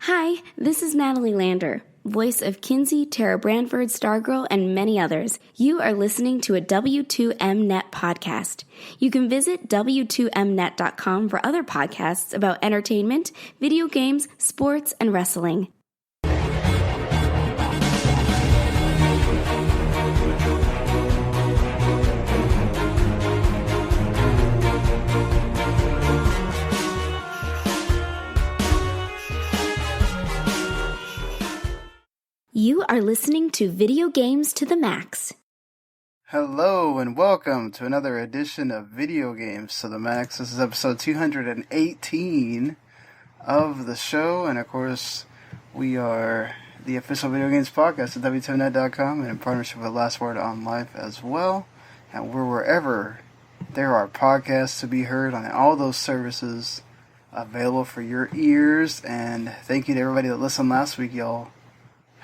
Hi, this is Natalie Lander, voice of Kinsey, Tara Branford, Stargirl, and many others. You are listening to a W2Mnet podcast. You can visit W2Mnet.com for other podcasts about entertainment, video games, sports, and wrestling. You are listening to Video Games to the Max. Hello and welcome to another edition of Video Games to the Max. This is episode 218 of the show, and of course, we are the official video games podcast at W2Mnet.com and in partnership with Last Word on Life as well. And we're wherever there are podcasts to be heard on all those services available for your ears. And thank you to everybody that listened last week, y'all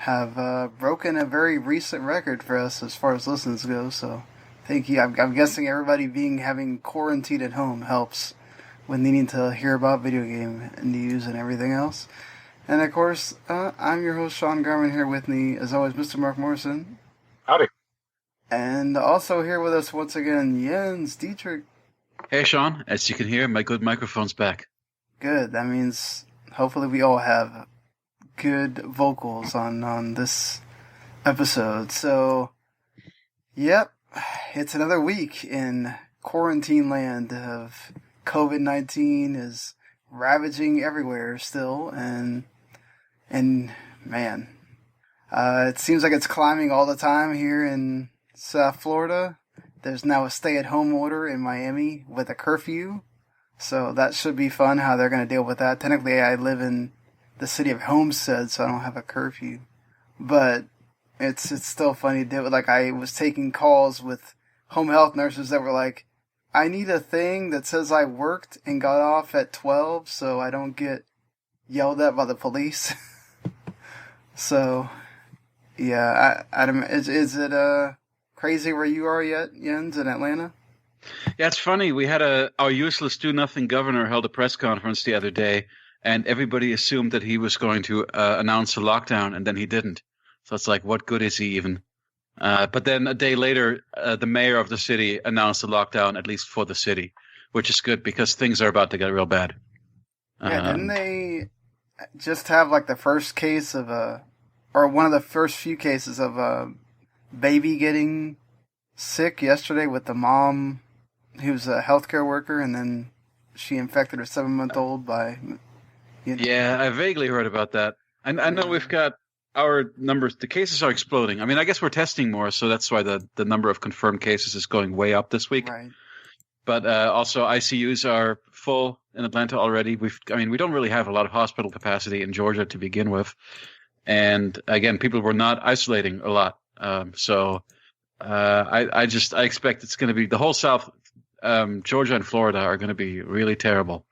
have broken a very recent record for us as far as listens go, so thank you. I'm guessing everybody having quarantined at home helps when needing to hear about video game news and everything else. And of course, I'm your host, Sean Garmer, here with me, as always, Mr. Marc Morrison. Howdy. And also here with us once again, Jens Deitrich. Hey, Sean. As you can hear, my good microphone's back. Good. That means hopefully we all have good vocals on this episode. So, yep, it's another week in quarantine land of COVID-19 is ravaging everywhere still, and man, it seems like it's climbing all the time here in South Florida. There's now a stay-at-home order in Miami with a curfew, so that should be fun how they're going to deal with that. Technically, I live in the city of Homestead, so I don't have a curfew. But it's still funny. Like, I was taking calls with home health nurses that were like, I need a thing that says I worked and got off at 12 so I don't get yelled at by the police. So, yeah, is it crazy where you are yet, Jens, in Atlanta? Yeah, it's funny. We had our useless do-nothing governor held a press conference the other day, and everybody assumed that he was going to announce a lockdown, and then he didn't. So it's like, what good is he even? But then a day later, the mayor of the city announced a lockdown, at least for the city, which is good because things are about to get real bad. Yeah, didn't they just have like the first case of or one of the first few cases of a baby getting sick yesterday with the mom who's a healthcare worker, and then she infected her 7-month-old by... Yeah, I vaguely heard about that. I know we've got our numbers. The cases are exploding. I mean, I guess we're testing more, so that's why the number of confirmed cases is going way up this week. Right. But also, ICUs are full in Atlanta already. We don't really have a lot of hospital capacity in Georgia to begin with. And again, people were not isolating a lot. So I expect it's going to be the whole South, Georgia and Florida are going to be really terrible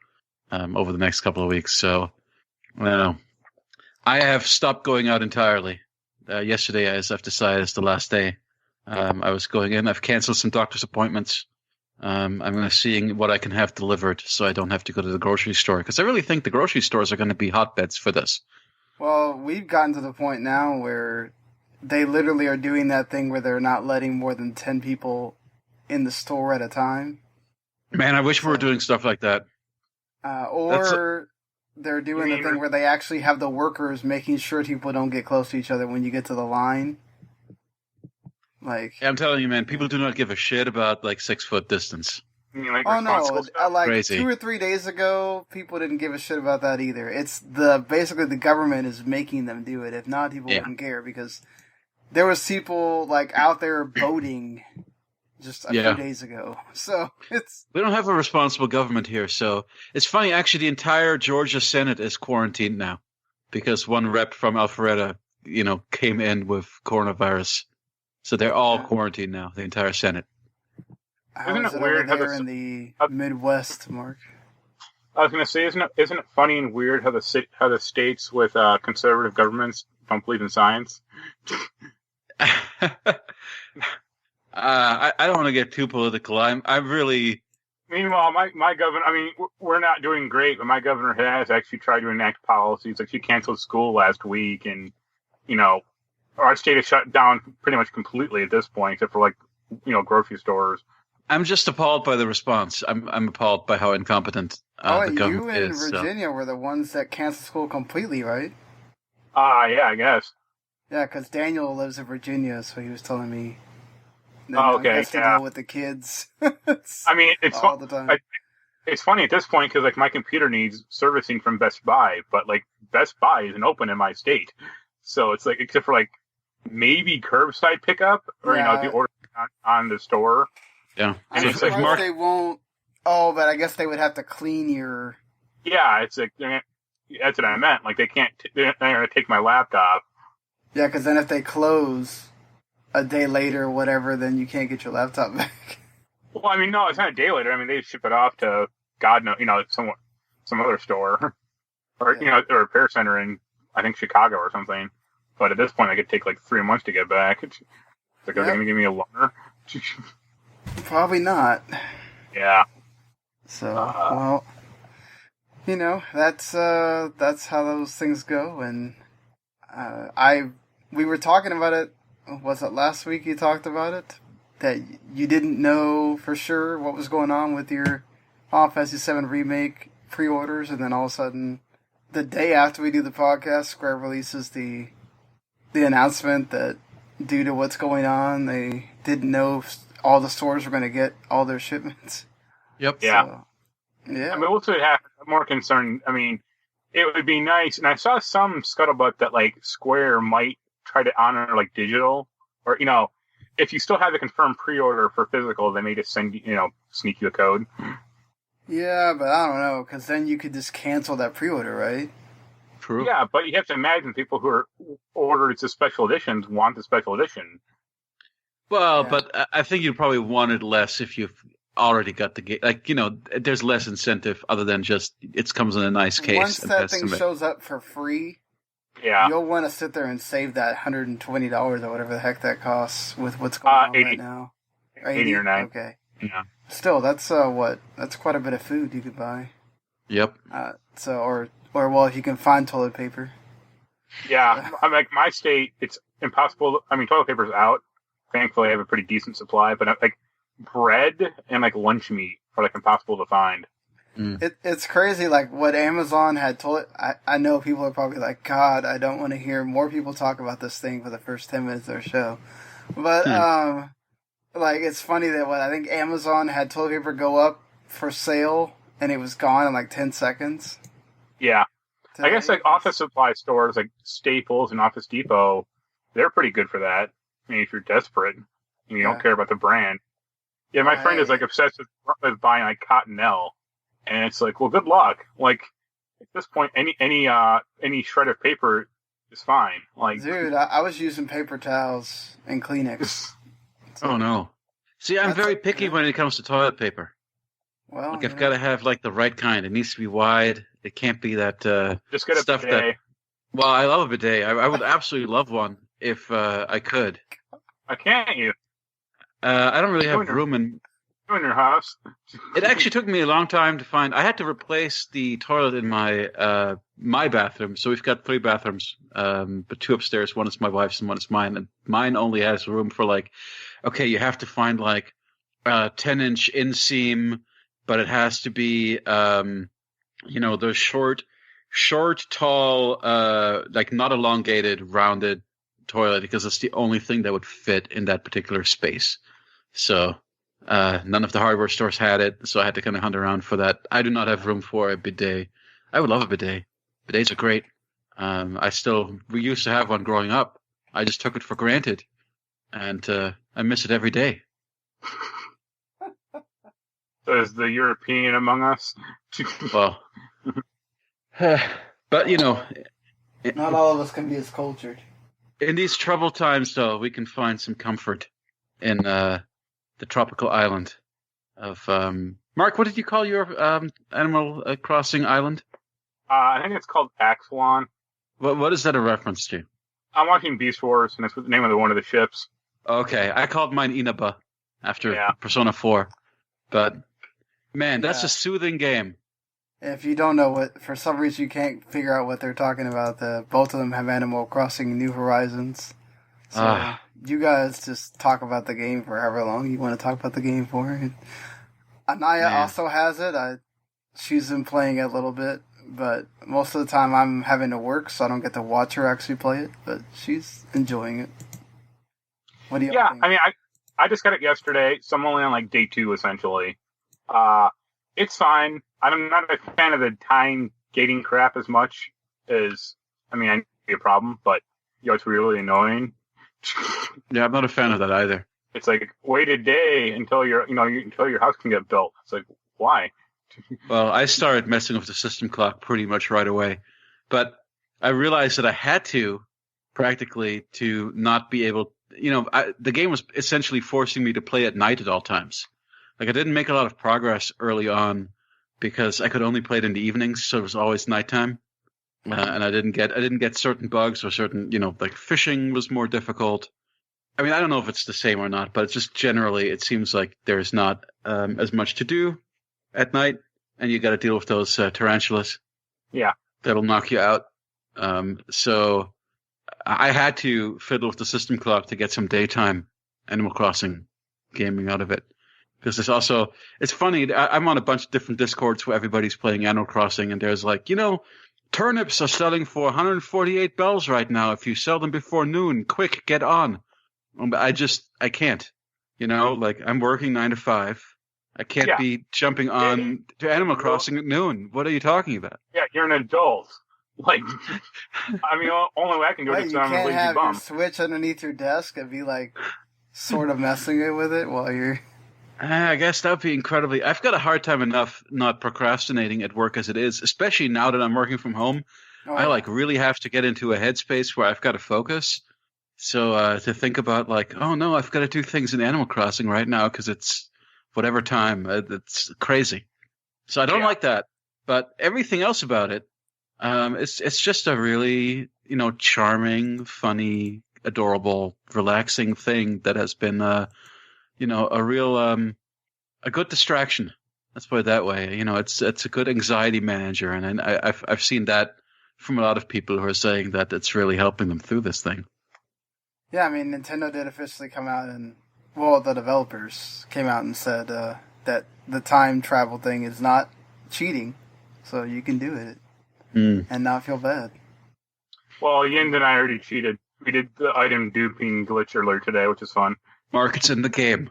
over the next couple of weeks. So, I don't know. I have stopped going out entirely. Yesterday, as I've decided, is the last day. I was going in. I've canceled some doctor's appointments. I'm going to see what I can have delivered so I don't have to go to the grocery store. Because I really think the grocery stores are going to be hotbeds for this. Well, we've gotten to the point now where they literally are doing that thing where they're not letting more than 10 people in the store at a time. Man, I wish we were doing stuff like that. They're doing the thing where they actually have the workers making sure people don't get close to each other when you get to the line. Like, I'm telling you, man, people do not give a shit about, 6-foot distance. You mean, oh no, Crazy. 2 or 3 days ago, people didn't give a shit about that either. It's basically the government is making them do it. If not, people wouldn't care, because there was people, out there voting just a few days ago. So we don't have a responsible government here. So it's funny, actually, the entire Georgia Senate is quarantined now because one rep from Alpharetta, came in with coronavirus. So they're all quarantined now, the entire Senate. Isn't it weird how in the Midwest, Mark? I was going to say, isn't it funny and weird how the states with conservative governments don't believe in science? I don't want to get too political. I'm really Meanwhile, my governor, I mean, we're not doing great, but my governor has actually tried to enact policies. Like, she canceled school last week, and, our state is shut down pretty much completely at this point, except for, like, grocery stores. I'm just appalled by the response. I'm appalled by how incompetent the government is. You and Virginia were the ones that canceled school completely, right? Yeah, I guess. Yeah, because Daniel lives in Virginia, so he was telling me. Okay, he has to deal with the kids. I mean, it's all the time. It's funny at this point because, like, my computer needs servicing from Best Buy, but, like, Best Buy isn't open in my state. So it's like, except for, like, maybe curbside pickup or, if you order on the store. Yeah. And it's like, they won't. Oh, but I guess they would have to clean your. Yeah, it's like, that's what I meant. Like, they're going to take my laptop. Yeah, because then if they close a day later or whatever, then you can't get your laptop back. Well, I mean, no, it's not a day later. I mean, they ship it off to God knows, some other store, or or a repair center in, I think, Chicago or something. But at this point, I could take like 3 months to get back. It's like, are they going to give me a loaner? Probably not. Yeah. So, well, that's how those things go, and we were talking about it. Was it last week you talked about it? That you didn't know for sure what was going on with your Final Fantasy VII Remake pre-orders, and then all of a sudden, the day after we do the podcast, Square releases the announcement that due to what's going on, they didn't know if all the stores were going to get all their shipments. Yep. Yeah. So, yeah. I mean, what's it have more concern? I mean, it would be nice, and I saw some scuttlebutt that, like, Square might try to honor, like, digital, or, if you still have a confirmed pre-order for physical, they may just send you, sneak you a code. Yeah, but I don't know, because then you could just cancel that pre-order, right? True. Yeah, but you have to imagine people who are ordered the special editions want the special edition. Well, Yeah. but I think you probably want it less if you've already got the game. Like, there's less incentive other than just it comes in a nice case. Once that thing shows up for free, yeah, you'll want to sit there and save that $120 or whatever the heck that costs with what's going on 80. right now. 80 or 90. Okay. Yeah. Still, that's that's quite a bit of food you could buy. Yep. Or well, if you can find toilet paper. Yeah, I'm like, my state, it's impossible. I mean, toilet paper's out. Thankfully, I have a pretty decent supply, but like bread and like lunch meat are like impossible to find. It's crazy, like what Amazon had toilet. I know people are probably like, God, I don't want to hear more people talk about this thing for the first 10 minutes of their show. But like, it's funny that I think Amazon had toilet paper go up for sale and it was gone in like 10 seconds. Yeah. I guess like office supply stores like Staples and Office Depot, they're pretty good for that. I mean, if you're desperate and you don't care about the brand. Yeah, my friend is like obsessed with buying like Cottonelle, and it's like, well, good luck. Like at this point, any shred of paper is fine. Like, dude, I was using paper towels and Kleenex. Oh no! See, I'm very picky when it comes to toilet paper. Well, like, I've got to have like the right kind. It needs to be wide. It can't be that just get a stuff bidet. Well, I love a bidet. I would absolutely love one if I could. Why can't you? I don't really have room in your house. It actually took me a long time to find. I had to replace the toilet in my my bathroom. So we've got 3 bathrooms, but 2 upstairs. One is my wife's and one is mine. And mine only has room for like, okay, you have to find like a 10-inch inseam, but it has to be the short, tall, like not elongated, rounded toilet, because it's the only thing that would fit in that particular space. So none of the hardware stores had it, so I had to kind of hunt around for that. I do not have room for a bidet. I would love a bidet. Bidets are great. We used to have one growing up. I just took it for granted, and I miss it every day. So is the European among us? Well, but not all of us can be as cultured. In these troubled times, though, we can find some comfort in the tropical island of Mark. What did you call your Animal Crossing island? I think it's called Axelon. What is that a reference to? I'm watching Beast Wars, and that's the name of one of the ships. Okay, I called mine Inaba after Persona 4, but Man, that's a soothing game. If you don't know what, for some reason you can't figure out what they're talking about, both of them have Animal Crossing New Horizons. So you guys just talk about the game for however long you want to talk about the game for. Anaya also has it. She's been playing it a little bit, but most of the time I'm having to work, so I don't get to watch her actually play it, but she's enjoying it. What do you think? I mean, I just got it yesterday, so I'm only on like day 2 essentially. It's fine. I'm not a fan of the time gating crap as much as, I mean, I know it'd be a problem, but it's really annoying. Yeah, I'm not a fan of that either. It's like, wait a day until until your house can get built. It's like, why? Well, I started messing with the system clock pretty much right away, but I realized that I had to practically to not be able. The game was essentially forcing me to play at night at all times. Like I didn't make a lot of progress early on because I could only play it in the evenings, so it was always nighttime, and I didn't get certain bugs or certain like fishing was more difficult. I mean, I don't know if it's the same or not, but it's just generally it seems like there's not as much to do at night, and you got to deal with those tarantulas. Yeah, that'll knock you out. So I had to fiddle with the system clock to get some daytime Animal Crossing gaming out of it. Because there's also, it's funny, I'm on a bunch of different Discords where everybody's playing Animal Crossing, and there's like, turnips are selling for 148 bells right now. If you sell them before noon, quick, get on. I can't. Like I'm working 9 to 5. I can't be jumping on to Animal Crossing at noon. What are you talking about? Yeah, you're an adult. Like, I mean, only way I can do it is I'm a lazy bum. You can't have your Switch underneath your desk and be like, sort of messing it with it while you're... I guess that would be incredibly... I've got a hard time enough not procrastinating at work as it is, especially now that I'm working from home. I really have to get into a headspace where I've got to focus. So to think about like, oh no, I've got to do things in Animal Crossing right now because it's whatever time. It's crazy. So I don't like that. But everything else about it, it's just a really, charming, funny, adorable, relaxing thing that has been a real a good distraction. Let's put it that way. It's a good anxiety manager, and I've seen that from a lot of people who are saying that it's really helping them through this thing. Yeah, I mean, Nintendo did officially come out the developers came out and said that the time travel thing is not cheating, so you can do it and not feel bad. Well, Jens and I already cheated. We did the item duping glitch earlier today, which is fun. Mark, it's in the game.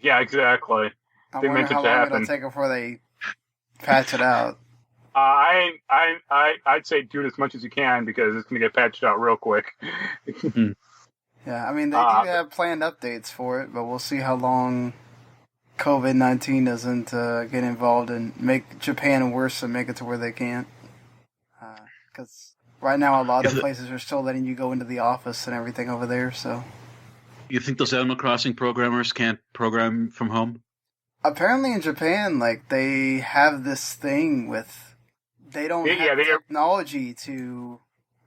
Yeah, exactly. I wonder how long it'll take before they patch it out. I'd say do it as much as you can because it's going to get patched out real quick. Yeah, I mean, they do have planned updates for it, but we'll see how long COVID-19 doesn't get involved and make Japan worse and make it to where they can't. Because right now a lot of places are still letting you go into the office and everything over there, so... You think those Animal Crossing programmers can't program from home? Apparently in Japan, like, they have this thing with... They don't have technology to...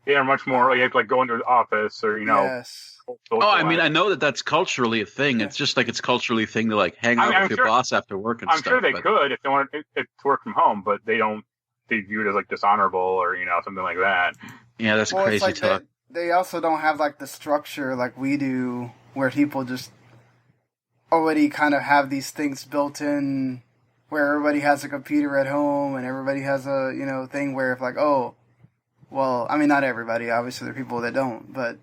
They are much more... you have to, like, go into the office or, Yes. I mean, I know that's culturally a thing. Yeah. It's just like it's culturally a thing to, like, hang out with your boss after work and stuff. I'm sure they could if they wanted it to work from home, but they don't... They view it as, like, dishonorable or, something like that. Yeah, that's crazy talk. They also don't have, like, the structure like we do... where people just already kind of have these things built in, where everybody has a computer at home and everybody has a, thing where if like, oh, well, I mean, not everybody, obviously there are people that don't, but,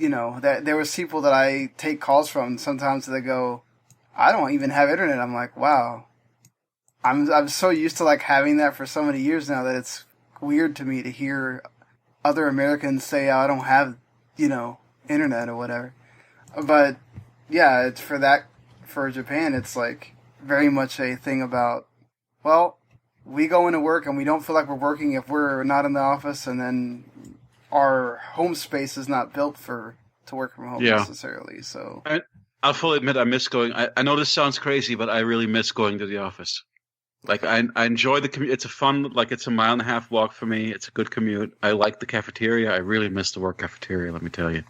there was people that I take calls from, sometimes they go, I don't even have internet. I'm like, wow. I'm so used to like having that for so many years now that it's weird to me to hear other Americans say, oh, I don't have, internet or whatever. But, yeah, it's for Japan, it's like very much a thing about, well, we go into work and we don't feel like we're working if we're not in the office, and then our home space is not built to work from home necessarily. So I'll fully admit I miss going. I know this sounds crazy, but I really miss going to the office. Like, I enjoy the commute. It's a fun, like, it's a 1.5 mile walk for me. It's a good commute. I like the cafeteria. I really miss the work cafeteria, let me tell you.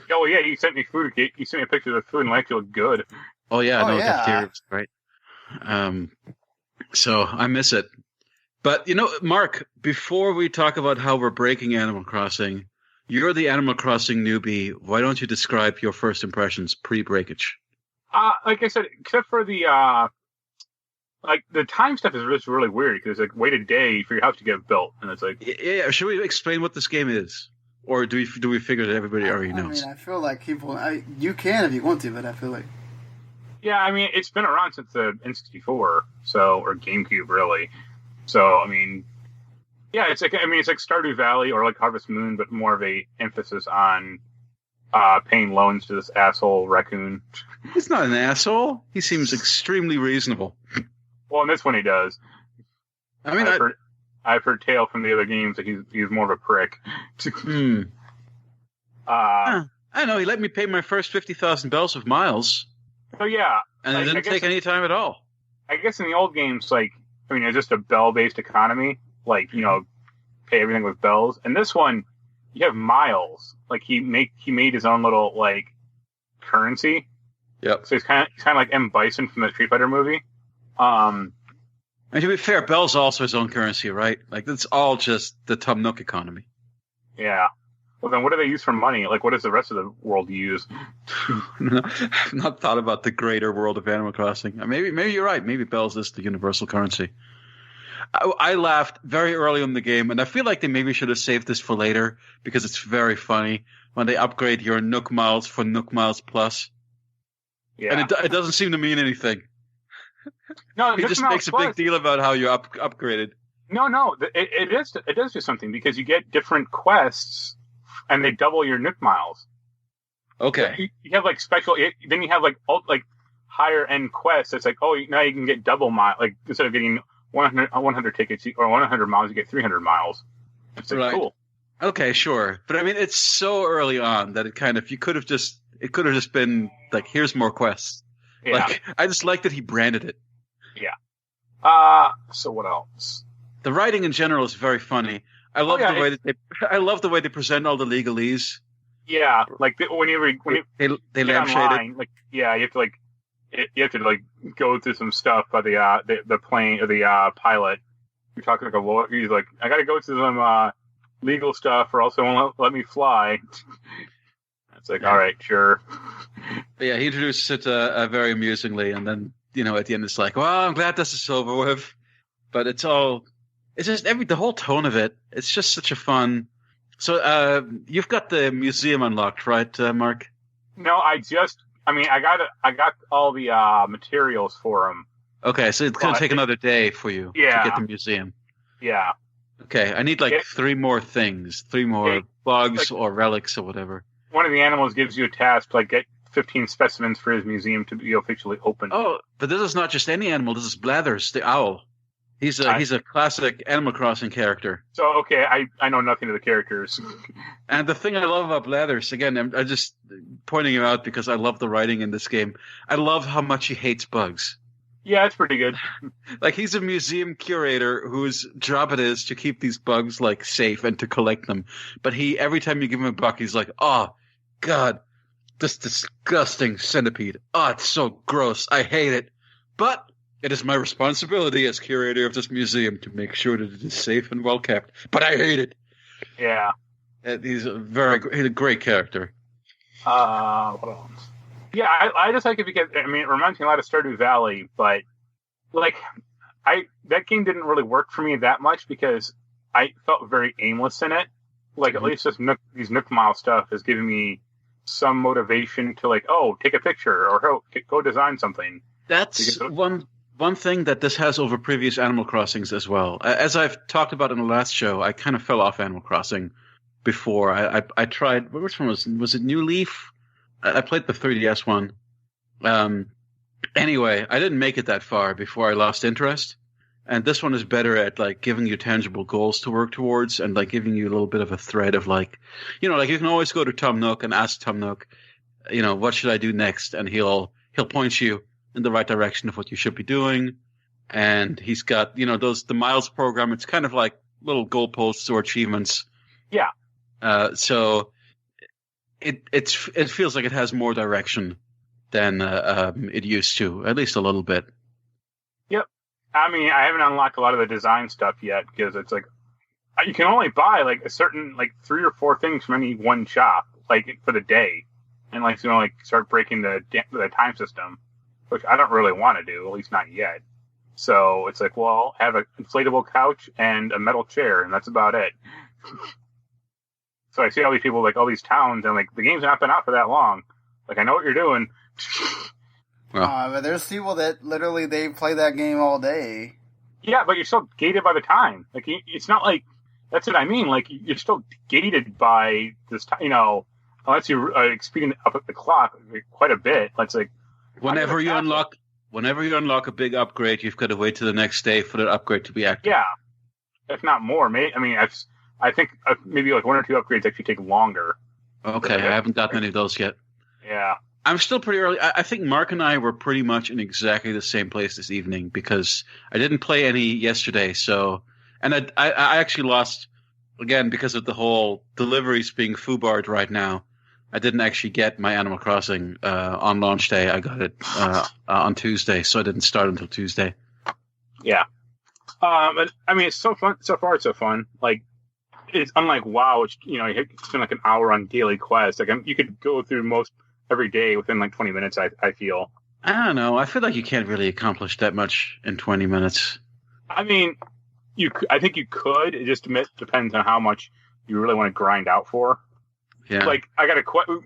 Oh, yeah, you sent me food. You sent me a picture of the food and it looked good. Oh, yeah, the cafeteria was great. So I miss it. But, Mark, before we talk about how we're breaking Animal Crossing, you're the Animal Crossing newbie. Why don't you describe your first impressions pre-breakage? Like I said, except for the the time stuff is just really weird because wait a day for your house to get built, and it's like yeah. Should we explain what this game is, or do we figure that everybody already knows? I feel like people. You can if you want to, but I feel like. Yeah, it's been around since the N64, or GameCube, really. So yeah, it's like Stardew Valley or like Harvest Moon, but more of a emphasis on paying loans to this asshole raccoon. He's not an asshole. He seems extremely reasonable. Well, in this one he does. I've heard tale from the other games that he's more of a prick. I know. He let me pay my first 50,000 bells of miles. So yeah, and it didn't take any time at all. I guess in the old games, it's just a bell-based economy. Pay everything with bells. And this one, you have miles. He made his own little currency. Yep. So he's kind of like M. Bison from the Street Fighter movie. And to be fair, Bell's also his own currency, right? It's all just the Tom Nook economy. Yeah. Well, then what do they use for money? What does the rest of the world use? I've not thought about the greater world of Animal Crossing. Maybe you're right. Maybe Bell's is the universal currency. I laughed very early in the game, and I feel like they maybe should have saved this for later because it's very funny when they upgrade your Nook Miles for Nook Miles Plus. Yeah. And it doesn't seem to mean anything. No, he just makes a big deal about how you upgraded. No, it does do something because you get different quests and they double your Nook Miles. Okay. You have special. Then you have higher end quests. It's now you can get double mile. Instead of getting 100 tickets or 100 miles, you get 300 miles. It's cool. Okay, sure, but it's so early on that it could have just been here's more quests. Yeah. I just like that he branded it. Yeah. So what else? The writing in general is very funny. I love the way they present all the legalese. Yeah, whenever they lampshade it. You have to go through some stuff by the plane or the pilot. You're talking a lawyer. He's I got to go through some legal stuff, or else they won't let me fly. It's all right, sure. But yeah, he introduces it very amusingly, and then at the end it's well, I'm glad this is over with. But it's just the whole tone of it. It's just such a fun. So you've got the museum unlocked, right, Mark? No, I got all the materials for him. Okay, so it's going to take another day for you to get the museum. Yeah. Okay, I need 3 more things, 3 more bugs or relics or whatever. One of the animals gives you a task to get 15 specimens for his museum to be officially open. Oh, but this is not just any animal. This is Blathers, the owl. He's a classic Animal Crossing character. So, okay, I know nothing of the characters. And the thing I love about Blathers, again, I'm just pointing him out because I love the writing in this game. I love how much he hates bugs. Yeah, it's pretty good. He's a museum curator whose job it is to keep these bugs, safe and to collect them. But every time you give him a bug, he's oh, God, this disgusting centipede. Oh, it's so gross. I hate it. But it is my responsibility as curator of this museum to make sure that it is safe and well kept. But I hate it. Yeah. He's a great character. What else? Yeah, I just like it because it reminds me a lot of Stardew Valley, but that game didn't really work for me that much because I felt very aimless in it. At least these Nook Mile stuff is giving me some motivation to take a picture or go design something. That's one thing that this has over previous Animal Crossings as well. As I've talked about in the last show, I kind of fell off Animal Crossing before. I tried. Which one was it? New Leaf. I played the 3DS one. Anyway, I didn't make it that far before I lost interest. And this one is better at giving you tangible goals to work towards and giving you a little bit of a thread of you can always go to Tom Nook and ask Tom Nook, what should I do next? And he'll point you in the right direction of what you should be doing. And he's got, the Miles program. It's kind of little goalposts or achievements. Yeah. So it feels like it has more direction than it used to, at least a little bit. Yep. I mean, I haven't unlocked a lot of the design stuff yet because it's like you can only buy like a certain like 3 or 4 things from any one shop like for the day, and like like start breaking the time system, which I don't really want to do, at least not yet. So it's like, well, have an inflatable couch and a metal chair, and that's about it. So I see all these people like all these towns, and like the game's not been out for that long. Like I know what you're doing. But there's people that literally they play that game all day. Yeah, but you're still gated by the time. Like it's not like that's what I mean. Like you're still gated by this time. Unless you're speeding up the clock quite a bit. That's like whenever you unlock a big upgrade, you've got to wait till the next day for that upgrade to be active. Yeah, if not more. I think maybe like 1 or 2 upgrades actually take longer. Okay, I haven't got many of those yet. Yeah. I'm still pretty early. I think Mark and I were pretty much in exactly the same place this evening because I didn't play any yesterday. So, and I actually lost again because of the whole deliveries being foobarred right now. I didn't actually get my Animal Crossing on launch day. I got it on Tuesday, so I didn't start until Tuesday. Yeah. But I mean, it's so fun. So far, it's so fun. Like, it's unlike WoW, which you spend like an hour on daily quests. Like, you could go through most every day within like 20 minutes. I feel. I don't know. I feel like you can't really accomplish that much in 20 minutes. I mean, I think you could. It just depends on how much you really want to grind out for. Yeah. Like,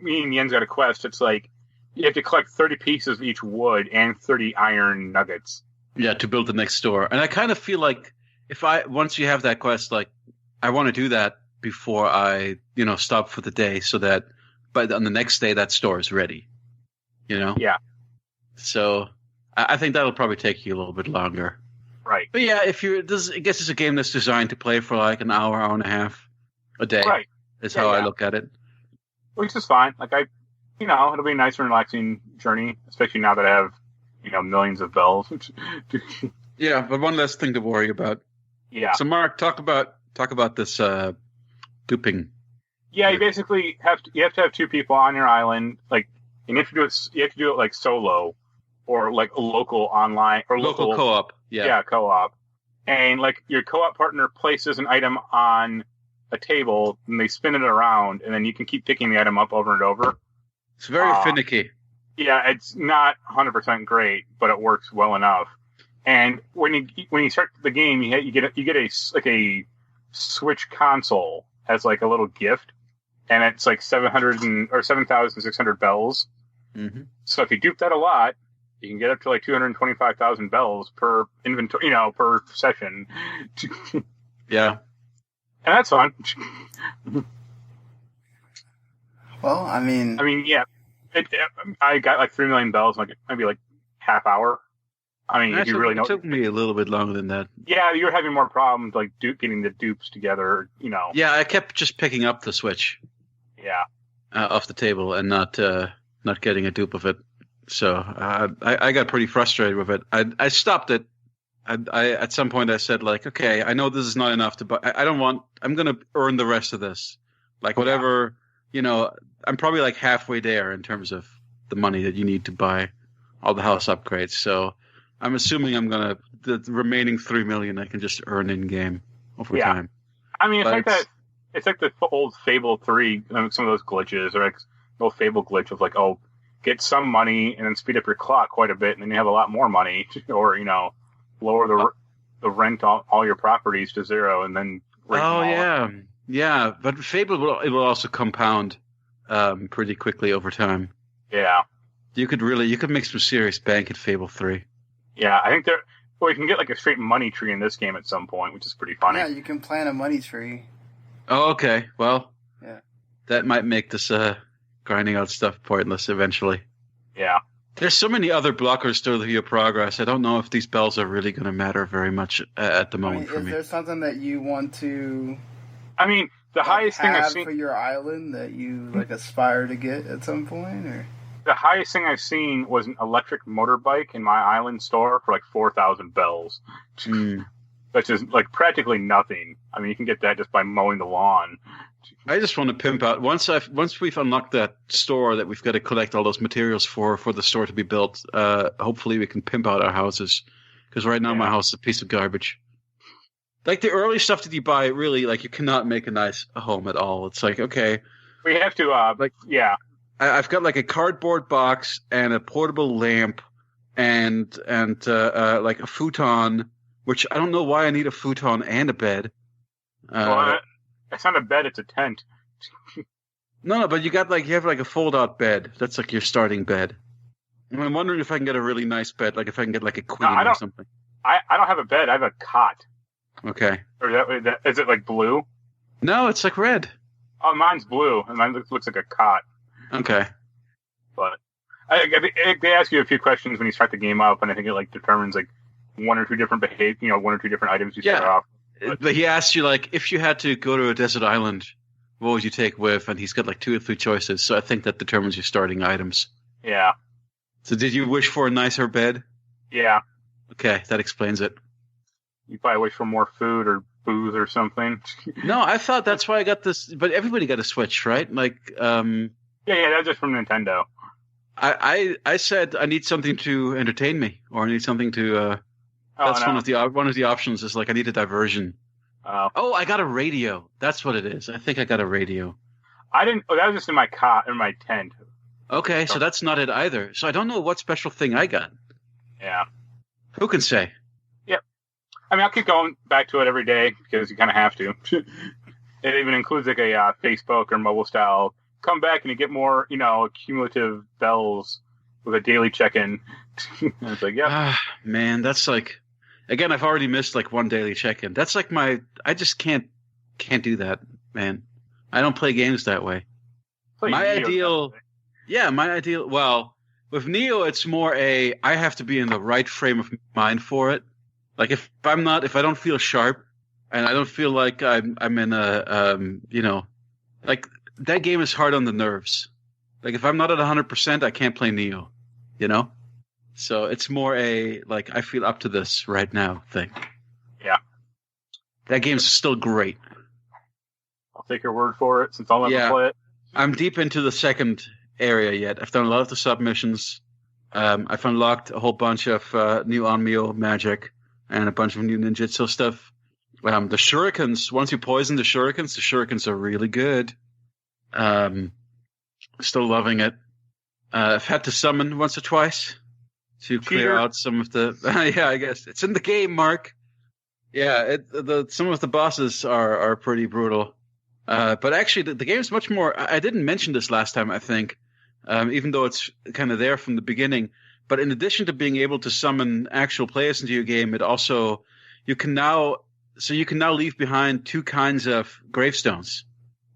me and Jens got a quest. It's like you have to collect 30 pieces of each wood and 30 iron nuggets. Yeah, to build the next store. And I kind of feel like once you have that quest, like I want to do that before I, stop for the day, so that on the next day that store is ready. Yeah. So I think that'll probably take you a little bit longer. Right. But yeah, I guess it's a game that's designed to play for like an hour and a half a day. Right. Is how I look at it. Which is fine. Like it'll be a nice and relaxing journey, especially now that I have, millions of bells. Yeah, but one less thing to worry about. Yeah. So Mark, talk about this duping. Yeah, you basically have to have 2 people on your island, like, and you have to do it like solo, or like a local online or local co-op. Yeah, co-op, and like your co-op partner places an item on a table, and they spin it around, and then you can keep picking the item up over and over. It's very finicky. Yeah, it's not 100% great, but it works well enough. And when you start the game, you get a Switch console as like a little gift, and it's like 7,600 bells. Mm-hmm. So if you dupe that a lot, you can get up to like 225,000 bells per inventory, per session. Yeah. And that's fun. Well, I mean, yeah. I got like 3 million bells, like maybe like half hour. I mean, if you really know, it took me a little bit longer than that. Yeah, you're having more problems like getting the dupes together. Yeah, I kept just picking up the Switch. Yeah. Off the table and not getting a dupe of it. So I got pretty frustrated with it. I stopped it. I at some point I said like, okay, I know this is not enough to buy. I'm going to earn the rest of this. Like whatever, I'm probably like halfway there in terms of the money that you need to buy all the house upgrades. So I'm assuming the remaining 3 million I can just earn in game over time. I mean, it's like the old Fable 3, some of those glitches, or like the old Fable glitch of like, get some money and then speed up your clock quite a bit, and then you have a lot more money, or lower the rent on all your properties to 0, and then yeah. But Fable will also compound pretty quickly over time. Yeah, you could make some serious bank at Fable 3. Yeah, I think you can get like a straight money tree in this game at some point, which is pretty funny. Yeah, you can plant a money tree. Oh, okay. Well, yeah, that might make this grinding out stuff pointless eventually. Yeah. There's so many other blockers to your progress. I don't know if these bells are really going to matter very much at the moment for me. Is there something that you want to? I mean, the highest thing I've seen for your island that you aspire to get at some point, or the highest thing I've seen was an electric motorbike in my island store for like 4,000 bells. Which is like practically nothing. I mean, you can get that just by mowing the lawn. I just want to pimp out once we've unlocked that store that we've got to collect all those materials for the store to be built. Hopefully, we can pimp out our houses Because right now my house is a piece of garbage. Like the early stuff that you buy, really, like you cannot make a nice home at all. It's like, okay. We have to, I've got like a cardboard box and a portable lamp and like a futon, which I don't know why I need a futon and a bed. It's not a bed; it's a tent. No, but you have like a fold-out bed. That's like your starting bed. And I'm wondering if I can get a really nice bed, like if I can get like a queen or something. I don't have a bed. I have a cot. Okay. Or is it like blue? No, it's like red. Oh, mine's blue, and mine looks like a cot. Okay. But they ask you a few questions when you start the game up, and I think it like determines like one or two different items you start off. But he asks you like, if you had to go to a desert island, what would you take with? And he's got like 2 or 3 choices. So I think that determines your starting items. Yeah. So did you wish for a nicer bed? Yeah. Okay, that explains it. You probably wish for more food or booze or something. No, I thought that's why I got this. But everybody got a Switch, right? Like, Yeah, that's just from Nintendo. I said I need something to entertain me, or I need something to. That's one of the options. Is like I need a diversion. Oh, I got a radio. That's what it is. I think I got a radio. I didn't. Oh, that was just in my cot in my tent. Okay, so that's not it either. So I don't know what special thing I got. Yeah. Who can say? Yep. I mean, I'll keep going back to it every day because you kind of have to. It even includes like a Facebook or mobile style. Come back and you get more, cumulative bells with a daily check-in. It's like, yeah. Man, that's like, again, I've already missed like one daily check-in. That's like I just can't do that, man. I don't play games that way. My ideal, well, with Nioh, it's more I have to be in the right frame of mind for it. Like if I don't feel sharp and I don't feel like I'm in a, like that game is hard on the nerves. Like if I'm not at 100%, I can't play Nioh, So it's more like I feel up to this right now thing. Yeah. That game's still great. I'll take your word for it since I'll never play it. I'm deep into the second area yet. I've done a lot of the submissions. I've unlocked a whole bunch of new Onmyo magic and a bunch of new ninjutsu stuff. The shurikens, once you poison the shurikens are really good. Still loving it. I've had to summon once or twice to clear out some of the... yeah, I guess. It's in the game, Mark. Yeah, some of the bosses are pretty brutal. But actually, the game's much more... I didn't mention this last time, I think, even though it's kind of there from the beginning. But in addition to being able to summon actual players into your game, it also... You can now leave behind 2 kinds of gravestones.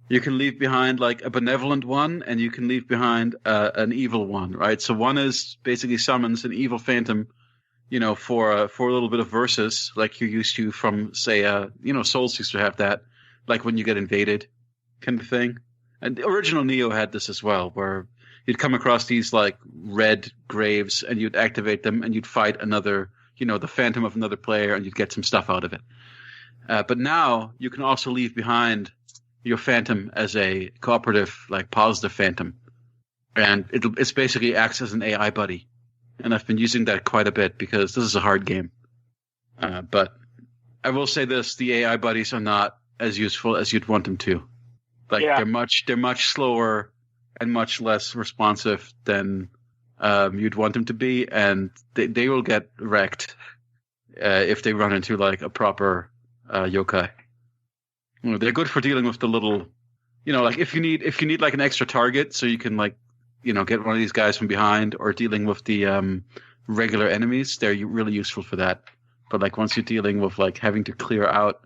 You can leave behind like a benevolent one, and you can leave behind an evil one, right? So one is basically summons an evil phantom, for a little bit of versus, like you're used to from, say, Souls used to have that, like when you get invaded, kind of thing. And the original Nioh had this as well, where you'd come across these like red graves, and you'd activate them, and you'd fight another, the phantom of another player, and you'd get some stuff out of it. But now you can also leave behind your phantom as a cooperative, like positive phantom, and it's basically acts as an AI buddy. And I've been using that quite a bit because this is a hard game. But I will say this: the AI buddies are not as useful as you'd want them to. Like they're much slower and much less responsive than you'd want them to be, and they will get wrecked if they run into like a proper yokai. They're good for dealing with the little, like if you need like an extra target, so you can like, get one of these guys from behind, or dealing with the regular enemies. They're really useful for that. But like once you're dealing with like having to clear out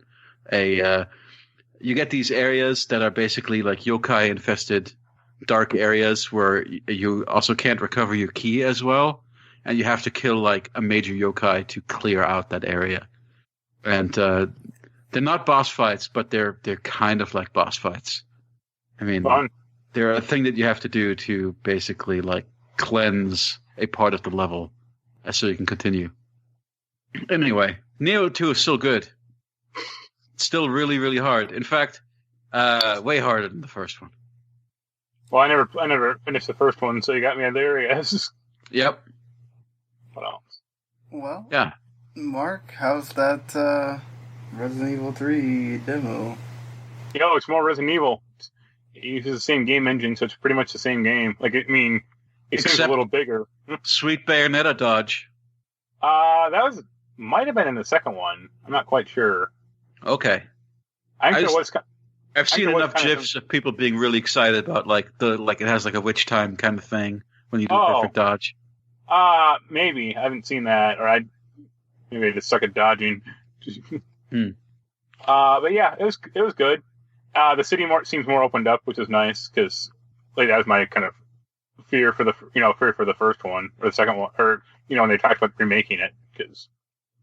you get these areas that are basically like yokai infested dark areas where you also can't recover your ki as well, and you have to kill like a major yokai to clear out that area. And they're not boss fights, but they're kind of like boss fights. I mean, they're a thing that you have to do to basically like cleanse a part of the level so you can continue. Anyway, Nioh 2 is still good. It's still really, really hard. In fact, way harder than the first one. Well, I never finished the first one, so you got me there, I guess. Yep. What else? Well, yeah. Mark, how's that Resident Evil 3 demo? It's more Resident Evil. It uses the same game engine, so it's pretty much the same game. It seems a little bigger. Sweet Bayonetta dodge. That might have been in the second one. I'm not quite sure. Okay. I've seen enough GIFs of people being really excited about it has like a witch time kind of thing when you do a perfect dodge. Maybe I haven't seen that, or maybe I just suck at dodging. But yeah, it was good. The city seems more opened up, which is nice because that was my kind of fear for the first one or the second one, or when they talked about remaking it, because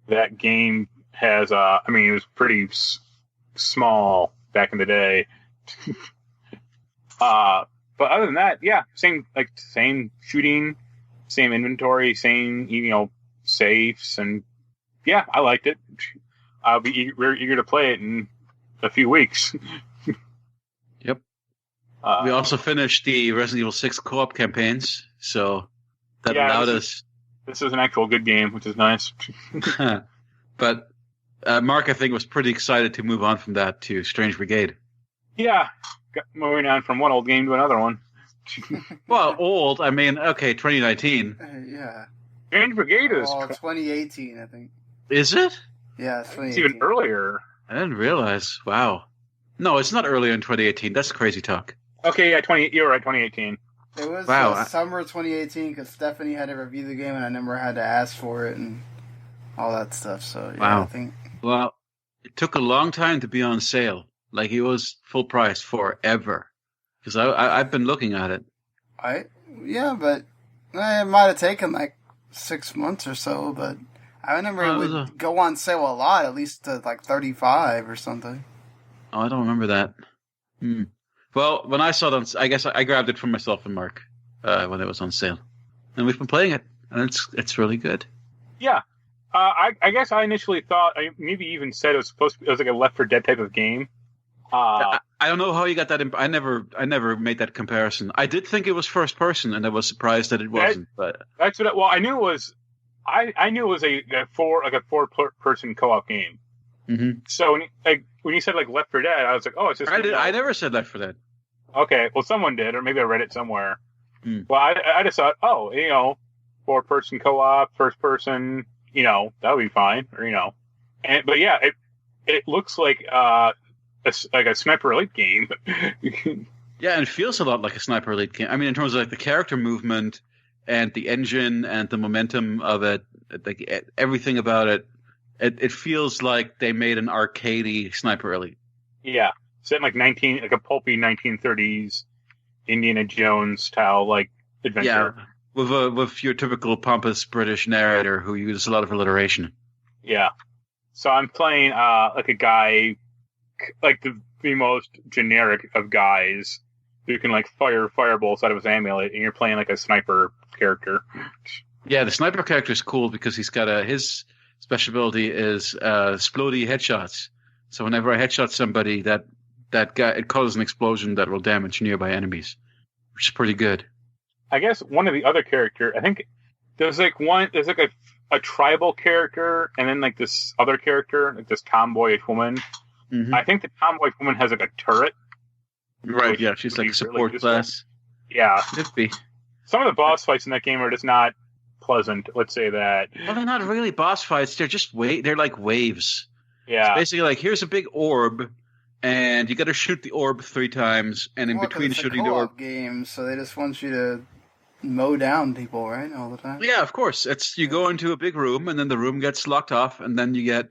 that game has it was pretty small back in the day. But other than that, yeah, same shooting, same inventory, same safes, and yeah, I liked it. I'll be very eager to play it in a few weeks. Yep. We also finished the Resident Evil 6 co-op campaigns, so that allowed us. This is an actual good game, which is nice. But Mark, I think, was pretty excited to move on from that to Strange Brigade. Yeah, moving on from one old game to another one. Well, old. I mean, okay, 2019. Yeah. Strange Brigade is 2018, I think. Is it? Yeah, it's 2018. It's even earlier. I didn't realize. Wow. No, it's not earlier in 2018. That's crazy talk. Okay, yeah, you're right, 2018. It was summer 2018 because Stephanie had to review the game and I never had to ask for it and all that stuff. So yeah, wow. I think. Well, it took a long time to be on sale. Like it was full price forever. Because I've been looking at it. But it might have taken like 6 months or so. But I remember it would go on sale a lot, at least to like 35 or something. Oh, I don't remember that. Well, when I saw it, I guess I grabbed it for myself and Mark when it was on sale, and we've been playing it, and it's really good. Yeah, I guess I initially thought, maybe even said it was like a Left 4 Dead type of game. I don't know how you got that. I never made that comparison. I did think it was first person, and I was surprised that it wasn't. But that's what. I knew it was. I knew it was a four person co-op game. Mm-hmm. So when you said like Left 4 Dead, I was like, oh, it's just. I never said Left 4 Dead. Okay, well, someone did, or maybe I read it somewhere. Well, I just thought, 4-person co-op, first person, that would be fine, or but yeah, it looks like a Sniper Elite game. Yeah, and it feels a lot like a Sniper Elite game. I mean, in terms of like the character movement and the engine and the momentum of it, like everything about it. It feels like they made an arcadey Sniper Elite. Yeah, set in like a pulpy 1930s Indiana Jones style adventure. Yeah, with your typical pompous British narrator who uses a lot of alliteration. Yeah, so I'm playing like a guy, like the most generic of guys who can fire firebolts out of his amulet, and you're playing like a sniper character. Yeah, the sniper character is cool because he's got his special ability is explodey headshots. So whenever I headshot somebody, that guy, it causes an explosion that will damage nearby enemies, which is pretty good. I guess one of the other character, I think there's a tribal character, and then this other character, like this tomboyish woman. Mm-hmm. I think the tomboyish woman has a turret. Right, yeah, she's like a support really class. Yeah. Could be. Some of the boss fights in that game are just not pleasant, let's say that. Well, they're not really boss fights. They're just they're like waves. Yeah. It's basically here's a big orb, and you got to shoot the orb 3 times, and in between shooting the orb. Game, so they just want you to mow down people, right, all the time. Yeah, of course. You go into a big room, and then the room gets locked off, and then you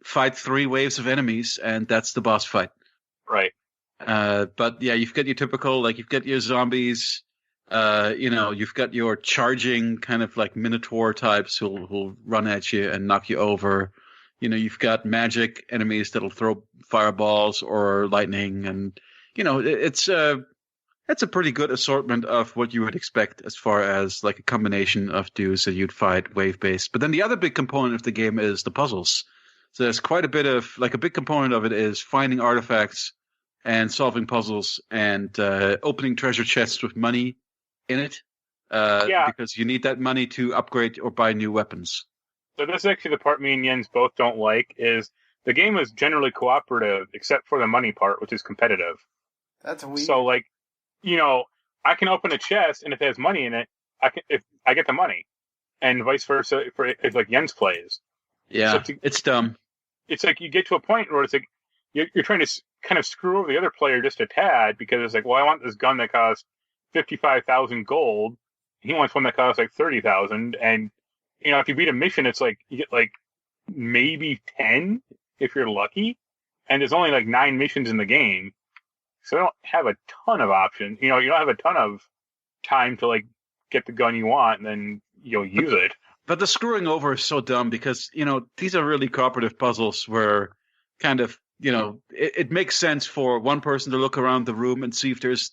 fight 3 waves of enemies, and that's the boss fight. Right. But yeah, you've got your typical you've got your zombies. You've got your charging kind of like Minotaur types who'll run at you and knock you over. You've got magic enemies that'll throw fireballs or lightning, and it's a pretty good assortment of what you would expect as far as like a combination of dudes that you'd fight wave based. But then the other big component of the game is the puzzles. So there's quite a bit of a big component of it is finding artifacts and solving puzzles and opening treasure chests with money in it, because you need that money to upgrade or buy new weapons. So this is actually the part me and Jens both don't like, is the game is generally cooperative, except for the money part, which is competitive. That's weird. So, like, I can open a chest, and if it has money in it, if I get the money. And vice versa, if like Jens plays. Yeah, so it's dumb. It's like you get to a point where it's like you're trying to kind of screw over the other player just a tad, because it's like, well, I want this gun that costs 55,000 gold. He wants one that costs like 30,000, and if you beat a mission, it's like you get like maybe 10 if you're lucky, and there's only like 9 missions in the game, so you don't have a ton of options. You don't have a ton of time to like get the gun you want, and then you'll use it. But the screwing over is so dumb because these are really cooperative puzzles where kind of it makes sense for one person to look around the room and see if there's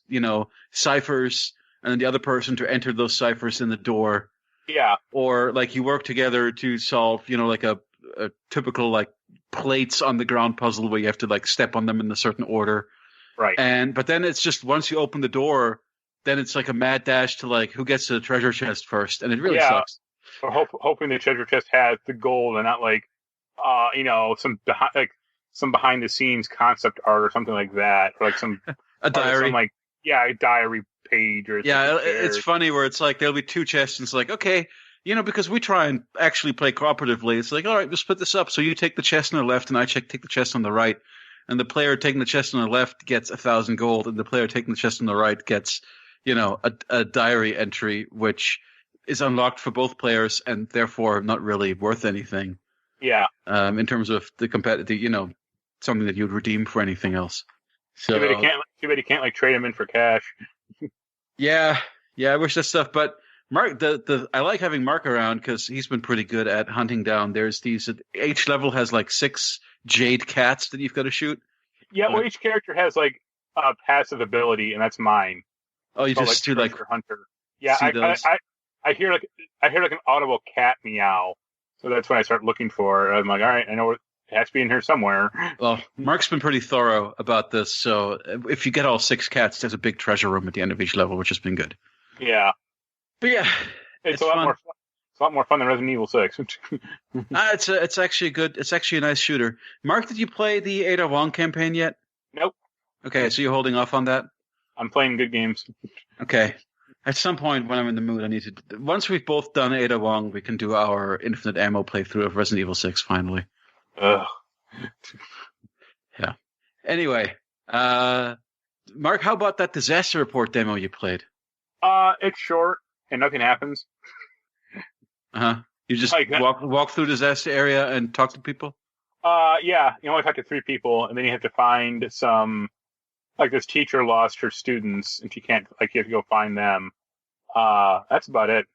ciphers, and then the other person to enter those ciphers in the door. Yeah. Or like you work together to solve, like a typical like plates on the ground puzzle where you have to like step on them in a certain order. Right. But then it's just once you open the door, then it's like a mad dash to like who gets to the treasure chest first, and it really sucks. Or hoping the treasure chest has the gold and not like some behind the scenes concept art or something like that, or like some a diary, a diary page, or it's funny where it's like there'll be 2 chests and it's like, okay, because we try and actually play cooperatively, it's like, all right, we'll split this up, so you take the chest on the left and I take the chest on the right, and the player taking the chest on the left gets 1,000 gold, and the player taking the chest on the right gets a diary entry which is unlocked for both players and therefore not really worth anything. Yeah. In terms of the competitive, something that you'd redeem for anything else. So too bad you can't like trade them in for cash. Yeah, I wish that stuff. But Marc, I like having Marc around because he's been pretty good at hunting down. There's each level has like 6 jade cats that you've got to shoot. Yeah, well, each character has like a passive ability, and that's mine. Oh, you just do like hunter. Yeah, I hear like an audible cat meow, so that's when I start looking for it. I'm like, all right, I know it has to be in here somewhere. Well, Marc's been pretty thorough about this, so if you get all 6 cats, there's a big treasure room at the end of each level, which has been good. Yeah, but yeah, it's a lot more fun. It's a lot more fun than Resident Evil 6. It's actually good. It's actually a nice shooter. Marc, did you play the Ada Wong campaign yet? Nope. Okay, so you're holding off on that? I'm playing good games. Okay. At some point when I'm in the mood, I need to. Once we've both done Ada Wong, we can do our infinite ammo playthrough of Resident Evil 6 finally. Ugh. Yeah. Anyway, Marc, how about that disaster report demo you played? It's short and nothing happens. You just walk through the disaster area and talk to people? Yeah. You only talk to 3 people, and then you have to find some. Like this teacher lost her students, and she can't. Like you have to go find them. That's about it.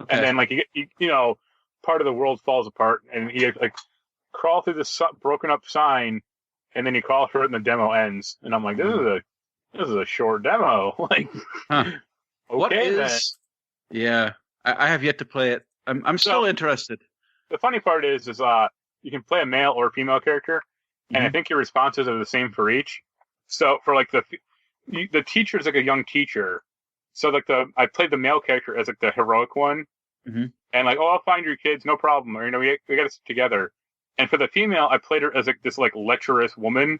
Okay. And then like you part of the world falls apart, and you like crawl through this broken up sign, and then you crawl through it, and the demo ends. And I'm like, this is a short demo. Like, okay, what is? Then. Yeah, I have yet to play it. I'm still interested. The funny part is you can play a male or a female character, and I think your responses are the same for each. So for like the teacher is like a young teacher. So like I played the male character as like the heroic one, and like, oh, I'll find your kids, no problem. Or we got to stick together. And for the female, I played her as like this like lecherous woman.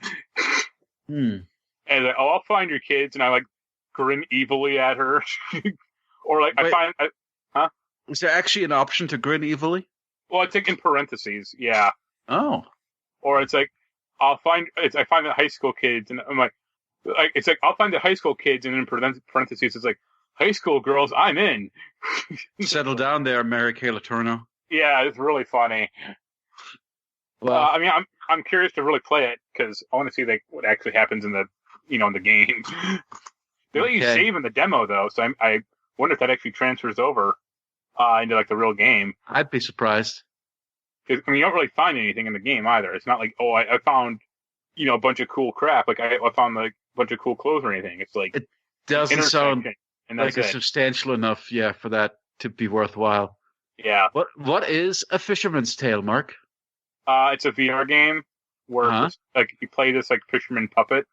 And like, oh, I'll find your kids, and I like grin evilly at her. Or like Wait, is there actually an option to grin evilly? Well, it's like in parentheses, yeah. Oh. Or it's like I find the high school kids, and I'm like it's like I'll find the high school kids, and in parentheses it's like high school girls, I'm in. Settle down there, Mary Kay Letourneau. Yeah, it's really funny. Well, I mean, I'm curious to really play it because I want to see like what actually happens in the in the game. They let you save in the demo though, so I wonder if that actually transfers over into like the real game. I'd be surprised. Because I mean, you don't really find anything in the game either. It's not like, oh, I found a bunch of cool crap. Like I found like a bunch of cool clothes or anything. It's like it doesn't sound like it's substantial enough, for that to be worthwhile. Yeah. What is A Fisherman's Tale, Marc? It's a VR game where like you play this like fisherman puppet.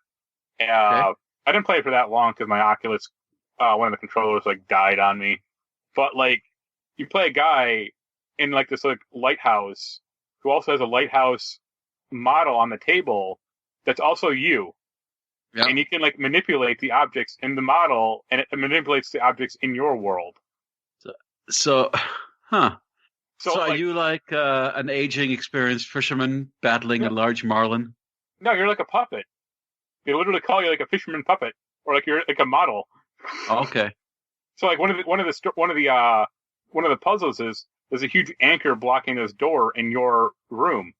I didn't play it for that long because my Oculus, one of the controllers like died on me. But like you play a guy, in like this like lighthouse who also has a lighthouse model on the table that's also you. Yeah. And you can like manipulate the objects in the model, and it manipulates the objects in your world. So are like, you like an aging, experienced fisherman battling a large marlin? No, you're like a puppet. They literally call you like a fisherman puppet, or like you're like a model. Okay. So like one of the puzzles is there's a huge anchor blocking this door in your room.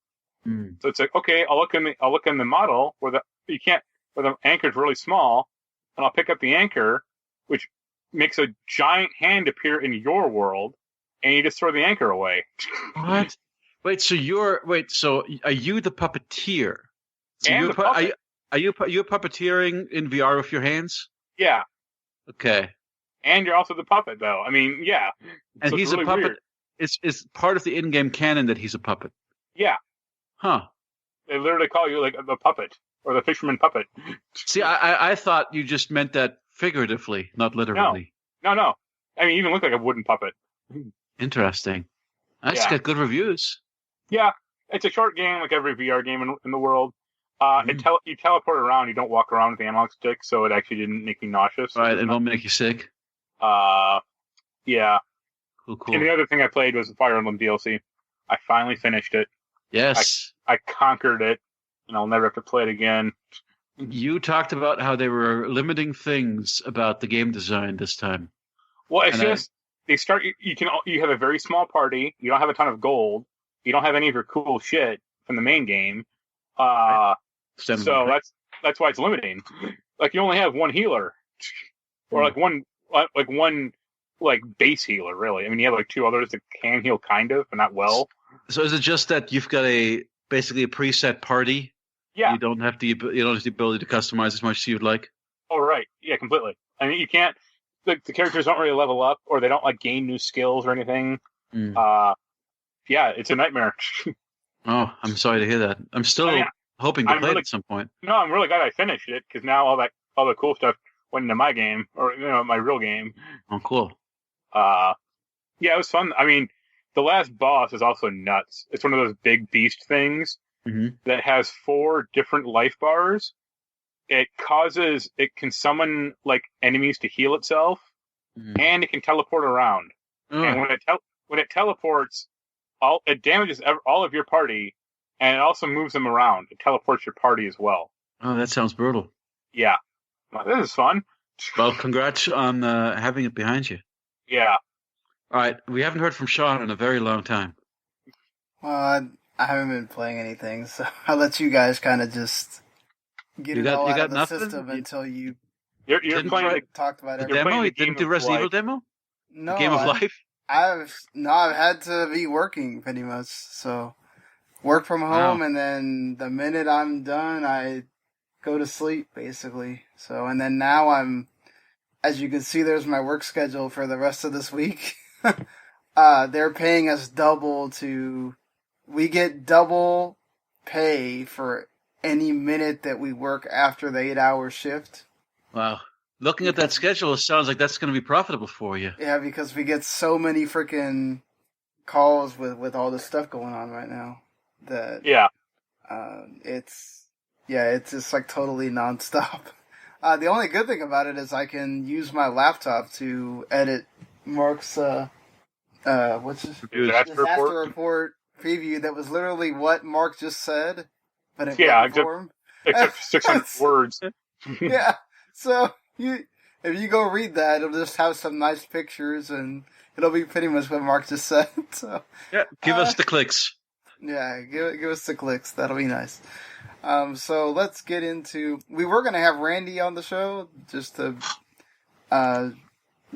So it's like, okay, I'll look in the model where the anchor's really small, and I'll pick up the anchor, which makes a giant hand appear in your world, and you just throw the anchor away. What? Wait, so are you the puppeteer? So And the puppet. Are you puppeteering in VR with your hands? Yeah. Okay. And you're also the puppet, though. I mean, yeah. And so he's really a puppet. Weird. It's part of the in-game canon that he's a puppet. Yeah. Huh. They literally call you like the puppet or the fisherman puppet. See, I thought you just meant that figuratively, not literally. No. I mean, you even look like a wooden puppet. Interesting. I just got good reviews. Yeah. It's a short game, like every VR game in the world. You teleport around. You don't walk around with the analog stick, so it actually didn't make me nauseous. Right, it won't make you sick. Yeah. Cool. And the other thing I played was the Fire Emblem DLC. I finally finished it. Yes. I conquered it, and I'll never have to play it again. You talked about how they were limiting things about the game design this time. Well, it's you have a very small party. You don't have a ton of gold. You don't have any of your cool shit from the main game. So that's why it's limiting. Like you only have one healer, or like one base healer. Really, I mean you have like two others that can heal kind of, but not well. So is it just that you've got basically a preset party? Yeah. You don't have the ability to customize as much as you'd like. Oh right, yeah, completely. I mean you can't. The characters don't really level up, or they don't like gain new skills or anything. Yeah, it's a nightmare. Oh, I'm sorry to hear that. I'm still hoping to play it at some point. No, I'm really glad I finished it because now all the cool stuff went into my game or my real game. Oh, cool. Yeah, it was fun. I mean, the last boss is also nuts. It's one of those big beast things that has 4 different life bars. It can summon like enemies to heal itself, and it can teleport around. And when it teleports, it damages all of your party, and it also moves them around. It teleports your party as well. Oh, that sounds brutal. Yeah, well, this is fun. Well, congrats on having it behind you. Yeah. All right, we haven't heard from Sean in a very long time. Well, I haven't been playing anything, so I'll let you guys kind of just get it all out of the system until you. You're playing. Talked about the demo. You didn't do Resident Evil demo. No, Game of Life. I've had to be working pretty much, so work from home, and then the minute I'm done, I go to sleep basically. So, and then now as you can see, there's my work schedule for the rest of this week. They're paying us double we get double pay for any minute that we work after the 8-hour shift. Wow. Looking at that schedule, it sounds like that's going to be profitable for you. Yeah, because we get so many freaking calls with all this stuff going on right now that it's just like totally nonstop. The only good thing about it is I can use my laptop to edit Mark's what's his disaster report preview that was literally what Mark just said, but in form. Except 600 words. Yeah, so if you go read that, it'll just have some nice pictures, and it'll be pretty much what Mark just said. So yeah, give us the clicks. Yeah, give us the clicks. That'll be nice. So let's get into. We were going to have Randy on the show just to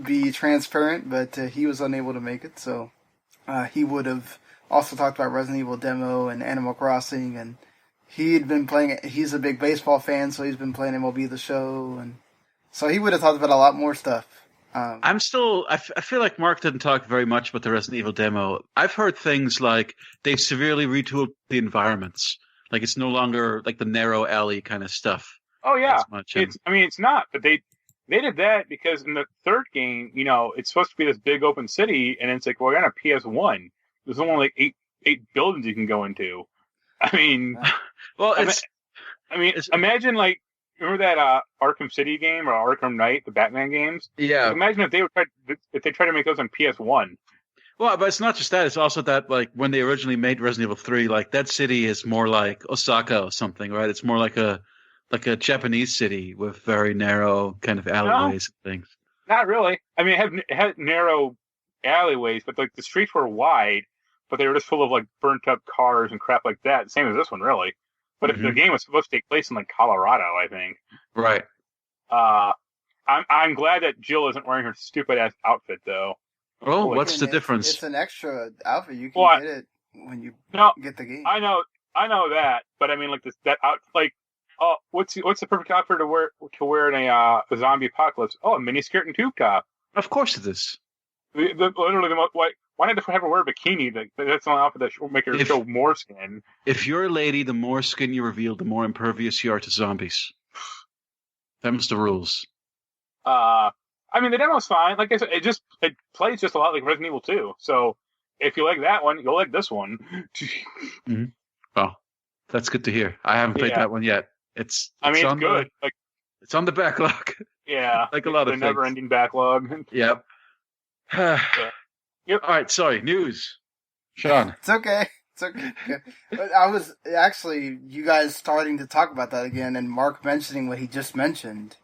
be transparent, but he was unable to make it. So he would have also talked about Resident Evil demo and Animal Crossing, and he'd been playing it. He's a big baseball fan, so he's been playing MLB The Show, and so he would have talked about a lot more stuff. I feel like Mark didn't talk very much about the Resident Evil demo. I've heard things like they severely retooled the environments. Like it's no longer like the narrow alley kind of stuff. Oh yeah, it's not. But they did that because in the third game, it's supposed to be this big open city, and it's like, well, you're on a PS1. There's only like eight buildings you can go into. I mean, well, imagine like remember that Arkham City game or Arkham Knight, the Batman games. Yeah. Like, imagine if they tried to make those on PS1. Well, but it's not just that. It's also that, like, when they originally made Resident Evil 3, like, that city is more like Osaka or something, right? It's more like a Japanese city with very narrow kind of alleyways and things. Not really. I mean, it had narrow alleyways, but, like, the streets were wide, but they were just full of, like, burnt-up cars and crap like that. Same as this one, really. But if the game was supposed to take place in, like, Colorado, I think. Right. I'm glad that Jill isn't wearing her stupid-ass outfit, though. Oh, what's the difference? It's an extra outfit. You can get it when you get the game. I know that, but I mean, like what's the perfect outfit to wear in a zombie apocalypse? Oh, a mini skirt and tube top. Of course it is. Why not have her wear a bikini? That's an outfit that will make her show more skin. If you're a lady, the more skin you reveal, the more impervious you are to zombies. Them's the rules. I mean, the demo's fine. Like I said, it plays just a lot like Resident Evil 2. So if you like that one, you'll like this one. Mm-hmm. Well, that's good to hear. I haven't played that one yet. It's good. It's on the backlog. Yeah, like a lot of things. The never-ending backlog. Yep. Yep. All right. Sorry. News. Sean. It's okay. But I was actually you guys starting to talk about that again, and Mark mentioning what he just mentioned.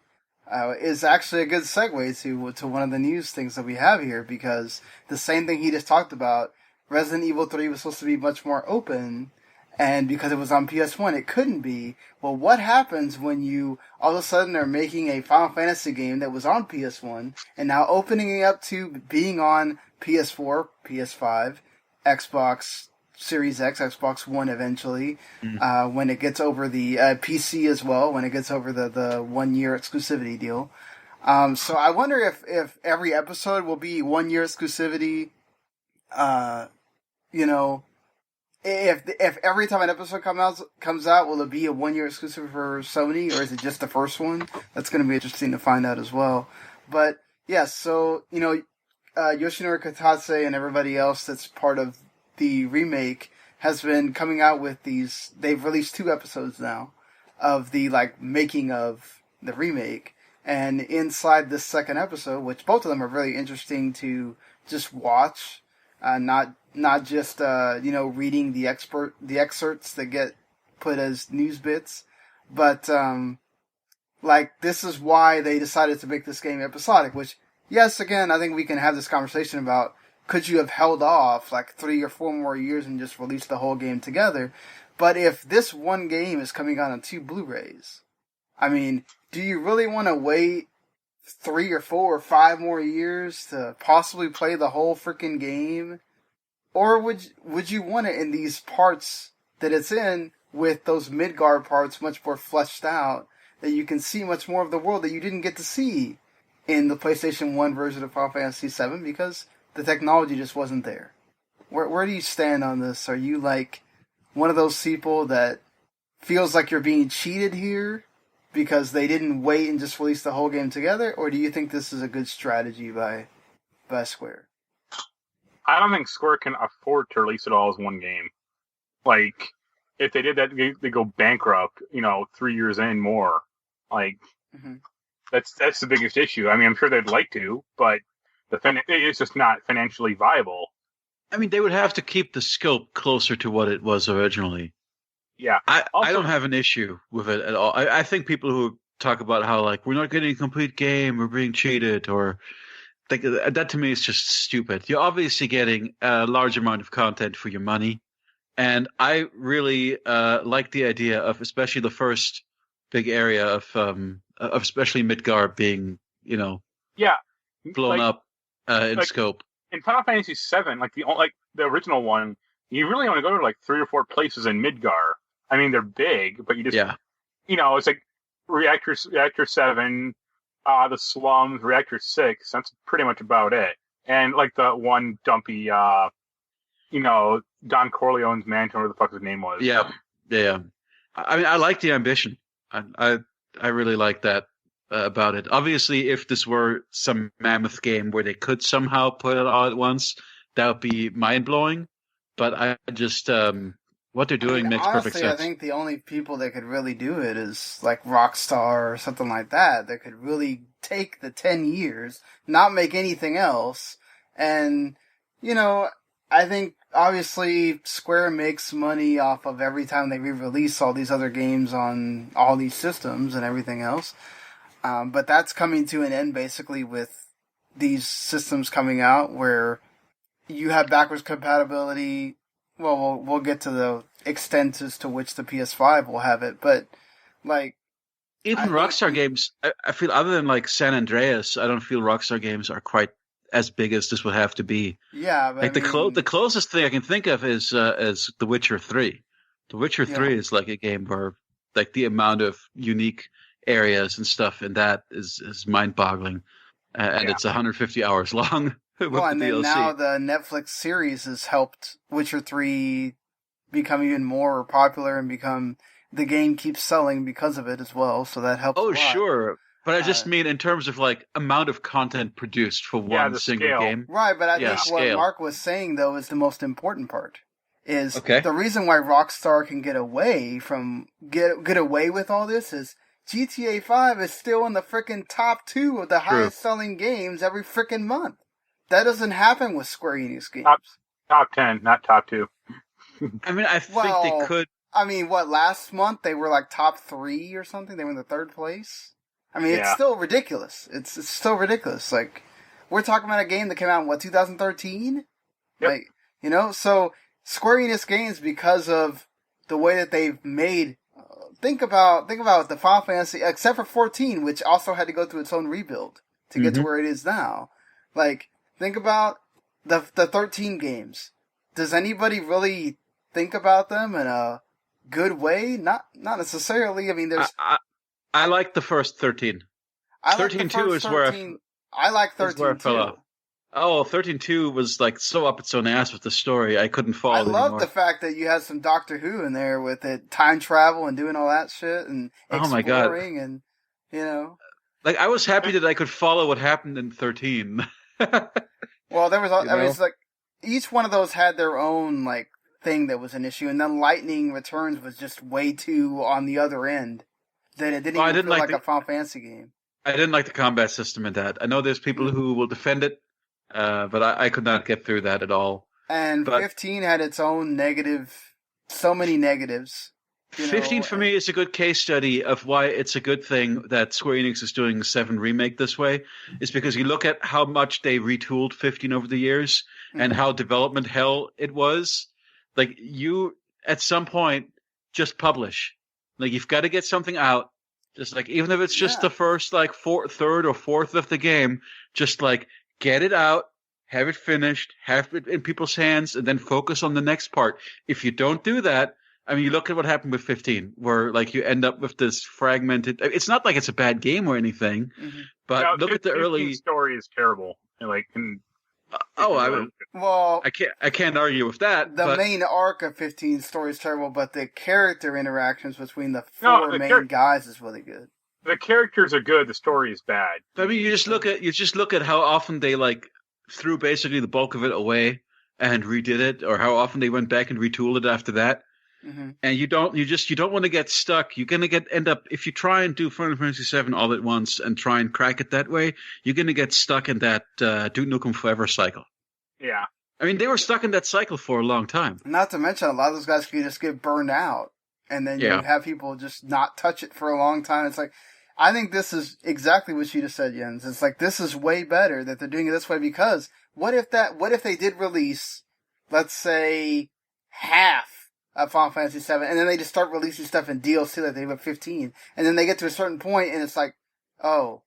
Is actually a good segue to one of the news things that we have here, because the same thing he just talked about, Resident Evil 3 was supposed to be much more open, and because it was on PS1, it couldn't be. Well, what happens when you all of a sudden are making a Final Fantasy game that was on PS1, and now opening it up to being on PS4, PS5, Xbox Series X, Xbox One eventually, when it gets over the PC as well, when it gets over the 1 year exclusivity deal. So I wonder if every episode will be 1 year exclusivity. If every time an episode comes out, will it be a 1 year exclusive for Sony, or is it just the first one? That's going to be interesting to find out as well. But yes, so Yoshinori Kitase and everybody else that's part of the remake has been coming out with these. They've released 2 episodes now of the making of the remake, and inside this second episode, which both of them are really interesting to just watch, not just reading the excerpts that get put as news bits, but this is why they decided to make this game episodic. Which, yes, again, I think we can have this conversation about, could you have held off 3 or 4 more years and just released the whole game together? But if this one game is coming out on 2 Blu-rays, I mean, do you really want to wait 3 or 4 or 5 more years to possibly play the whole freaking game? Or would you want it in these parts that it's in, with those Midgard parts much more fleshed out, that you can see much more of the world that you didn't get to see in the PlayStation 1 version of Final Fantasy VII, because the technology just wasn't there? Where do you stand on this? Are you one of those people that feels like you're being cheated here because they didn't wait and just release the whole game together? Or do you think this is a good strategy by Square? I don't think Square can afford to release it all as one game. If they did that, they go bankrupt, 3 years in more. That's the biggest issue. I mean, I'm sure they'd like to, but it's just not financially viable. I mean, they would have to keep the scope closer to what it was originally. Yeah. I don't have an issue with it at all. I think people who talk about how, we're not getting a complete game, we're being cheated, or that to me is just stupid. You're obviously getting a large amount of content for your money. And I really like the idea of, especially the first big area of especially Midgard being, blown up in scope. In Final Fantasy VII, the original one, you really only go to 3 or 4 places in Midgard. I mean, they're big, but you just, it's Reactor 7, the slums, Reactor 6. That's pretty much about it. And the one dumpy, Don Corleone's mansion, whatever the fuck his name was. Yeah. I mean, I like the ambition. I really like that about it. Obviously, if this were some mammoth game where they could somehow put it all at once, that would be mind-blowing. but I just what they're doing makes honestly, perfect sense. I think the only people that could really do it is like Rockstar or something like that could really take the 10 years, not make anything else, and, I think obviously Square makes money off of every time they re-release all these other games on all these systems and everything else, but that's coming to an end basically with these systems coming out where you have backwards compatibility. Well, we'll get to the extent as to which the PS5 will have it, but like even Rockstar games, I feel other than like San Andreas, I don't feel Rockstar games are quite as big as this would have to be. Yeah, but like the closest thing I can think of is The Witcher 3. The Witcher 3 is like a game where like the amount of unique areas and stuff in that is mind-boggling, and it's 150 hours long. Well, and then DLC. now the Netflix series has helped Witcher 3 become even more popular and become the game keeps selling because of it as well. So that helps. Oh, a lot. Sure. But I just mean in terms of like amount of content produced for one single game. Right, but I think what Mark was saying though is the most important part. Is the reason why Rockstar can get away with all this is GTA 5 is still in the frickin' top 2 of the highest selling games every frickin' month. That doesn't happen with Square-Enix games. Top 10, not top 2. I mean, I think they could. I mean, last month they were like top 3 or something? They were in the 3rd place? I mean, it's still ridiculous. It's still ridiculous. Like, we're talking about a game that came out in, 2013? Yep. Like, so Square-Enix games, because of the way that they've made... Think about the Final Fantasy, except for 14, which also had to go through its own rebuild to get to where it is now. Like... Think about the 13 games. Does anybody really think about them in a good way? Not necessarily. I mean, there's... I like the first 13. 13-2 is where I like 13-2. Oh, 13-2 was like so up its own ass with the story. I couldn't follow it anymore. I love the fact that you had some Doctor Who in there with it, time travel and doing all that shit and exploring and, Like, I was happy that I could follow what happened in 13. Well, there was, it's like, each one of those had their own, like, thing that was an issue, and then Lightning Returns was just way too on the other end. That it didn't even feel like a Final Fantasy game. I didn't like the combat system in that. I know there's people who will defend it, but I could not get through that at all. And 15 had its own so many negatives. 15 for me is a good case study of why it's a good thing that Square Enix is doing 7 Remake this way. Is because you look at how much they retooled 15 over the years and how development hell it was. Like, you, at some point, just publish. Like, you've got to get something out. Just like, even if it's just the first, like, third or fourth of the game, just like, get it out, have it finished, have it in people's hands, and then focus on the next part. If you don't do that, I mean, you look at what happened with 15, where like you end up with this fragmented. It's not like it's a bad game or anything, but look at the early story is terrible. I can't argue with that. The main arc of 15's story is terrible, but the character interactions between the four main guys is really good. The characters are good. The story is bad. I mean, you just look at how often they like threw basically the bulk of it away and redid it, or how often they went back and retooled it after that. And you don't want to get stuck. You're going to end up, if you try and do Final Fantasy VII all at once and try and crack it that way, you're going to get stuck in that Duke Nukem Forever cycle. Yeah. I mean, they were stuck in that cycle for a long time. Not to mention, a lot of those guys could just get burned out. And then you have people just not touch it for a long time. It's like, I think this is exactly what you just said, Jens. It's like, this is way better that they're doing it this way, because what if they did release, let's say, half of Final Fantasy VII, and then they just start releasing stuff in DLC like they did with 15, and then they get to a certain point, and it's like, oh,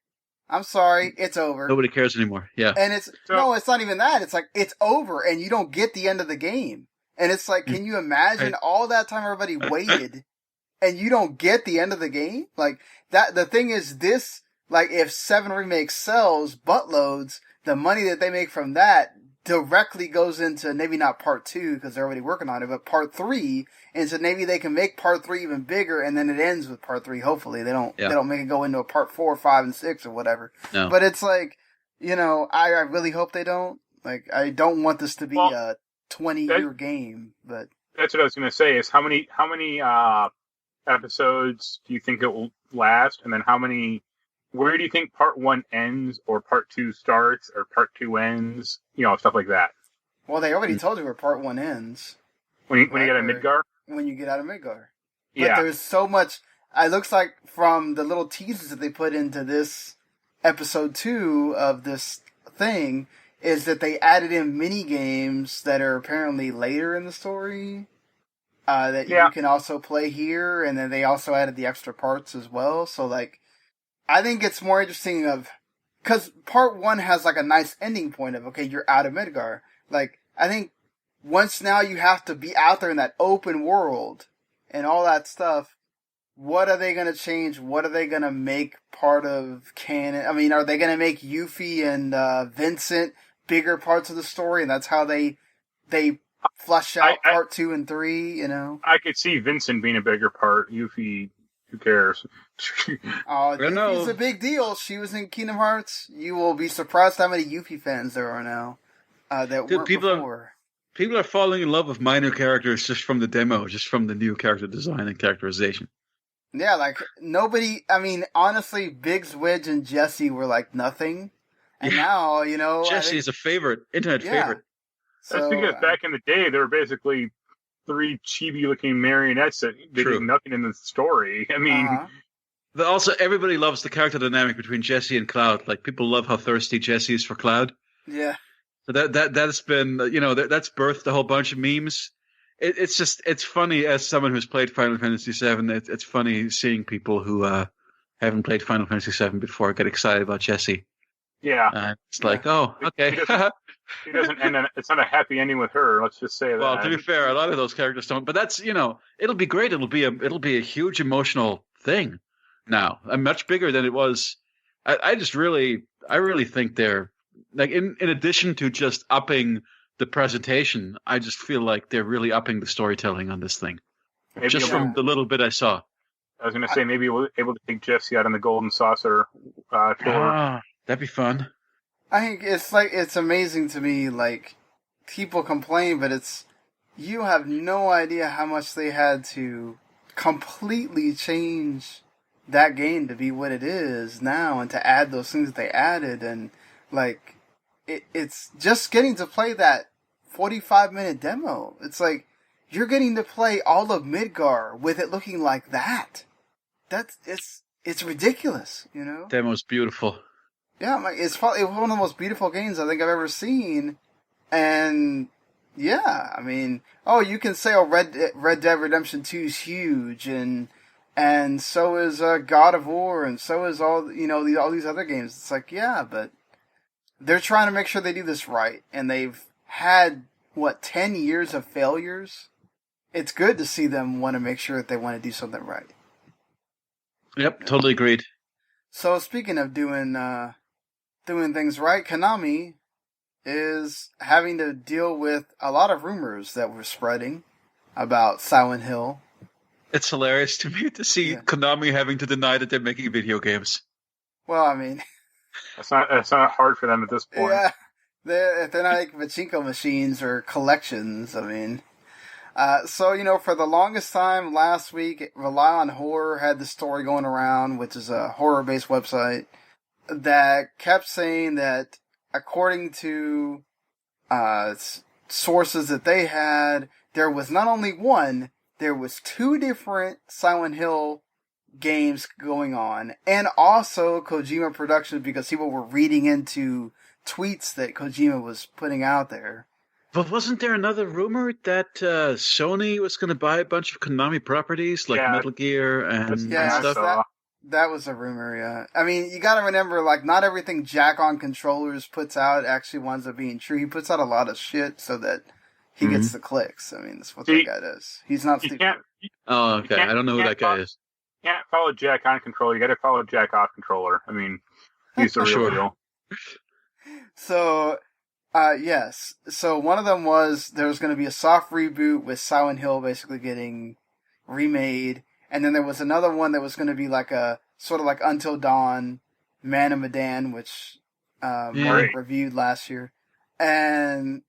I'm sorry, it's over. Nobody cares anymore. Yeah. And it's not even that. It's like, it's over, and you don't get the end of the game. And it's like, can you imagine all that time everybody waited, and you don't get the end of the game? Like, that, the thing is, this, like, if 7 Remake sells buttloads, the money that they make from that directly goes into, maybe not part 2, because they're already working on it, but part 3, and so maybe they can make part 3 even bigger, and then it ends with part 3, hopefully. They don't make it go into a part 4, 5, and 6, or whatever. No. But it's like, I really hope they don't. Like, I don't want this to be a 20-year game. But that's what I was going to say. Is how many episodes do you think it will last, and then how many? Where do you think part 1 ends, or part 2 starts, or part 2 ends? Stuff like that. Well, they already told you where part 1 ends. When you get out of Midgar? When you get out of Midgar. But Yeah. there's so much. It looks like from the little teasers that they put into this episode 2 of this thing, is that they added in mini games that are apparently later in the story. That you can also play here, and then they also added the extra parts as well. So, I think it's more interesting because part 1 has, a nice ending point of, okay, you're out of Midgar. I think once now you have to be out there in that open world and all that stuff, what are they going to change? What are they going to make part of canon? I mean, are they going to make Yuffie and Vincent bigger parts of the story, and that's how they flush out part 2 and 3, I could see Vincent being a bigger part. Yuffie, who cares? Yuffie's a big deal. She was in Kingdom Hearts. You will be surprised how many Yuffie fans there are now that weren't before. People are falling in love with minor characters just from the demo, just from the new character design and characterization. Yeah, nobody, honestly, Biggs, Wedge, and Jesse were nothing. And now, Jesse is a favorite, internet favorite. That's because back in the day, there were basically 3 chibi-looking marionettes that did nothing in the story. I mean... But also, everybody loves the character dynamic between Jesse and Cloud. People love how thirsty Jesse is for Cloud. Yeah. So that's been, that's birthed a whole bunch of memes. It's funny as someone who's played Final Fantasy VII. It's funny seeing people who haven't played Final Fantasy VII before get excited about Jesse. Yeah. Oh, okay. He doesn't end. It's not a happy ending with her. Let's just say that. Well, to be fair, a lot of those characters don't. But that's it'll be great. It'll be a huge emotional thing now, and much bigger than it was. I really think they're in addition to just upping the presentation. I just feel like they're really upping the storytelling on this thing. Maybe just from the little bit I saw. I was going to say maybe we'll be able to take Jesse out on the golden saucer tour. That'd be fun. I think it's amazing to me, people complain, but you have no idea how much they had to completely change that game to be what it is now, and to add those things that they added, and, it's just getting to play that 45-minute demo. It's you're getting to play all of Midgar with it looking like that. It's ridiculous, Demo's beautiful. Yeah, it's probably one of the most beautiful games I think I've ever seen. And, yeah, you can say, Red Dead Redemption 2 is huge, and so is God of War, and so is all these other games. It's yeah, but they're trying to make sure they do this right. And they've had, 10 years of failures? It's good to see them want to make sure that they want to do something right. Yep, totally agreed. So, speaking of doing things right, Konami is having to deal with a lot of rumors that were spreading about Silent Hill. It's hilarious to me to see Konami having to deny that they're making video games. Well, it's not hard for them at this point. Yeah, they're not like pachinko machines or collections. So, for the longest time last week, Rely on Horror had the story going around, which is a horror-based website, that kept saying that, according to sources that they had, there was not only one, there was 2 different Silent Hill games going on, and also Kojima Productions, because people were reading into tweets that Kojima was putting out there. But wasn't there another rumor that Sony was going to buy a bunch of Konami properties, like Metal Gear and stuff? That was a rumor, yeah. You gotta remember, not everything Jack on Controllers puts out actually winds up being true. He puts out a lot of shit so that he gets the clicks. That's what that guy does. He's not stupid. Okay. I don't know who that guy is. You can't follow Jack on Controller. You gotta follow Jack off Controller. He's the real deal. So, yes. So one of them was there was going to be a soft reboot with Silent Hill basically getting remade. And then there was another one that was going to be a sort of like Until Dawn, Man of Medan, which Mark reviewed last year. And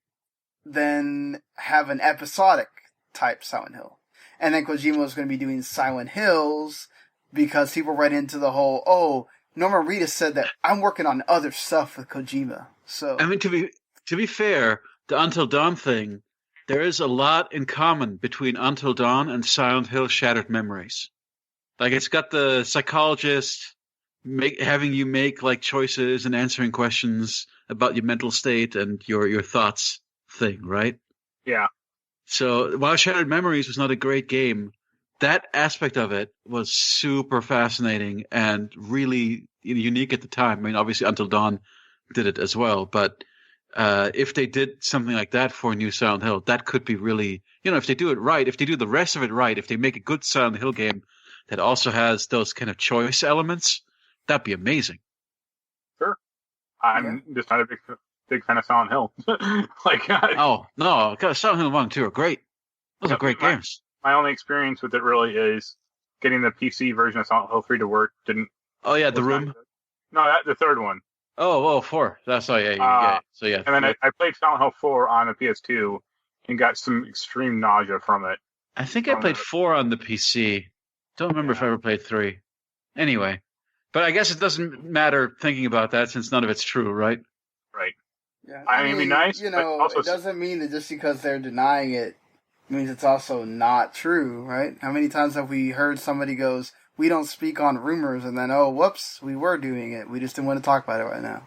then have an episodic type Silent Hill. And then Kojima was going to be doing Silent Hills because people read into the whole, Norman Reedus said that I'm working on other stuff with Kojima. So I mean, to be fair, the Until Dawn thing, there is a lot in common between Until Dawn and Silent Hill Shattered Memories. Like, it's got the psychologist having you make like choices and answering questions about your mental state and your thoughts thing, right? Yeah. So while Shattered Memories was not a great game, that aspect of it was super fascinating and really unique at the time. I mean, obviously Until Dawn did it as well, but if they did something like that for a new Silent Hill, that could be really, if they do it right, if they do the rest of it right, if they make a good Silent Hill game that also has those kind of choice elements, that'd be amazing. Sure. I'm just not a big fan of Silent Hill. Oh, no, Silent Hill 1 and 2 are great. Those are great games. My only experience with it really is getting the PC version of Silent Hill 3 to work. Oh, yeah, The Room? No, the third one. Oh, 4. That's yeah. So, yeah. And then I played Silent Hill 4 on the PS2 and got some extreme nausea from it. I think I played 4 on the PC. Don't remember if I ever played 3. Anyway. But I guess it doesn't matter thinking about that since none of it's true, right? Right. Yeah, I mean, it'd be nice. It doesn't mean that just because they're denying it means it's also not true, right? How many times have we heard somebody goes, we don't speak on rumors, and then, whoops, we were doing it. We just didn't want to talk about it right now.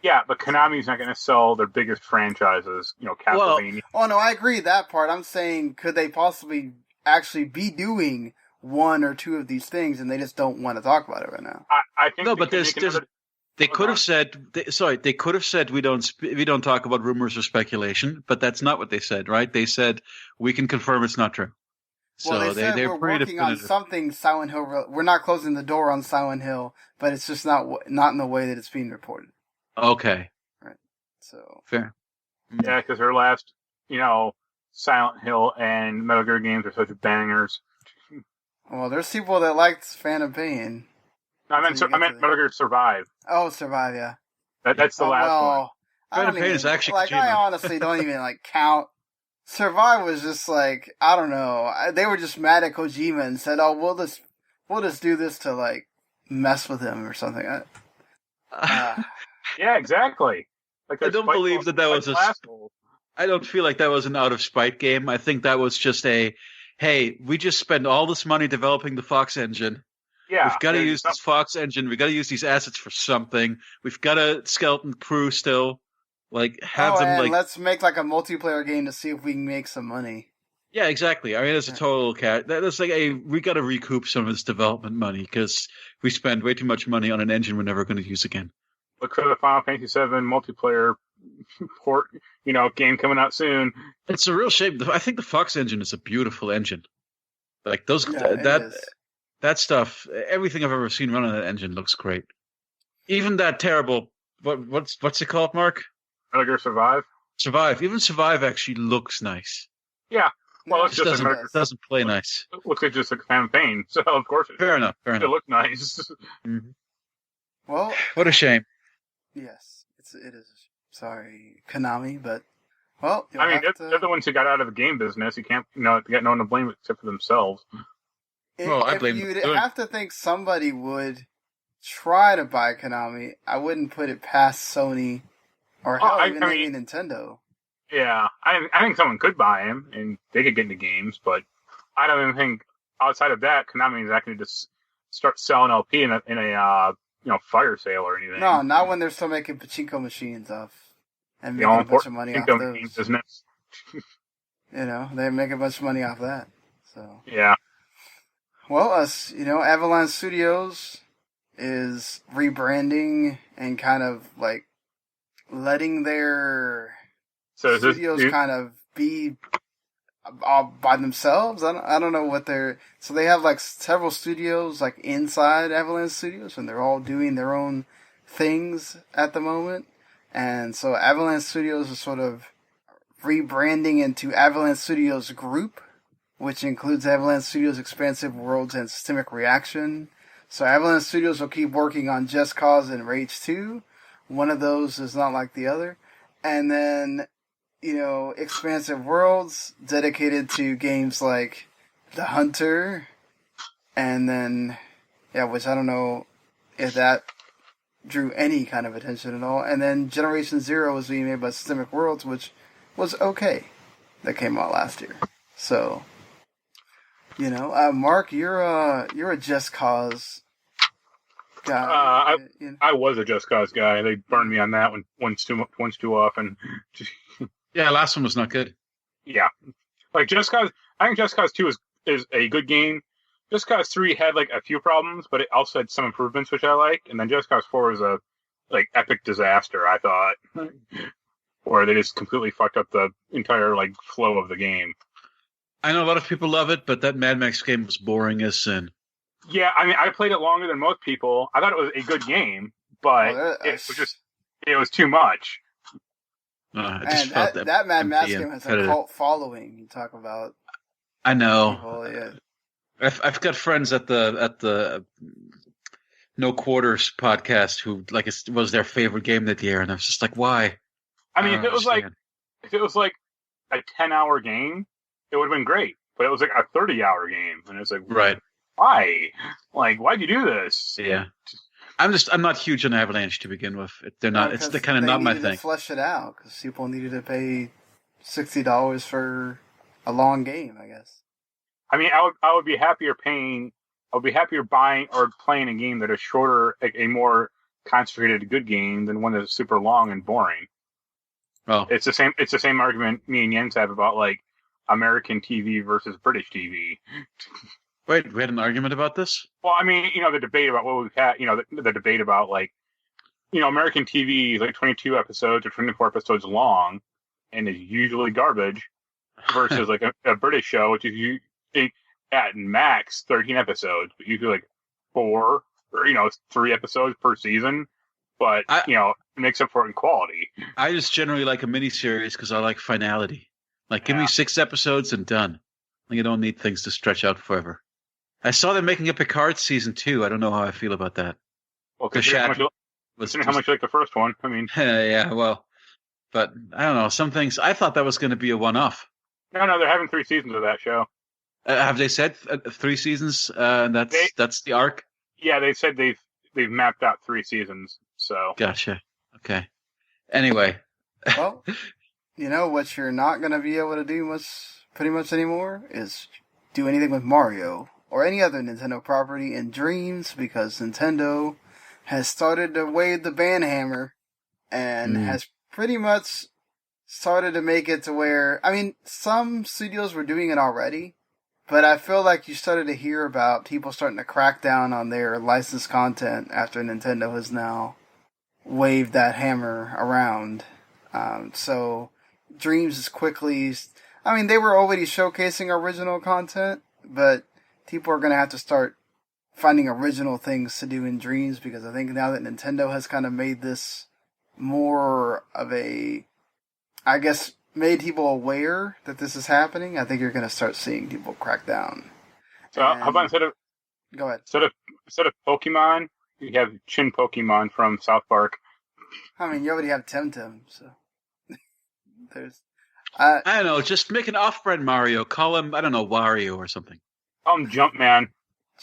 Yeah, but Konami's not going to sell their biggest franchises, Castlevania. Well, no, I agree that part. I'm saying, could they possibly actually be doing one or two of these things, and they just don't want to talk about it right now? I think no, but they could have said. They could have said we don't talk about rumors or speculation, but that's not what they said, right? They said we can confirm it's not true. Well, So they're pretty working on definitive. something Silent Hill. We're not closing the door on Silent Hill, but it's just not in the way that it's being reported. Okay. Right. So fair. Yeah, because their last, Silent Hill and Metal Gear games are such bangers. Well, there's people that liked Phantom Pain. No, I meant Metal Gear Survive. Oh, Survive, yeah. That's the last one. Phantom Pain is actually Kojima. I honestly don't even count. Survive was just I don't know. They were just mad at Kojima and said, "Oh, we'll just do this to mess with him or something." Yeah, exactly. I don't believe that was I don't feel like that was an out of spite game. I think that was just hey, we just spent all this money developing the Fox engine. Yeah, we've got to use this Fox engine. We've got to use these assets for something. We've got a skeleton crew still. Let's make a multiplayer game to see if we can make some money. Yeah, exactly. I mean, it's a total cat. That's we got to recoup some of this development money because we spend way too much money on an engine we're never going to use again. Look for the Final Fantasy VII multiplayer port, game coming out soon. It's a real shame. I think the Fox engine is a beautiful engine. That stuff, everything I've ever seen run on that engine looks great. Even that terrible, what's it called, Mark? Metal Gear Survive. Survive. Even Survive actually looks nice. Yeah. Well, it doesn't play nice. It looks like just a campaign, so of course it Fair enough. It looks nice. Mm-hmm. Well, what a shame. Yes, it is. Sorry, Konami, but well, they're the ones who got out of the game business. You can't, they got no one to blame except for themselves. I blame them. You'd have to think somebody would try to buy Konami. I wouldn't put it past Sony or maybe Nintendo. Yeah, I think someone could buy him and they could get into games, but I don't even think outside of that, Konami is not going to just start selling LP in a fire sale or anything. No, not when they're still making pachinko machines and making a bunch of money off those. Business. They make a bunch of money off that. So yeah. Well, Avalanche Studios is rebranding and kind of letting their studios kind of be all by themselves. I don't know what they're. So they have several studios inside Avalanche Studios, and they're all doing their own things at the moment. And so Avalanche Studios is sort of rebranding into Avalanche Studios Group, which includes Avalanche Studios Expansive Worlds and Systemic Reaction. So Avalanche Studios will keep working on Just Cause and Rage 2. One of those is not like the other. And then, expansive worlds dedicated to games like The Hunter, and then, which I don't know if that drew any kind of attention at all. And then Generation Zero was being made by Systemic Worlds, which was okay. That came out last year. So, Mark, you're a Just Cause guy. I was a Just Cause guy. They burned me on that one once too often. Yeah, last one was not good. Yeah, like Just Cause. I think Just Cause 2 is a good game. Just Cause 3 had like a few problems, but it also had some improvements which I liked. And then Just Cause 4 was a epic disaster, I thought, where they just completely fucked up the entire flow of the game. I know a lot of people love it, but that Mad Max game was boring as sin. Yeah, I mean, I played it longer than most people. I thought it was a good game, but it was too much. That Mad Max game has a cult following. You talk about. I know. People, yeah. I've got friends at the No Quarters podcast who it was their favorite game that year, and I was just like, why? I mean, if it was like a 10-hour game, it would have been great. But it was like a 30-hour game, and it's like, right? Why? Why'd you do this? Yeah, I'm not huge on Avalanche to begin with. They're not. It's the kind of not my thing. They needed to flesh it out because people needed to pay $60 for a long game, I guess. I mean, I would be happier buying or playing a game that is shorter, a more concentrated good game than one that is super long and boring. Well, it's the same argument me and Jens have about American TV versus British TV. Wait, we had an argument about this? Well, I mean, the debate about what we've had, the debate about American TV is 22 episodes or 24 episodes long and is usually garbage versus a British show, which is at max 13 episodes, but usually 4 or 3 episodes per season. But it makes up for it in quality. I just generally like a miniseries because I like finality. Give me 6 episodes and done. You don't need things to stretch out forever. I saw them making a Picard season 2. I don't know how I feel about that. Well, considering how much you like the first one. I mean, yeah, well, but I don't know. Some things I thought that was going to be a one-off. No, they're having 3 seasons of that show. Have they said 3 seasons? That's the arc. Yeah, they said they've mapped out 3 seasons. So gotcha. Okay. Anyway, well, what you're not going to be able to do pretty much anymore is do anything with Mario or any other Nintendo property in Dreams, because Nintendo has started to wave the ban hammer and has pretty much started to make it to where, I mean, some studios were doing it already, but I feel like you started to hear about people starting to crack down on their licensed content after Nintendo has now waved that hammer around. So Dreams is quickly, I mean, they were already showcasing original content, but people are going to have to start finding original things to do in Dreams, because I think now that Nintendo has kind of made this more of a, I guess, made people aware that this is happening, I think you're going to start seeing people crack down. So how about go ahead. Instead of Pokemon, you have Chin Pokemon from South Park. I mean, you already have Temtem, so there's. I don't know. Just make an off-brand Mario. Call him, I don't know, Wario or something. Jumpman.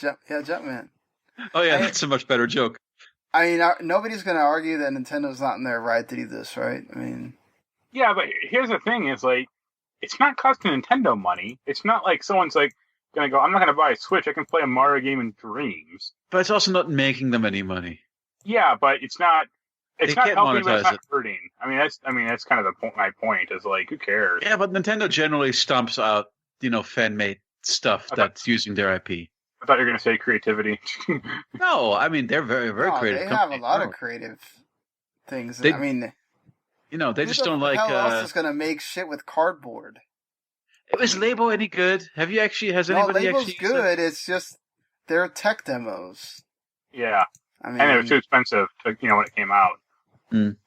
Jumpman. Oh yeah, that's a much better joke. I mean, nobody's going to argue that Nintendo's not in their right to do this, right? I mean, yeah, but here's the thing: it's not costing Nintendo money. It's not like someone's going to go, I'm not going to buy a Switch. I can play a Mario game in Dreams. But it's also not making them any money. Yeah, but it's not. It's not helping, but it's not it. hurting. That's kind of my point. Is who cares? Yeah, but Nintendo generally stomps out, fan-made stuff that's using their IP. I thought you were going to say creativity. No, I mean they're very, very creative. They have a lot of creative things. They just don't like. Who else is going to make shit with cardboard? Is Labo any good? Has anybody Labo's good. It's just they're tech demos. Yeah, I mean, and it was too expensive when it came out.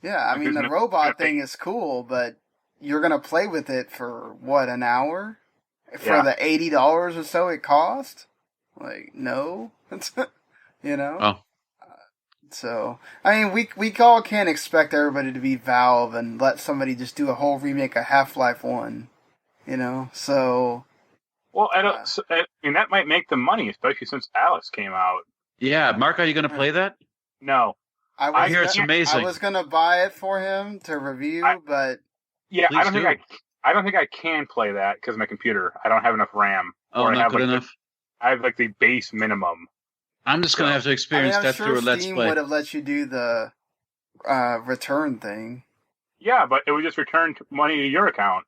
Yeah, I mean the robot thing is cool, but you're going to play with it for what, an hour? For the $80 or so it cost? No. Oh. So, I mean, we all can't expect everybody to be Valve and let somebody just do a whole remake of Half-Life 1, you know? So... Well, I mean, that might make them money, especially since Alice came out. Yeah, Mark, are you going to play that? No. I hear it's amazing. I was going to buy it for him to review, but... Yeah, I don't think I can play that because of my computer. I don't have enough RAM. Oh, not good enough? I have, like, the base minimum. I'm just going to have to experience that through a Let's Steam Play. Would have let you do the return thing. Yeah, but it would just return money to your account.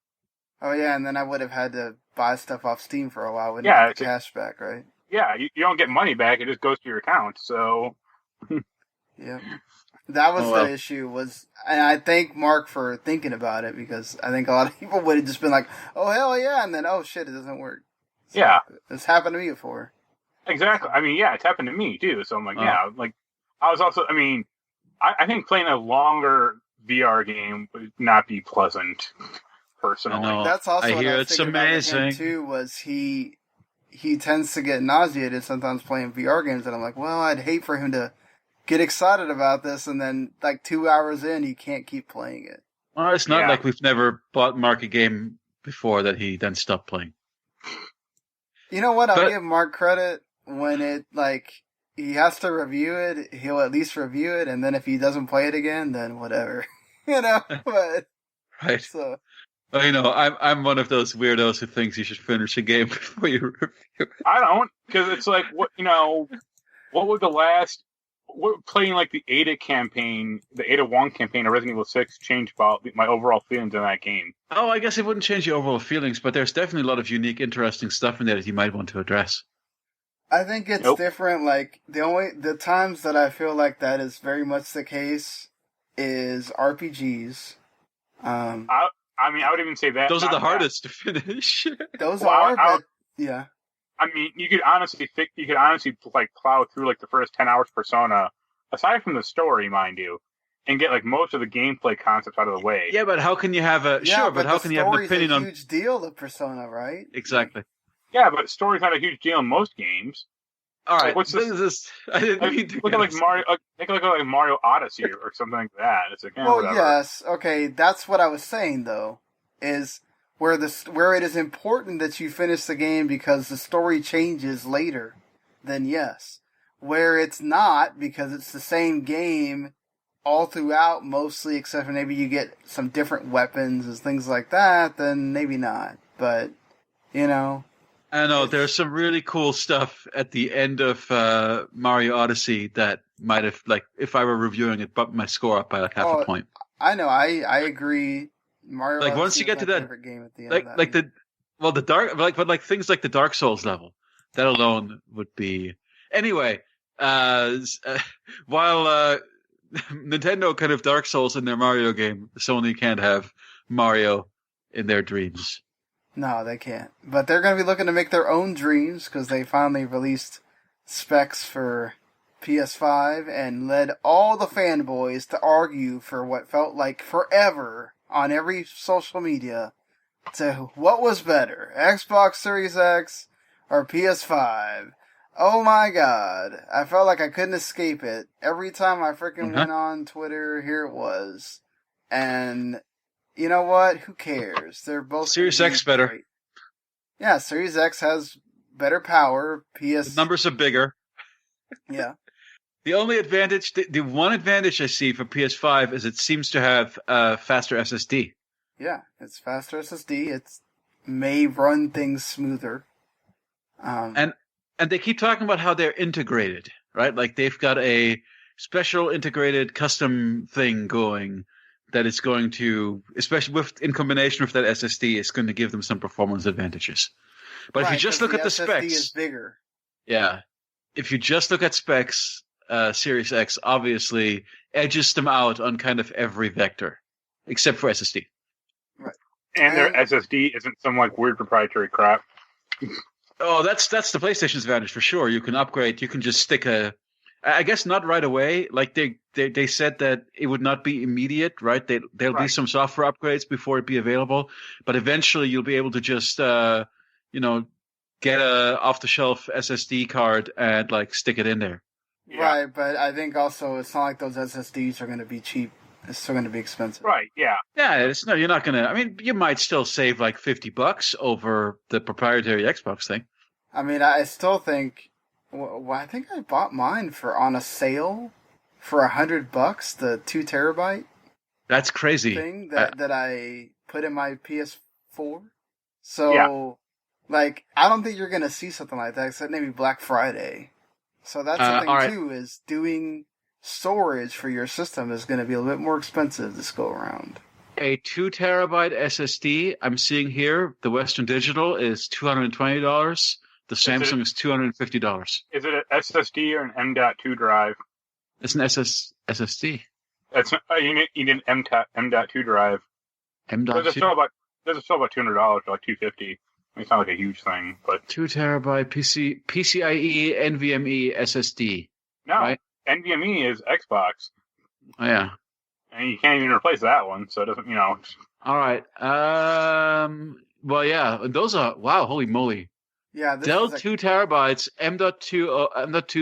Oh, yeah, and then I would have had to buy stuff off Steam for a while. Wouldn't have the cash back, right? Yeah, you don't get money back. It just goes to your account, so... Yeah. That was the issue, and I thank Mark for thinking about it, because I think a lot of people would have just been like, oh, hell yeah, and then, oh, shit, it doesn't work. So yeah. It's happened to me before. Exactly. I mean, yeah, it's happened to me, too. So I'm like, yeah, like, I was also, I mean, I think playing a longer VR game would not be pleasant, personally. That's also what I was thinking amazing. About him, too, was he tends to get nauseated sometimes playing VR games, and I'm like, well, I'd hate for him to get excited about this, and then, like, 2 hours in, he can't keep playing it. Well, it's not like we've never bought Mark a game before that he then stopped playing. You know what? I'll give Mark credit. When it, like, he has to review it, he'll at least review it, and then if he doesn't play it again, then whatever. You know? But, right. So. Well, you know, I'm one of those weirdos who thinks you should finish a game before you review it. I don't, because it's like, what would playing like the Ada campaign, the Ada 1 campaign of Resident Evil 6 change about my overall feelings in that game? Oh, I guess it wouldn't change your overall feelings, but there's definitely a lot of unique, interesting stuff in there that you might want to address. I think it's different. Like, the times that I feel like that is very much the case is RPGs. I mean, I would even say that those are the hardest to finish. Those but yeah. I mean, you could honestly like plow through like the first 10 hours Persona, aside from the story, mind you, and get like most of the gameplay concepts out of the way. Yeah, but how can you have but how can you have an opinion on? It's a huge deal of Persona, right? Exactly. Yeah, but story's not a huge deal in most games. All right, like, what's this? I didn't mean to look at like Mario. Look at like Mario Odyssey or something like that. It's like, whatever. Yes, okay, that's what I was saying though. Is where it is important that you finish the game because the story changes later. Then yes, where it's not because it's the same game all throughout mostly, except for maybe you get some different weapons and things like that. Then maybe not, but you know. I know there's some really cool stuff at the end of Mario Odyssey that might have, like, if I were reviewing it, bumped my score up by like half a point. I know, I agree. Mario like Odyssey once you get to that game at the end of that things like the Dark Souls level, that alone would be anyway. While Nintendo can have Dark Souls in their Mario game, Sony can't have Mario in their dreams. No, they can't. But they're going to be looking to make their own dreams because they finally released specs for PS5 and led all the fanboys to argue for what felt like forever on every social media to what was better, Xbox Series X or PS5. Oh my god. I felt like I couldn't escape it. Every time I freaking went on Twitter, here it was. And you know what? Who cares? They're both Series X better. Great. Yeah, Series X has better power. The numbers are bigger. Yeah. The only advantage, the one advantage I see for PS5 is it seems to have faster SSD. Yeah, it's faster SSD. It may run things smoother. And they keep talking about how they're integrated, right? Like they've got a special integrated custom thing going that is going to, especially in combination with that SSD, is going to give them some performance advantages. But if you just look at the specs, SSD is bigger. Yeah, if you just look at specs, Series X obviously edges them out on kind of every vector, except for SSD. Right, and their SSD isn't some like weird proprietary crap. Oh, that's the PlayStation's advantage for sure. You can upgrade. You can just stick I guess not right away. Like they said that it would not be immediate, right? There'll be some software upgrades before it be available, but eventually you'll be able to just get a off-the-shelf SSD card and like stick it in there. Yeah. Right, but I think also it's not like those SSDs are going to be cheap. It's still going to be expensive. Right, yeah. Yeah, you're not gonna. I mean, you might still save like $50 over the proprietary Xbox thing. I mean, I still think. Well, I think I bought mine on a sale for $100. The 2 terabyte. That's crazy. Thing that I put in my PS4. So, like, I don't think you're gonna see something like that except maybe Black Friday. So that's the thing too, is doing storage for your system is going to be a little bit more expensive this go around. A 2 terabyte SSD I'm seeing here, the Western Digital is $220. The Samsung is $250. Is it an SSD or an M.2 drive? It's an SSD. That's you need an M.2 drive. M.2. There's still about $200 or like $250. I mean, it's not like a huge thing, but 2 terabyte PCIe NVMe SSD. No, right? NVMe is Xbox. Oh, yeah. And you can't even replace that one, so it doesn't, All right. Well, yeah, those are, wow, holy moly. Yeah. Dell 2 terabytes, M.2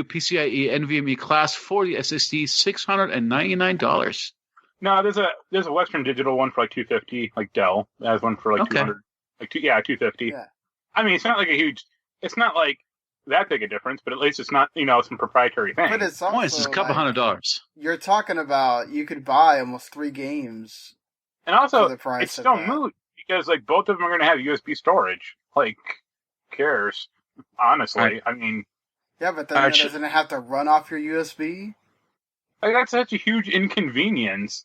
PCIe NVMe class 40 SSD, $699. No, there's a Western Digital one for like $250, like Dell. It has one for like $200, like $250. Yeah. I mean, it's not like it's not like that big a difference, but at least it's not, some proprietary thing. But it's also It's a couple $100. You're talking about you could buy almost 3 games. And also, for the price it's still that. moot because like both of them are going to have USB storage. Like, who cares? Honestly, Right. I mean, Yeah, but then doesn't it have to run off your USB? like that's such a huge inconvenience.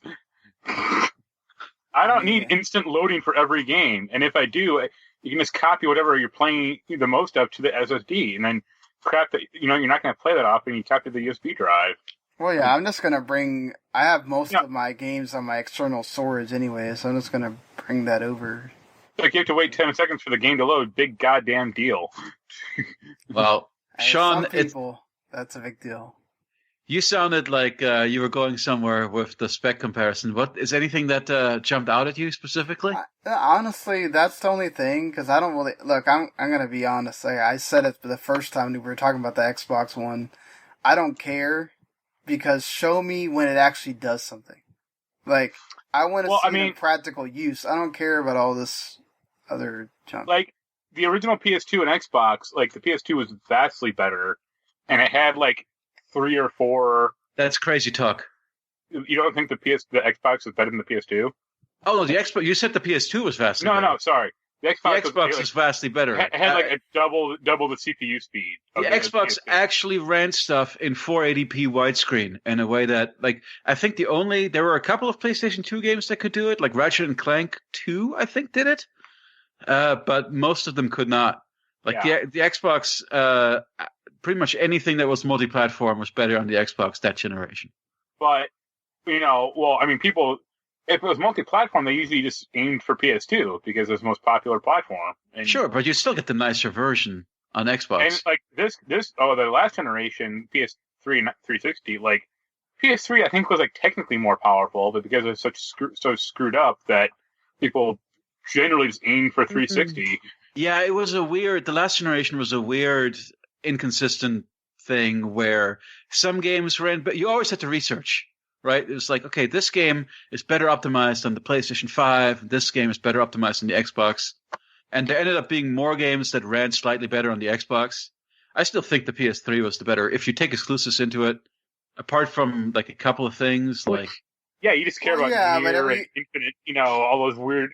I don't need instant loading for every game, and if I do, you can just copy whatever you're playing the most of to the SSD, and then crap that you're not going to play that often. You copy the USB drive. Well, yeah, I'm just gonna bring. I have most of my games on my external storage anyway, so I'm just gonna bring that over. Like you have to wait 10 seconds for the game to load. Big goddamn deal. Well, Sean, some people, that's a big deal. You sounded like you were going somewhere with the spec comparison. What is anything that jumped out at you specifically? Honestly, that's the only thing, because I don't really... Look, I'm going to be honest. I said it the first time we were talking about the Xbox One. I don't care, because show me when it actually does something. Like, I want to see it in practical use. I don't care about all this other junk. Like, the original PS2 and Xbox, like, the PS2 was vastly better, and it had, like, 3 or 4... That's crazy talk. You don't think the Xbox is better than the PS2? Oh, no, the Xbox... You said the PS2 was vastly better. No, sorry. The Xbox is vastly better. It had like a double the CPU speed. The Xbox actually ran stuff in 480p widescreen in a way that, like, I think there were a couple of PlayStation 2 games that could do it, like Ratchet & Clank 2, I think, did it. But most of them could not. Like, the Xbox, pretty much anything that was multi-platform was better on the Xbox that generation. But, people... If it was multi-platform, they usually just aimed for PS2 because it's the most popular platform. And, sure, but you still get the nicer version on Xbox. And like the last generation PS3 and 360, like PS3, I think was like technically more powerful, but because it's so screwed up that people generally just aimed for 360. Mm-hmm. Yeah, it was the last generation was a weird, inconsistent thing where some games ran, but you always had to research. Right? It was like, okay, this game is better optimized on the PlayStation 5. This game is better optimized on the Xbox. And there ended up being more games that ran slightly better on the Xbox. I still think the PS3 was the better. If you take exclusives into it, apart from like a couple of things, like... Yeah, you just care about Nier and Infinite, all those weird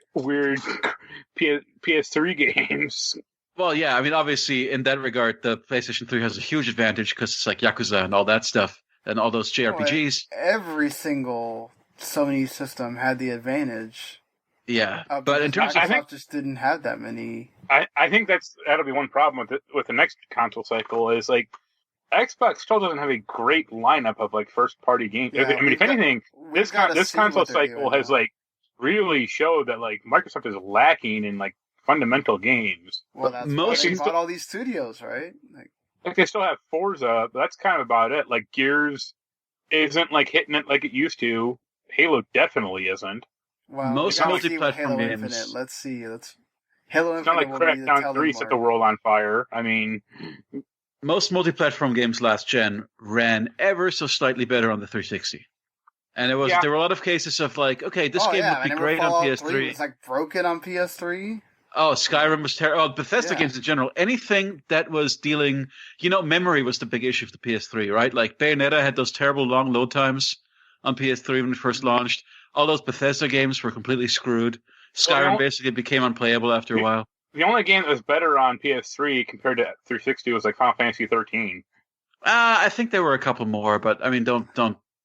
PS3 games. Well, yeah, I mean, obviously, in that regard, the PlayStation 3 has a huge advantage because it's like Yakuza and all that stuff. And all those JRPGs. Every single Sony system had the advantage. Yeah, but in terms Microsoft just didn't have that many. I think that'll be one problem with the next console cycle is like Xbox still doesn't have a great lineup of like first party games. Yeah, I mean, if anything, this console cycle has like really showed that like Microsoft is lacking in like fundamental games. Well, that's why they bought all these studios, right? Like they still have Forza, but that's kind of about it. Like Gears isn't like hitting it like it used to. Halo definitely isn't. Well, most multi-platform games. Infinite. Let's see. Halo Infinite. It's not like Crackdown 3 set the world on fire. I mean, most multi-platform games last gen ran ever so slightly better on the 360. And there were a lot of cases of like, okay, this game would be great on PS3. It's like broken on PS3. Oh, Skyrim was terrible. Oh, Bethesda games in general. Anything that was dealing, memory was the big issue of the PS3, right? Like Bayonetta had those terrible long load times on PS3 when it first launched. All those Bethesda games were completely screwed. Skyrim basically became unplayable after a while. The only game that was better on PS3 compared to 360 was like Final Fantasy 13. I think there were a couple more, but I mean, don't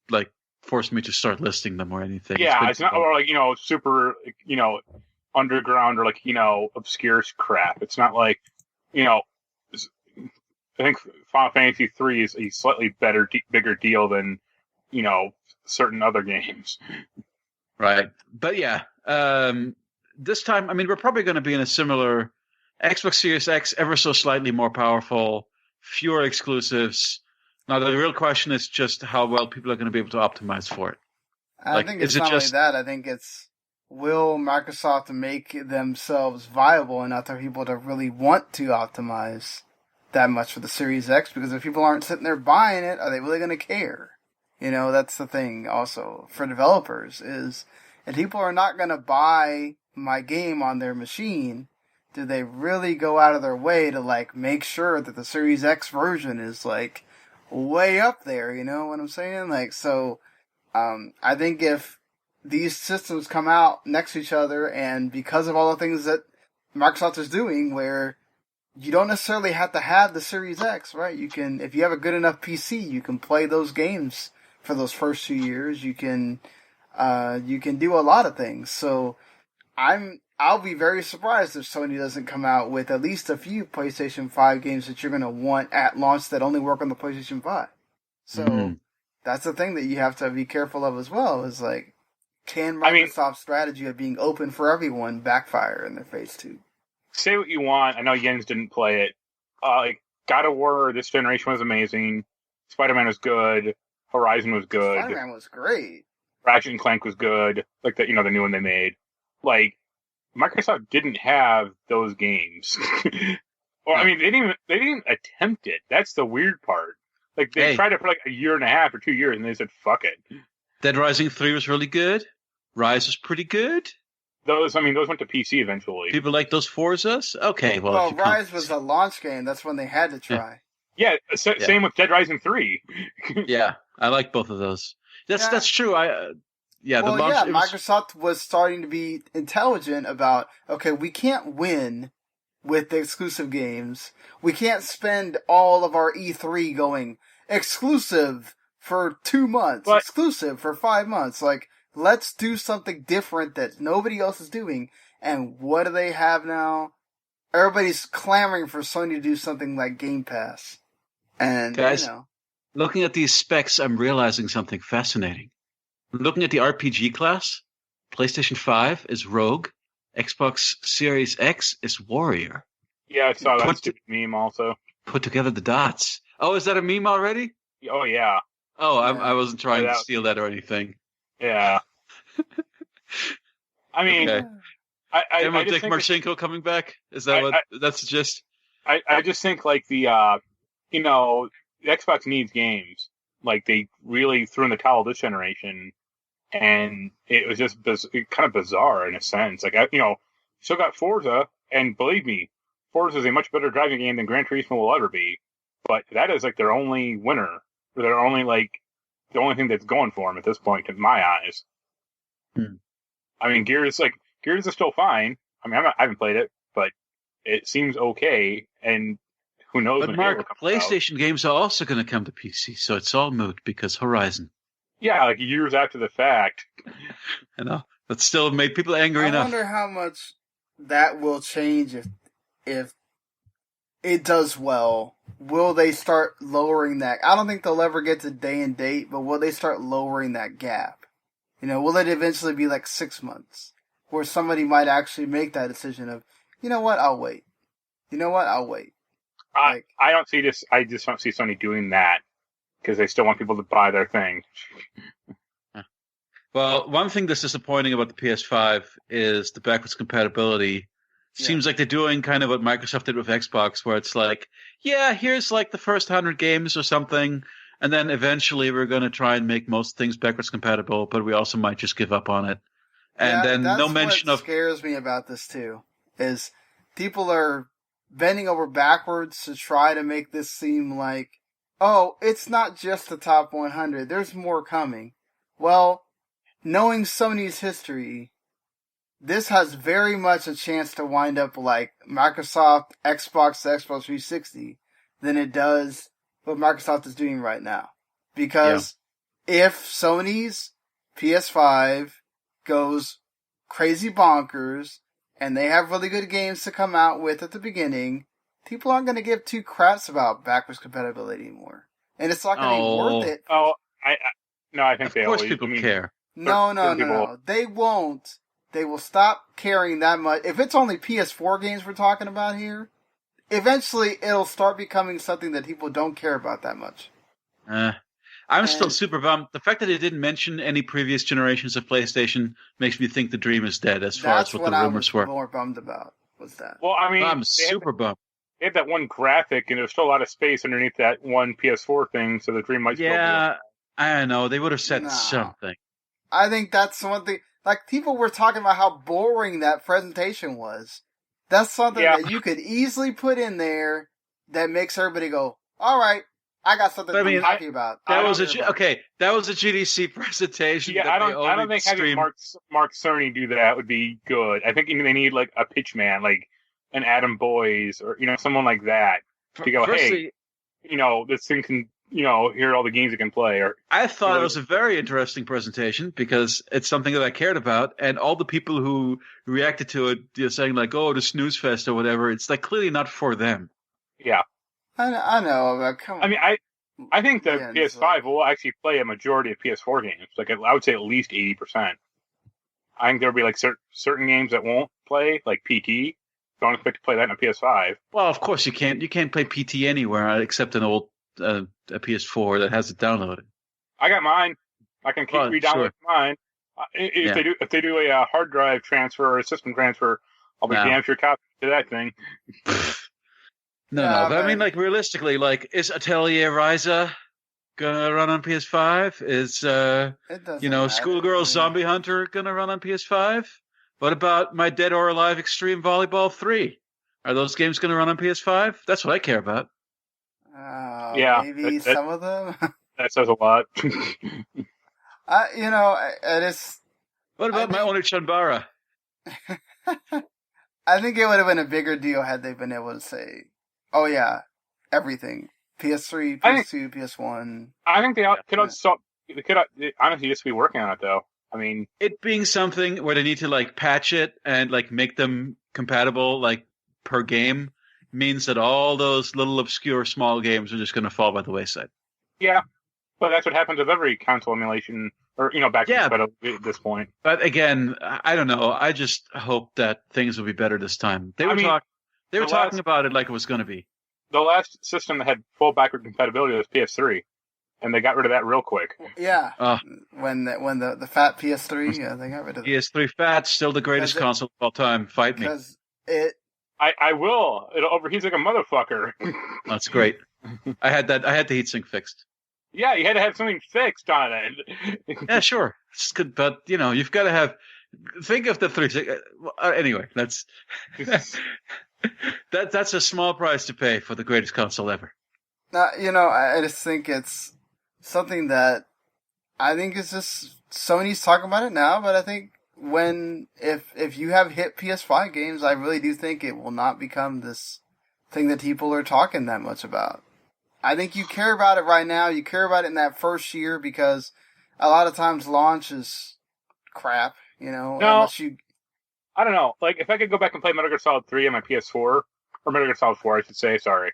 like force me to start listing them or anything. Yeah, it's not or like super underground or like obscure crap. It's not like I think Final Fantasy 3 is a slightly better, bigger deal than certain other games. Right, but yeah. This time, I mean, we're probably going to be in a similar Xbox Series X, ever so slightly more powerful, fewer exclusives. Now, the real question is just how well people are going to be able to optimize for it. I think it's not only that. I think it's, will Microsoft make themselves viable enough for people to really want to optimize that much for the Series X? Because if people aren't sitting there buying it, are they really going to care? That's the thing also for developers is, if people are not going to buy my game on their machine, do they really go out of their way to like make sure that the Series X version is like way up there? You know what I'm saying? Like, so I think if these systems come out next to each other, and because of all the things that Microsoft is doing, where you don't necessarily have to have the Series X, right? You can, if you have a good enough PC, you can play those games for those first 2 years. You can do a lot of things. So I'll be very surprised if Sony doesn't come out with at least a few PlayStation 5 games that you're going to want at launch that only work on the PlayStation 5. So that's the thing that you have to be careful of as well, is like, can Microsoft's strategy of being open for everyone backfire in their face too? Say what you want. I know Jens didn't play it. God of War this generation was amazing. Spider-Man was good. Horizon was good. Spider-Man was great. Ratchet and Clank was good. Like the new one they made. Like, Microsoft didn't have those games. Or I mean, they didn't attempt it. That's the weird part. Like they tried it for like a year and a half or 2 years, and they said, "Fuck it." Dead Rising 3 was really good. Rise was pretty good. Those went to PC eventually. People like those Forzas? Okay, well Rise was a launch game. That's when they had to try. Yeah, same with Dead Rising 3. Yeah, I like both of those. That's true. Microsoft was starting to be intelligent about, okay, we can't win with the exclusive games. We can't spend all of our E3 going exclusive for 2 months, exclusive for 5 months. Like, let's do something different that nobody else is doing. And what do they have now? Everybody's clamoring for Sony to do something like Game Pass. And, guys, looking at these specs, I'm realizing something fascinating. Looking at the RPG class, PlayStation 5 is Rogue, Xbox Series X is Warrior. Yeah, I saw that stupid meme also. Put together the dots. Oh, is that a meme already? Oh, yeah. Oh, I wasn't trying to steal that or anything. Yeah. I mean, okay. I Dick Marchenko coming back? Is that that's the gist? I just think like the Xbox needs games. Like they really threw in the towel this generation, and it was just kind of bizarre in a sense. Like still got Forza, and believe me, Forza is a much better driving game than Gran Turismo will ever be. But that is like their only winner, or their only the only thing that's going for them at this point, in my eyes. I mean, Gears is still fine. I mean, I haven't played it, but it seems okay, and who knows? But when Mark, PlayStation games are also going to come to PC, so it's all moot because Horizon. Yeah, like years after the fact. I know, but still made people angry enough. I wonder how much that will change if it does well. Will they start lowering that? I don't think they'll ever get to day and date, but will they start lowering that gap? Will it eventually be like 6 months? Where somebody might actually make that decision of, you know what, I'll wait. I don't see this. I just don't see Sony doing that because they still want people to buy their thing. Well, one thing that's disappointing about the PS5 is the backwards compatibility Seems like they're doing kind of what Microsoft did with Xbox, where it's like, yeah, here's like the first 100 games or something, and then eventually we're going to try and make most things backwards compatible, but we also might just give up on it. And then no mention of... That's what scares me about this, too, is people are bending over backwards to try to make this seem like, oh, it's not just the top 100, there's more coming. Well, knowing Sony's history, this has very much a chance to wind up like Microsoft Xbox 360 than it does what Microsoft is doing right now. Because if Sony's PS5 goes crazy bonkers and they have really good games to come out with at the beginning, people aren't going to give two craps about backwards compatibility anymore. And it's not going to be worth it. I think of course people care. No. They won't. They will stop caring that much. If it's only PS4 games we're talking about here, eventually it'll start becoming something that people don't care about that much. I'm still super bummed. The fact that they didn't mention any previous generations of PlayStation makes me think the dream is dead as far as what the rumors were. That's what I was more bummed about, was that. Well, I mean, I'm super bummed. They had that one graphic, and there's still a lot of space underneath that one PS4 thing, so the dream might still be. Yeah, I don't know. They would have said something. I think that's one thing. Like, people were talking about how boring that presentation was. That's something that you could easily put in there that makes everybody go, all right, I got something to be happy about. That was a GDC presentation. Yeah, I don't think having Mark Cerny do that would be good. I think they need like a pitchman, like an Adam Boyes or someone like that to go, hey, this thing can. Here are all the games you can play. Or I thought it was a very interesting presentation because it's something that I cared about, and all the people who reacted to it, saying like, "Oh, the snooze fest" or whatever. It's like clearly not for them. Yeah, I know. But come on. I mean, I think the PS5 will actually play a majority of PS4 games. Like I would say at least 80%. I think there'll be like certain games that won't play, like PT. Don't expect to play that in a PS5. Well, of course you can't. You can't play PT anywhere except an old. A PS4 that has it downloaded. I got mine. I can keep re-downloading mine. If they do a hard drive transfer or a system transfer, I'll be damn sure copying to that thing. No. But I mean, like realistically, like is Atelier Ryza gonna run on PS5? Is Schoolgirl Zombie Hunter gonna run on PS5? What about My Dead or Alive Extreme Volleyball 3? Are those games gonna run on PS5? That's what I care about. Maybe some of them. That says a lot. What about my owner Chanbara? I think it would have been a bigger deal had they been able to say, "Oh yeah, everything: PS3, PS2, PS1." I think they could honestly just be working on it, though. I mean, it being something where they need to like patch it and like make them compatible, like per game. Means that all those little obscure small games are just going to fall by the wayside. Yeah, but that's what happens with every console emulation, or back at this point. But again, I don't know. I just hope that things will be better this time. They were talking about it like it was going to be. The last system that had full backward compatibility was PS3, and they got rid of that real quick. Yeah, when the fat PS3, they got rid of it. PS3 fat, still the greatest console of all time. Fight me. Because it. I will. It'll overheat like a motherfucker. That's great. I had the heatsink fixed. Yeah, you had to have something fixed on it. Yeah, sure. It's good, but you've got to have. Think of the 360. Anyway, that's a small price to pay for the greatest console ever. I just think it's something that I think is just Sony's talking about it now, but I think. If you have hit PS5 games, I really do think it will not become this thing that people are talking that much about. I think you care about it right now. You care about it in that first year because a lot of times launch is crap, No, unless you... I don't know. Like, if I could go back and play Metal Gear Solid 3 on my PS4, or Metal Gear Solid 4, I should say, sorry,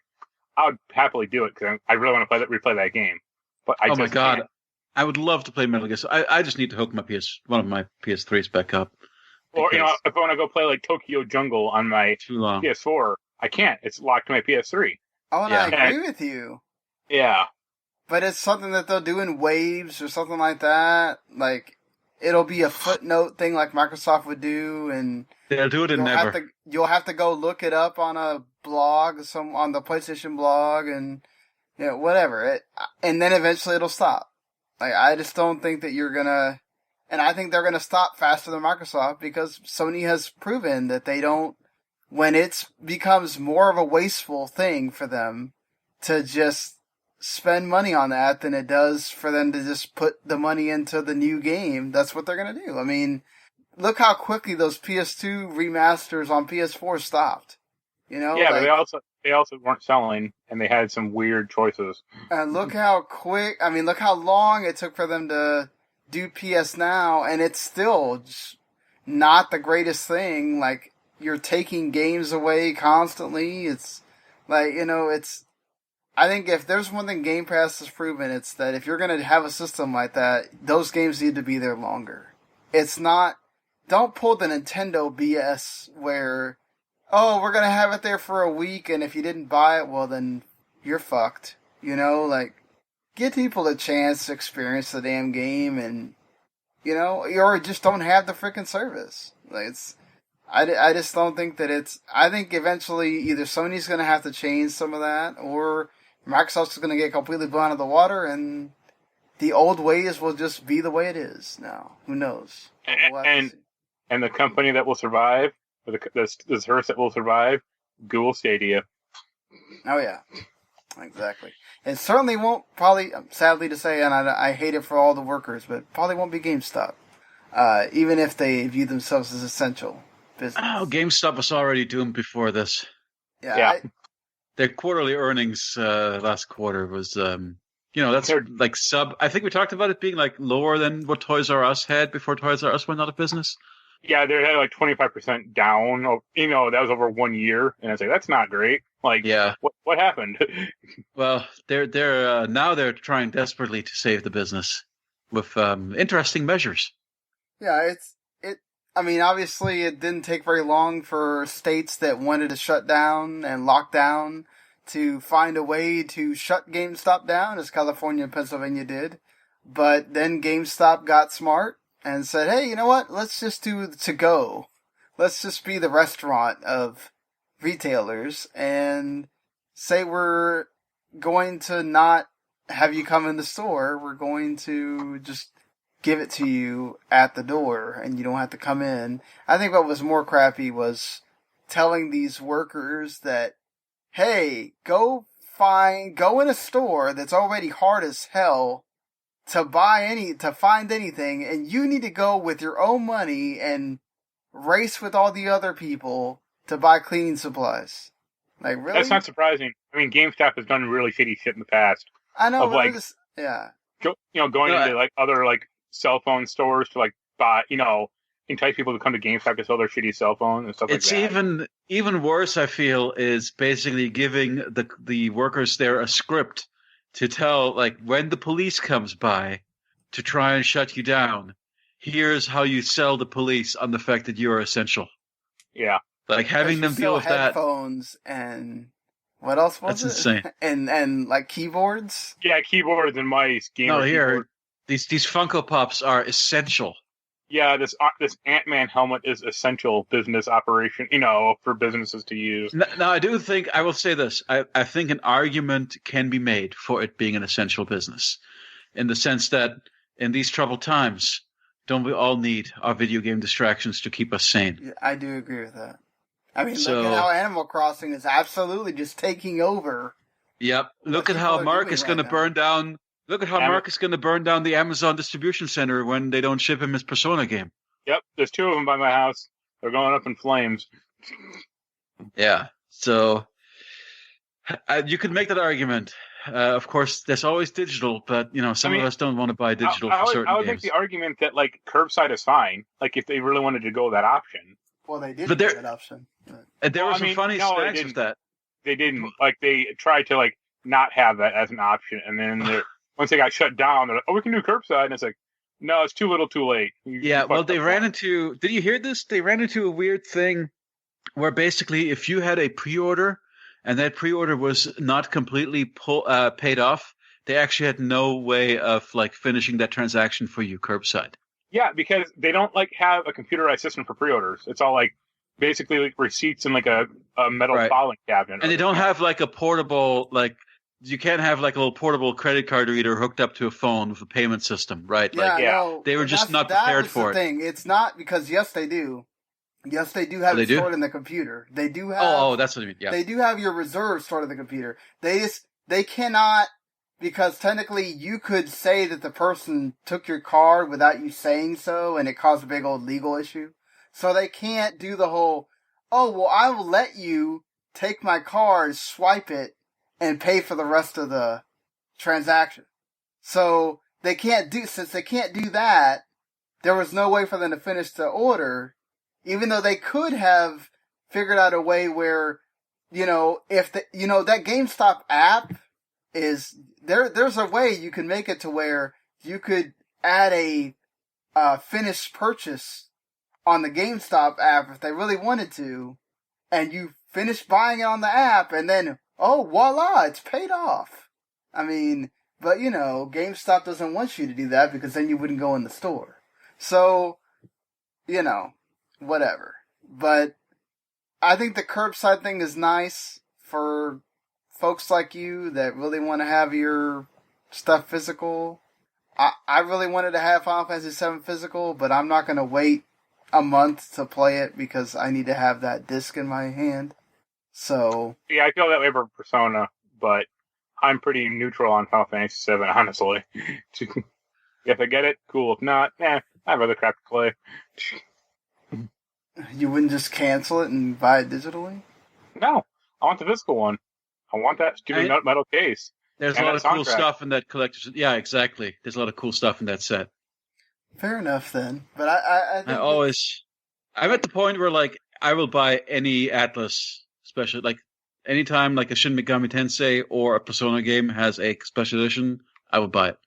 I would happily do it because I really want to replay that game. But I just can't. I would love to play Metal Gear. I just need to hook one of my PS3s back up. Or if I want to go play like Tokyo Jungle on my PS4, I can't. It's locked to my PS3. Oh, and I agree with you. Yeah, but it's something that they'll do in waves or something like that. Like it'll be a footnote thing like Microsoft would do, and they'll do it in never. You'll have to go look it up on a blog, on the PlayStation blog, and whatever. And then eventually it'll stop. Like, I just don't think that you're gonna, and I think they're gonna stop faster than Microsoft because Sony has proven that they don't, when it becomes more of a wasteful thing for them to just spend money on that than it does for them to just put the money into the new game, that's what they're gonna do. I mean, look how quickly those PS2 remasters on PS4 stopped. Yeah, but they also weren't selling, and they had some weird choices. And look how look how long it took for them to do PS Now, and it's still just not the greatest thing. Like, you're taking games away constantly. It's like, I think if there's one thing Game Pass has proven, it's that if you're going to have a system like that, those games need to be there longer. Don't pull the Nintendo BS where, we're going to have it there for a week, and if you didn't buy it, well, then you're fucked. Give people a chance to experience the damn game, and, or just don't have the freaking service. Like, I just don't think that I think eventually either Sony's going to have to change some of that, or Microsoft's going to get completely blown out of the water, and the old ways will just be the way it is now. Who knows? And the company that will survive, or the service that will survive, Google Stadia. Oh, yeah. Exactly. It certainly won't, probably, sadly to say, and I hate it for all the workers, but probably won't be GameStop. Even if they view themselves as essential business. Oh, GameStop was already doomed before this. Yeah. Their quarterly earnings last quarter was, that's like I think we talked about it being like lower than what Toys R Us had before Toys R Us went out of business. Yeah, they had like 25% down. That was over 1 year, and I was like, that's not great. Like, yeah, what happened? Well, they're now they're trying desperately to save the business with interesting measures. Yeah, obviously it didn't take very long for states that wanted to shut down and lock down to find a way to shut GameStop down, as California and Pennsylvania did. But then GameStop got smart and said, hey, you know what? Let's just do to-go. Let's just be the restaurant of retailers and say we're going to not have you come in the store. We're going to just give it to you at the door and you don't have to come in. I think what was more crappy was telling these workers that, hey, go in a store that's already hard as hell to find anything, and you need to go with your own money and race with all the other people to buy cleaning supplies. Like, really? That's not surprising. I mean, GameStop has done really shitty shit in the past. I know, going into like other like cell phone stores to like buy, entice people to come to GameStop to sell their shitty cell phone and stuff like that. It's even worse, I feel, is basically giving the workers there a script to tell, like, when the police comes by to try and shut you down, here's how you sell the police on the fact that you're essential. Yeah. Like, having them deal with that. Headphones and what else was That's it? insane. And like keyboards? Yeah, keyboards and mice. Here, these Funko Pops are essential. Yeah, this Ant-Man helmet is essential business operation, for businesses to use. Now, I will say this. I think an argument can be made for it being an essential business, in the sense that in these troubled times, don't we all need our video game distractions to keep us sane? Yeah, I do agree with that. I mean, look at how Animal Crossing is absolutely just taking over. Yep. Look at how Mark is going to burn down. Look at how Mark is going to burn down the Amazon distribution center when they don't ship him his Persona game. Yep, there's 2 of them by my house. They're going up in flames. Yeah, so you could make that argument. Of course, there's always digital, but some of us don't want to buy digital for certain games. I would make the argument that like curbside is fine. Like if they really wanted to go that option. Well, they did that option. There were some funny stats with that. They didn't. Like they tried to like not have that as an option, and then once they got shut down, they're like, "Oh, we can do curbside," and it's like, "No, it's too little, too late." They ran into. Did you hear this? They ran into a weird thing where basically, if you had a pre-order and that pre-order was not completely paid off, they actually had no way of like finishing that transaction for you curbside. Yeah, because they don't like have a computerized system for pre-orders. It's all like basically like receipts in like a metal filing cabinet. And they don't have like a portable you can't have like a little portable credit card reader hooked up to a phone with a payment system, right? Yeah, no, they were just not prepared for it. Thing. It's not because yes, they do. Yes, they do have it stored in the computer. They do have. Oh, that's what I mean. Yeah, they do have your reserves stored in the computer. They cannot, because technically you could say that the person took your card without you saying so, and it caused a big old legal issue. So they can't do the whole, oh well, I will let you take my card, swipe it, and pay for the rest of the transaction. So they can't do, since they can't do that, there was no way for them to finish the order, even though they could have figured out a way where, if that GameStop app is, there's a way you can make it to where you could add a finished purchase on the GameStop app if they really wanted to, and you finish buying it on the app, and then, oh, voila, it's paid off. I mean, but GameStop doesn't want you to do that because then you wouldn't go in the store. So, whatever. But I think the curbside thing is nice for folks like you that really want to have your stuff physical. I really wanted to have Final Fantasy VII physical, but I'm not going to wait a month to play it because I need to have that disc in my hand. So yeah, I feel that way for Persona, but I'm pretty neutral on Final Fantasy VII, honestly. If I get it, cool. If not, I have other crap to play. You wouldn't just cancel it and buy it digitally? No, I want the physical one. I want that stupid metal case. There's a lot of cool stuff in that collector's. Yeah, exactly. There's a lot of cool stuff in that set. Fair enough, then. But I think I'm at the point where I will buy any Atlas special, anytime a Shin Megami Tensei or a Persona game has a special edition, I will buy it.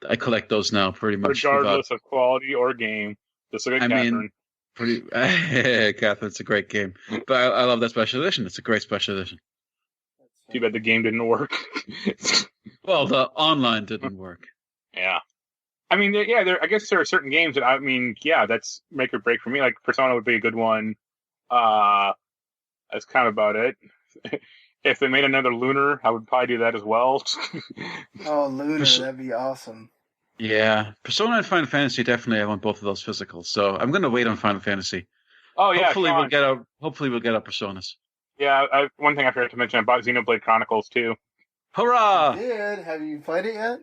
I collect those now pretty much. Regardless of quality or game. Just look at Catherine. Catherine, it's a great game. But I love that special edition. It's a great special edition. Too bad the game didn't work. Well, the online didn't work. Yeah. I mean, I guess there are certain games that, that's make or break for me. Like, Persona would be a good one. That's kind of about it. If they made another Lunar, I would probably do that as well. Oh, Lunar, that'd be awesome. Yeah. Persona and Final Fantasy, definitely I want both of those physicals. So I'm going to wait on Final Fantasy. Oh, yeah. Hopefully we'll get our Personas. Yeah, one thing I forgot to mention, I bought Xenoblade Chronicles too. Hurrah! You did. Have you played it yet?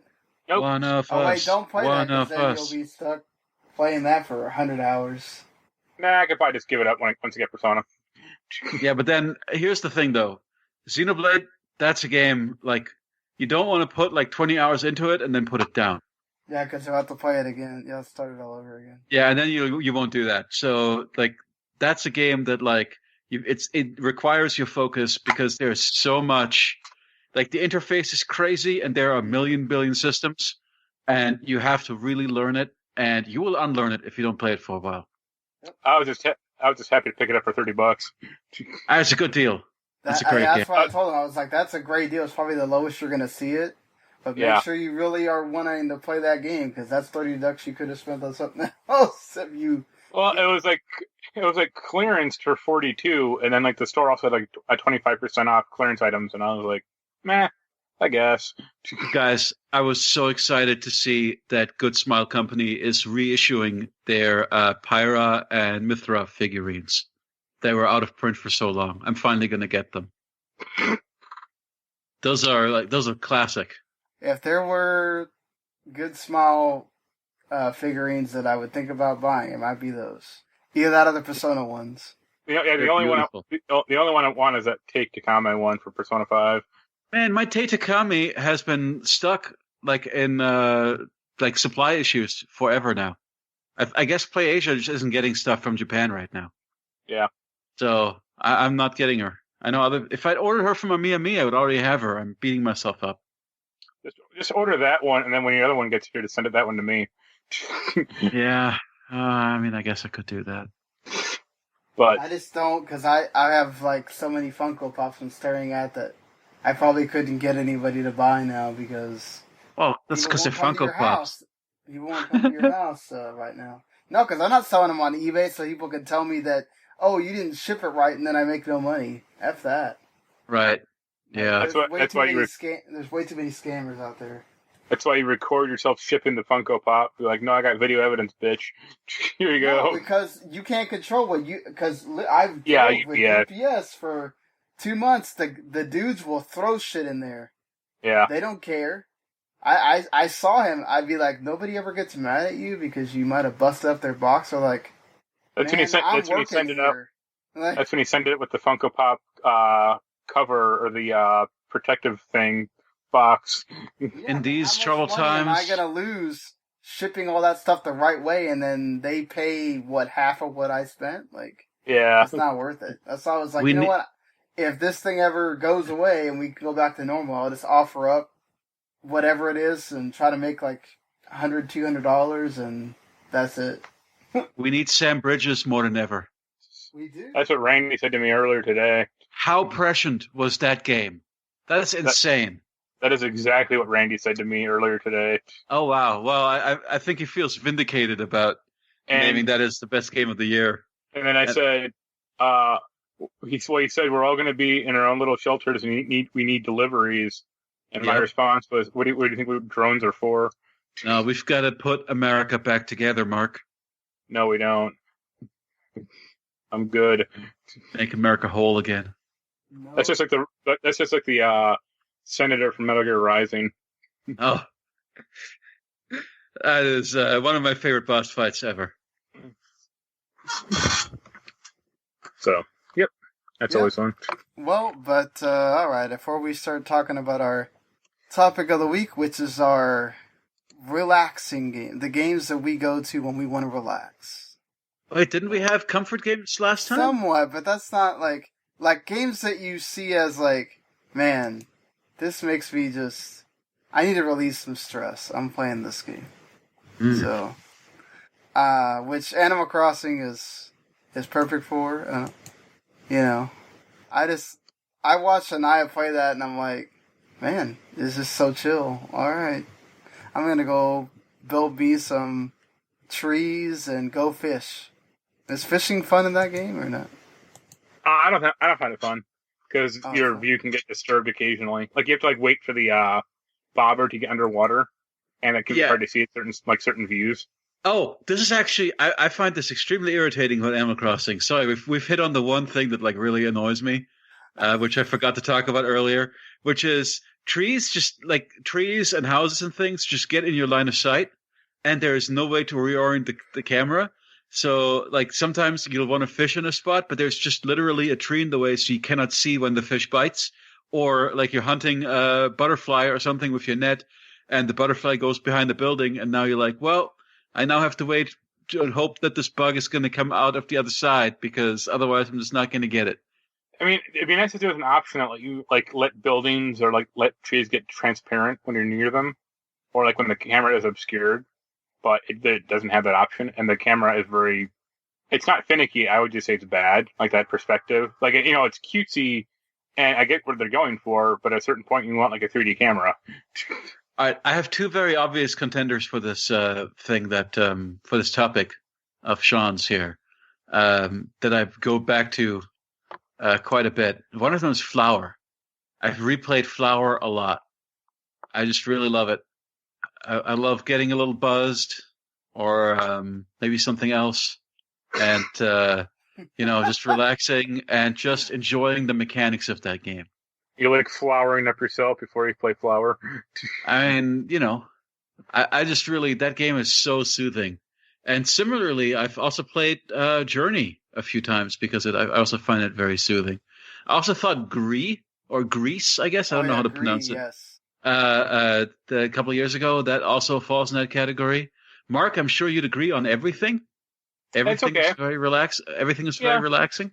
Nope. One of us. Oh, wait, don't play that, because then you'll be stuck playing that for 100 hours. Nah, I could probably just give it up once I get Persona. Yeah, but then, here's the thing, though. Xenoblade, that's a game, you don't want to put, 20 hours into it and then put it down. Yeah, because you'll have to play it again. You'll start it all over again. Yeah, and then you won't do that. So, that's a game that, it requires your focus because there's so much. The interface is crazy, and there are a billion systems, and you have to really learn it, and you will unlearn it if you don't play it for a while. I was just happy to pick it up for $30. That's a good deal. That's a great game. That's what I told him. I was like, that's a great deal. It's probably the lowest you're going to see it. But make sure you really are wanting to play that game, because that's $30 you could have spent on something else if you... Well, it was clearance for $42, and then the store also had a 25% off clearance items, and I was like, meh, I guess. Guys, I was so excited to see that Good Smile Company is reissuing their Pyra and Mithra figurines. They were out of print for so long. I'm finally going to get them. Those are classic. If there were Good Smile figurines that I would think about buying, it might be those. Either that or the Persona ones. The only one I want is that Take Takami one for Persona 5. Man, my Take Takami has been stuck in supply issues forever now. I guess PlayAsia just isn't getting stuff from Japan right now. Yeah. So I'm not getting her. I know if I'd ordered her from a Mia, I would already have her. I'm beating myself up. Just order that one, and then when the other one gets here, to send that one to me. Yeah. I guess I could do that. But I just don't, because I have so many Funko Pops I'm staring at that I probably couldn't get anybody to buy now because... Well, that's because they're Funko Pops. He won't come to your house right now. No, because I'm not selling them on eBay, so people can tell me that, oh, you didn't ship it right, and then I make no money. F that. Right. Yeah. There's way too many scammers out there. That's why you record yourself shipping the Funko Pop. You're like, no, I got video evidence, bitch. Here you go. No, because you can't control what you... Because I've dealt with UPS for 2 months. The dudes will throw shit in there. Yeah. They don't care. I saw him. I'd be like, nobody ever gets mad at you because you might have busted up their box. Or like, that's when you send it up. Like, that's when you send it with the Funko Pop cover or the protective thing box. In these troubled times, am I gonna lose shipping all that stuff the right way, and then they pay half of what I spent? Like, yeah, it's not worth it. That's why I was like, you know what? If this thing ever goes away and we can go back to normal, I'll just offer up whatever it is and try to make like $100, $200, and that's it. We need Sam Bridges more than ever. We do. That's what Randy said to me earlier today. How prescient was that game? That's insane. That is exactly what Randy said to me earlier today. Oh, wow. Well, I think he feels vindicated about naming that as the best game of the year. And then I said, he said, we're all going to be in our own little shelters and we need deliveries. And my response was, what do you think drones are for? No, we've got to put America back together, Mark. No, we don't. I'm good. Make America whole again. No. That's just like the senator from Metal Gear Rising. Oh, that is one of my favorite boss fights ever. So, yep, that's always fun. Well, but all right. Before we start talking about our topic of the week, which is our relaxing game, the games that we go to when we want to relax. Wait, didn't we have comfort games last time? Somewhat, but that's not like games that you see as like, man, this makes me just, I need to release some stress. I'm playing this game. So, which Animal Crossing is perfect for. You know, I watched Anaya play that and I'm like, man, this is so chill. All right, I'm gonna go build me some trees and go fish. Is fishing fun in that game or not? I don't find it fun because your view can get disturbed occasionally. Like you have to wait for the bobber to get underwater, and it can be hard to see certain views. Oh, this is actually I find this extremely irritating with Animal Crossing. Sorry, we've hit on the one thing that really annoys me, which I forgot to talk about earlier, which is trees. Just trees and houses and things just get in your line of sight, and there is no way to reorient the camera. So, sometimes you'll want to fish in a spot, but there's just literally a tree in the way, so you cannot see when the fish bites. Or, you're hunting a butterfly or something with your net, and the butterfly goes behind the building, and now you're like, well, I now have to wait and hope that this bug is going to come out of the other side, because otherwise I'm just not going to get it. I mean, it'd be nice if there was an option that you let buildings or let trees get transparent when you're near them, or when the camera is obscured. But it doesn't have that option, and the camera is it's not finicky. I would just say it's bad, that perspective. It's cutesy, and I get what they're going for, but at a certain point you want a 3D camera. All right, I have two very obvious contenders for this thing for this topic of Sean's here, that I go back to quite a bit. One of them is Flower. I've replayed Flower a lot. I just really love it. I love getting a little buzzed, or maybe something else, and just relaxing and just enjoying the mechanics of that game. You like flowering up yourself before you play Flower? I mean, I just really, that game is so soothing. And similarly, I've also played Journey a few times because I also find it very soothing. I also thought Grease, I guess, I don't know how to pronounce it. Yes. A couple of years ago, that also falls in that category. Mark, I'm sure you'd agree on everything. Everything is very relaxed. Everything is very relaxing.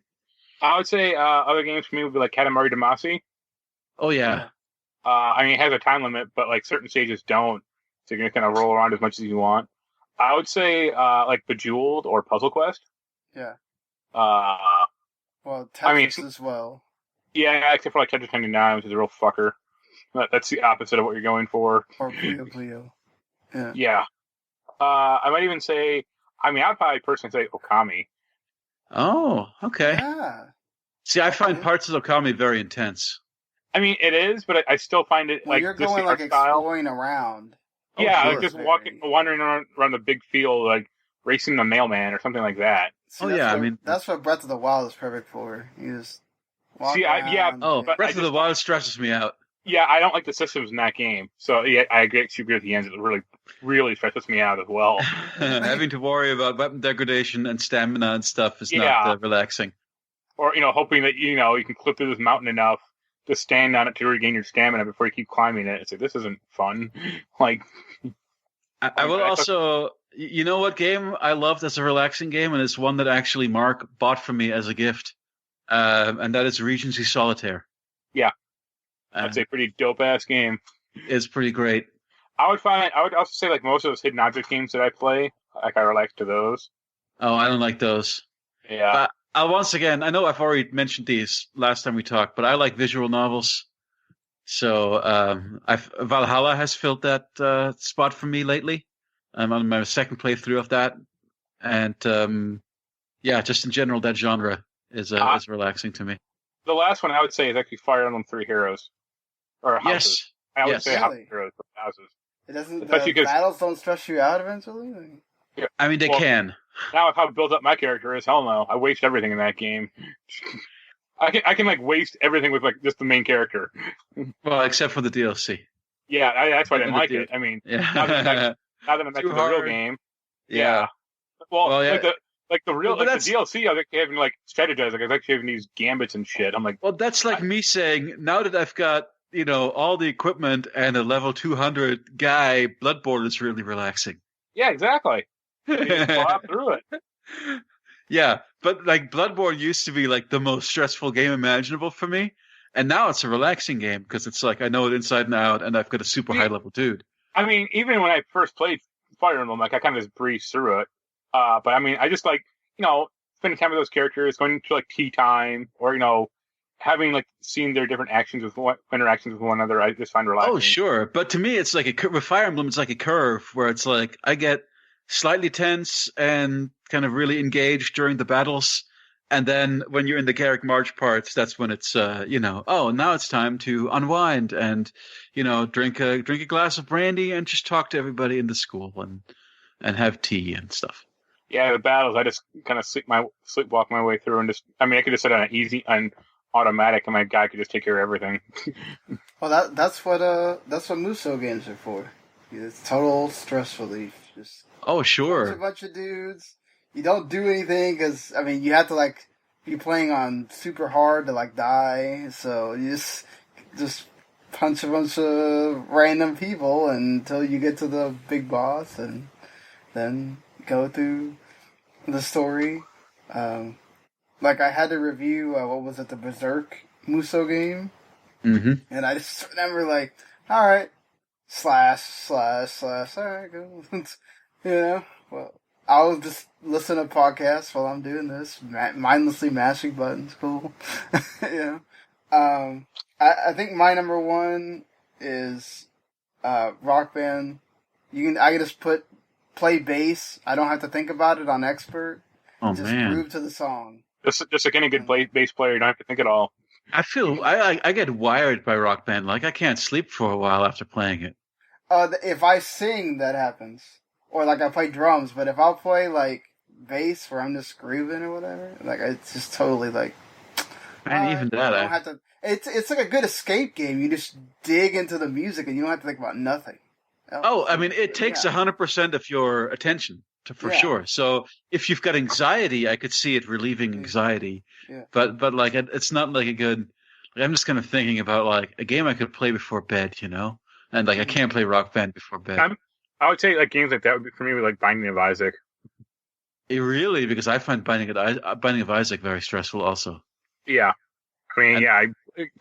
I would say other games for me would be Katamari Damacy. Oh yeah. I mean, it has a time limit, but certain stages don't, so you're gonna kind of roll around as much as you want. I would say Bejeweled or Puzzle Quest. Yeah. Well, Tetris as well. Yeah, except for Tetris 99, which is a real fucker. That's the opposite of what you're going for. Or Puyo Puyo. Yeah. Yeah. I might even say, I'd probably personally say Okami. Oh, okay. Yeah. See, I find parts of Okami very intense. It is, but I still find it you're going like exploring around. Yeah, sure. Like just wandering around the big field, like racing the mailman or something like that. See, that's what Breath of the Wild is perfect for. You just walk around. Breath of the Wild stresses me out. Yeah, I don't like the systems in that game. So yeah, I agree with the ends. It really, really stresses me out as well. Having to worry about weapon degradation and stamina and stuff is not relaxing. Or hoping that you can clip through this mountain enough to stand on it to regain your stamina before you keep climbing it. It's like, this isn't fun. Like, I will also, you know what game I loved as a relaxing game, and it's one that actually Mark bought for me as a gift, and that is Regency Solitaire. Yeah, that's a pretty dope ass game. It's pretty great. I would also say like most of those hidden object games that I play, like I relax to those. Oh, I don't like those. Yeah. Once again, I know I've already mentioned these last time we talked, but I like visual novels. So Valhalla has filled that spot for me lately. I'm on my second playthrough of that. And just in general, that genre is relaxing to me. The last one I would say is actually Fire Emblem Three Heroes. Or Houses. Yes. I would say Heroes, Houses. It doesn't, the battles don't stress you out eventually? Yeah. They can. Now, how built up my character is, hell no. I waste everything in that game. I can like waste everything with like just the main character. Well, except for the DLC. Yeah, that's why I didn't like it. Now that I'm back to the real game. Yeah. Well, yeah. Like the DLC, I was actually having like strategize. Like I was actually having these gambits and shit. I'm like, well, that's like me saying, now that I've got all the equipment and a level 200 guy, Bloodborne is really relaxing. Yeah, exactly. You just plow through it. Yeah, but like Bloodborne used to be like the most stressful game imaginable for me, and now it's a relaxing game because it's like I know it inside and out, and I've got a super high level dude. Even when I first played Fire Emblem, like I kind of just breezed through it. But I just like spending time with those characters, going to like tea time, or having like seen their different interactions with one another. I just find relaxing. Oh, sure, but to me, it's like with Fire Emblem, it's like a curve where it's like I get slightly tense and kind of really engaged during the battles. And then when you're in the Garrick March parts, that's when it's, now it's time to unwind and, drink a glass of brandy and just talk to everybody in the school and have tea and stuff. Yeah, the battles, I just kind of sleepwalk my way through and just, I could just set it on easy and automatic and my guy could just take care of everything. Well, that's what Musou games are for. It's total stress relief. Just sure. A bunch of dudes. You don't do anything because you have to like be playing on super hard to like die. So you just punch a bunch of random people until you get to the big boss, and then go through the story. Like I had to review the Berserk Musou game, and I just remember like, all right. Slash. All right, go. Well, I'll just listen to podcasts while I'm doing this, mindlessly mashing buttons. Cool. I think my number one is Rock Band. I can just play bass. I don't have to think about it on expert. Oh, just groove to the song. Just like any good bass player, you don't have to think at all. I feel I get wired by Rock Band. Like I can't sleep for a while after playing it. If I sing, that happens. Or like I play drums, but if I'll play like bass where I'm just grooving or whatever, like it's just totally like. And even that, I don't have to. It's like a good escape game. You just dig into the music and you don't have to think about nothing else. It takes 100% of your attention. For sure. So if you've got anxiety, I could see it relieving anxiety. Yeah. But like it's not like a good. Like, I'm just kind of thinking about like a game I could play before bed, and like I can't play Rock Band before bed. I would say like games like that would be for me with like Binding of Isaac. Really, because I find Binding of Isaac very stressful also. Yeah, I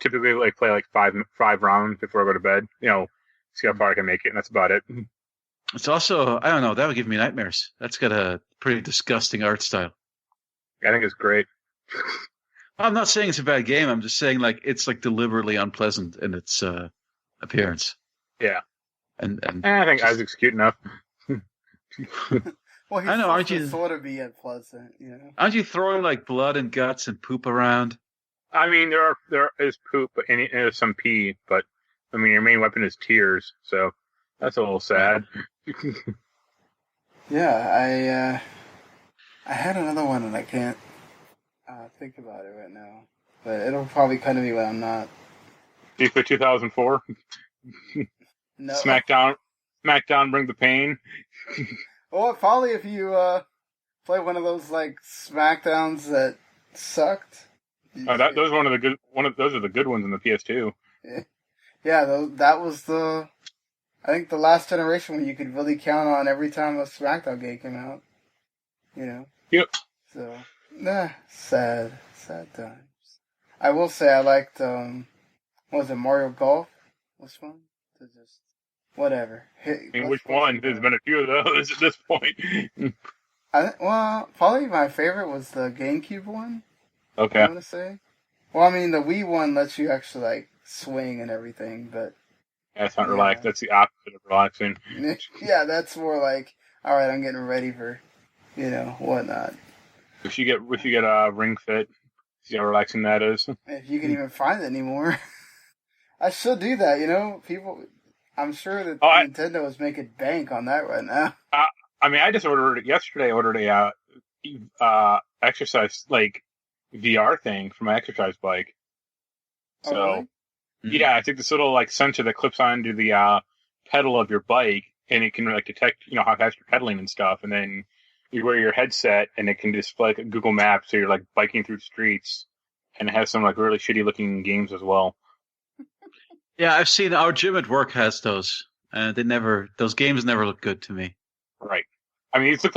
typically like play like five rounds before I go to bed. See how far I can make it, and that's about it. It's also, I don't know, that would give me nightmares. That's got a pretty disgusting art style. I think it's great. I'm not saying it's a bad game. I'm just saying like it's like deliberately unpleasant in its appearance. Yeah. And I think Isaac's cute enough. Well, he's I know, aren't you? sort of be unpleasant, Aren't you throwing like blood and guts and poop around? I mean, there is poop and there's some pee, but I mean, your main weapon is tears, so that's a little sad. Yeah, I had another one and I can't think about it right now, but it'll probably come to me when I'm not. FIFA 2004. No. SmackDown, bring the pain. Well, probably if you play one of those like SmackDowns that sucked. Oh, those are those are the good ones in the PS2. Yeah, that was I think the last generation when you could really count on every time a SmackDown game came out. Yep. So, sad times. I will say I liked, what was it, Mario Golf? Was fun? To just, whatever. Which one? There's been a few of those at this point. Probably my favorite was the GameCube one. Okay. I want to say. Well, I mean, the Wii one lets you actually, like, swing and everything, but... Yeah, it's not relaxed. That's the opposite of relaxing. Yeah, that's more like, alright, I'm getting ready for, whatnot. If you get Ring Fit, see how relaxing that is. If you can even find it anymore. I still do that, people... I'm sure that Nintendo is making bank on that right now. I mean, I just ordered it yesterday. I ordered a exercise, like, VR thing for my exercise bike. So, really? Yeah, I think this little, like, sensor that clips onto the pedal of your bike, and it can, like, detect, how fast you're pedaling and stuff, and then you wear your headset, and it can display like, Google Maps, so you're, like, biking through streets, and it has some, like, really shitty-looking games as well. Yeah, I've seen our gym at work has those, and those games never look good to me. Right. I mean, these look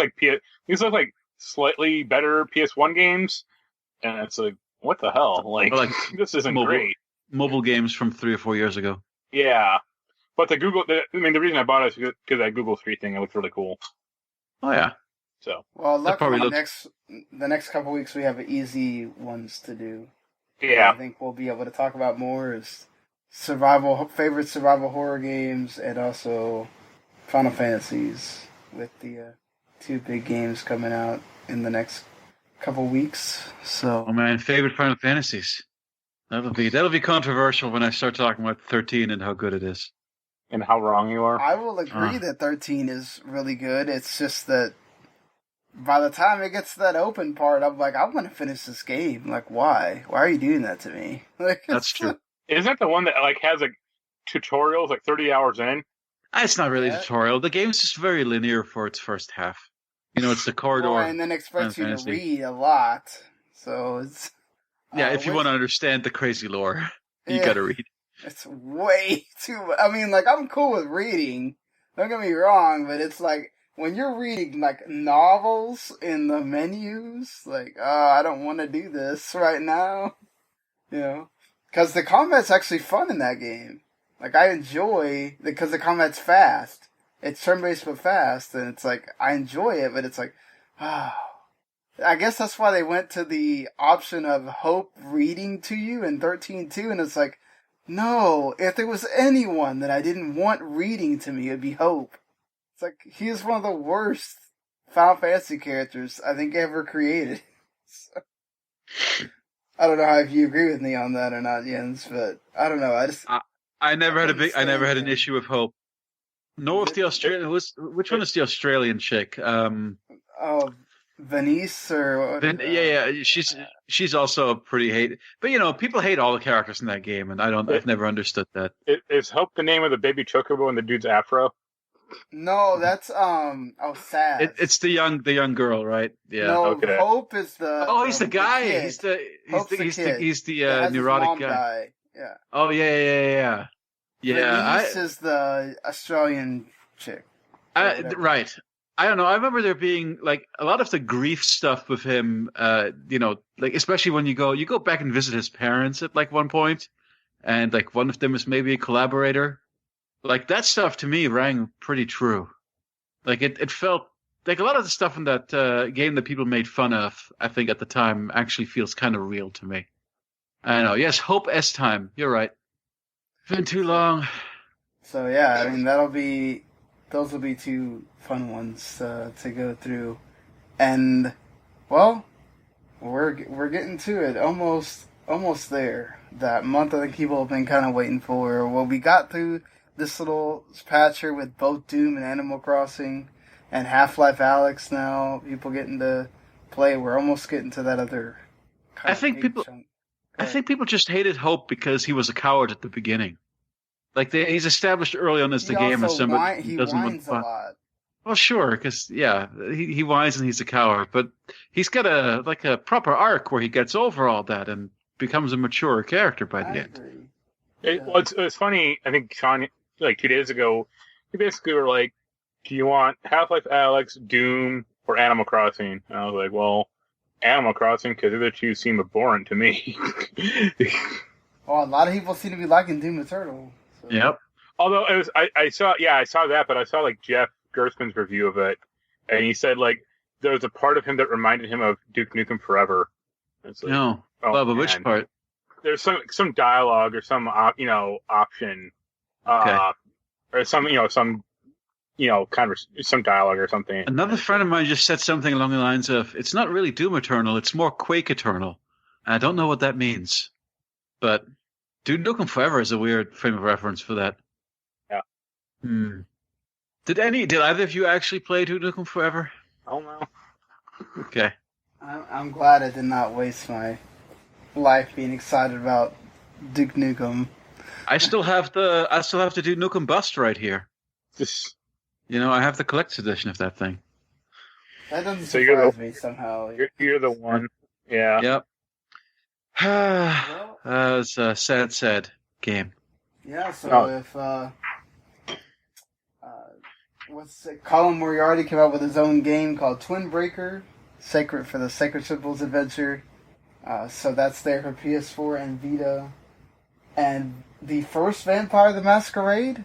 like slightly better PS1 games, and it's like, what the hell? Like this isn't great. Mobile games from 3 or 4 years ago. Yeah, but the reason I bought it is because that Google Street thing, it looked really cool. Oh yeah. So luckily the next couple weeks we have easy ones to do. Yeah, I think we'll be able to talk about more is favorite survival horror games and also Final Fantasies with the 2 big games coming out in the next couple weeks. So, oh man, favorite Final Fantasies. That'll be controversial when I start talking about 13 and how good it is. And how wrong you are. I will agree that 13 is really good. It's just that by the time it gets to that open part, I'm like, I want to finish this game. Like, why? Why are you doing that to me? Like, that's true. Isn't that the one that like has like tutorials like 30 hours in? It's not really a tutorial. The game's just very linear for its first half. It's the corridor. And then expects you to read a lot. So it's... Yeah, if you want to understand the crazy lore, you gotta read. It's way too... I mean, like, I'm cool with reading. Don't get me wrong, but it's like, when you're reading, like, novels in the menus, like, I don't want to do this right now. Because the combat's actually fun in that game. Like, I enjoy... Because the combat's fast. It's turn-based but fast, and it's like, I enjoy it, but it's like, I guess that's why they went to the option of Hope reading to you in 13.2, and it's like, no, if there was anyone that I didn't want reading to me, it'd be Hope. It's like, he is one of the worst Final Fantasy characters I think ever created. So, I don't know if you agree with me on that or not, Jens, but I don't know. I never had an issue with Hope. Nor with the Australian. Which one is the Australian chick? Venice or yeah. She's also pretty hated. But people hate all the characters in that game, and I've never understood that. Is Hope the name of the baby chocobo and the dude's afro? No, that's Sad. It's the young girl, right? Yeah. No, okay. Hope is the. Oh, he's the guy. He's the neurotic guy. Yeah. Oh yeah. Yeah, Denise is the Australian chick. Right. I don't know. I remember there being like a lot of the grief stuff with him. Like especially when you go back and visit his parents at like one point, and like one of them is maybe a collaborator. Like that stuff to me rang pretty true. Like it felt like a lot of the stuff in that game that people made fun of, I think at the time actually feels kind of real to me. I know. Yes, Hope S time. You're right. Been too long. So yeah, I mean that'll be those will be two fun ones to go through. And, well, we're getting to it. Almost there. That month I think people have been kind of waiting for. Well, we got through this little patch here with both Doom and Animal Crossing and Half-Life Alyx now. People getting to play. We're almost getting to that other kind I think people just hated Hope because he was a coward at the beginning. Like he's established early on as the game as somebody who doesn't whines a lot. Well, sure, because he whines and he's a coward, but he's got a proper arc where he gets over all that and becomes a mature character by the end. It's funny. I think Sean, like 2 days ago, you basically were like, "Do you want Half-Life Alyx, Doom, or Animal Crossing?" And I was like, "Well, Animal Crossing, because the other two seem abhorrent to me." Well, a lot of people seem to be liking Doom Eternal. So. Yep. Although I saw that, but I saw like Jeff Gerstmann's review of it, and he said like there was a part of him that reminded him of Duke Nukem Forever. It's like, no, but which part? There's some dialogue or some option, okay. or some some dialogue or something. Another friend of mine just said something along the lines of, "It's not really Doom Eternal; it's more Quake Eternal." And I don't know what that means, but Duke Nukem Forever is a weird frame of reference for that. Yeah. Did either of you actually play Duke Nukem Forever? Oh no. Okay. I'm glad I did not waste my life being excited about Duke Nukem. I still have the Duke Nukem bust right here. I have the collector's edition of that thing. That doesn't surprise me somehow. You're the one. Yeah. Yep. It's a sad game. Yeah, so if Colin Moriarty came out with his own game called Twin Breaker, Sacred Symbols Adventure. So that's there for PS4 and Vita. And the first Vampire the Masquerade,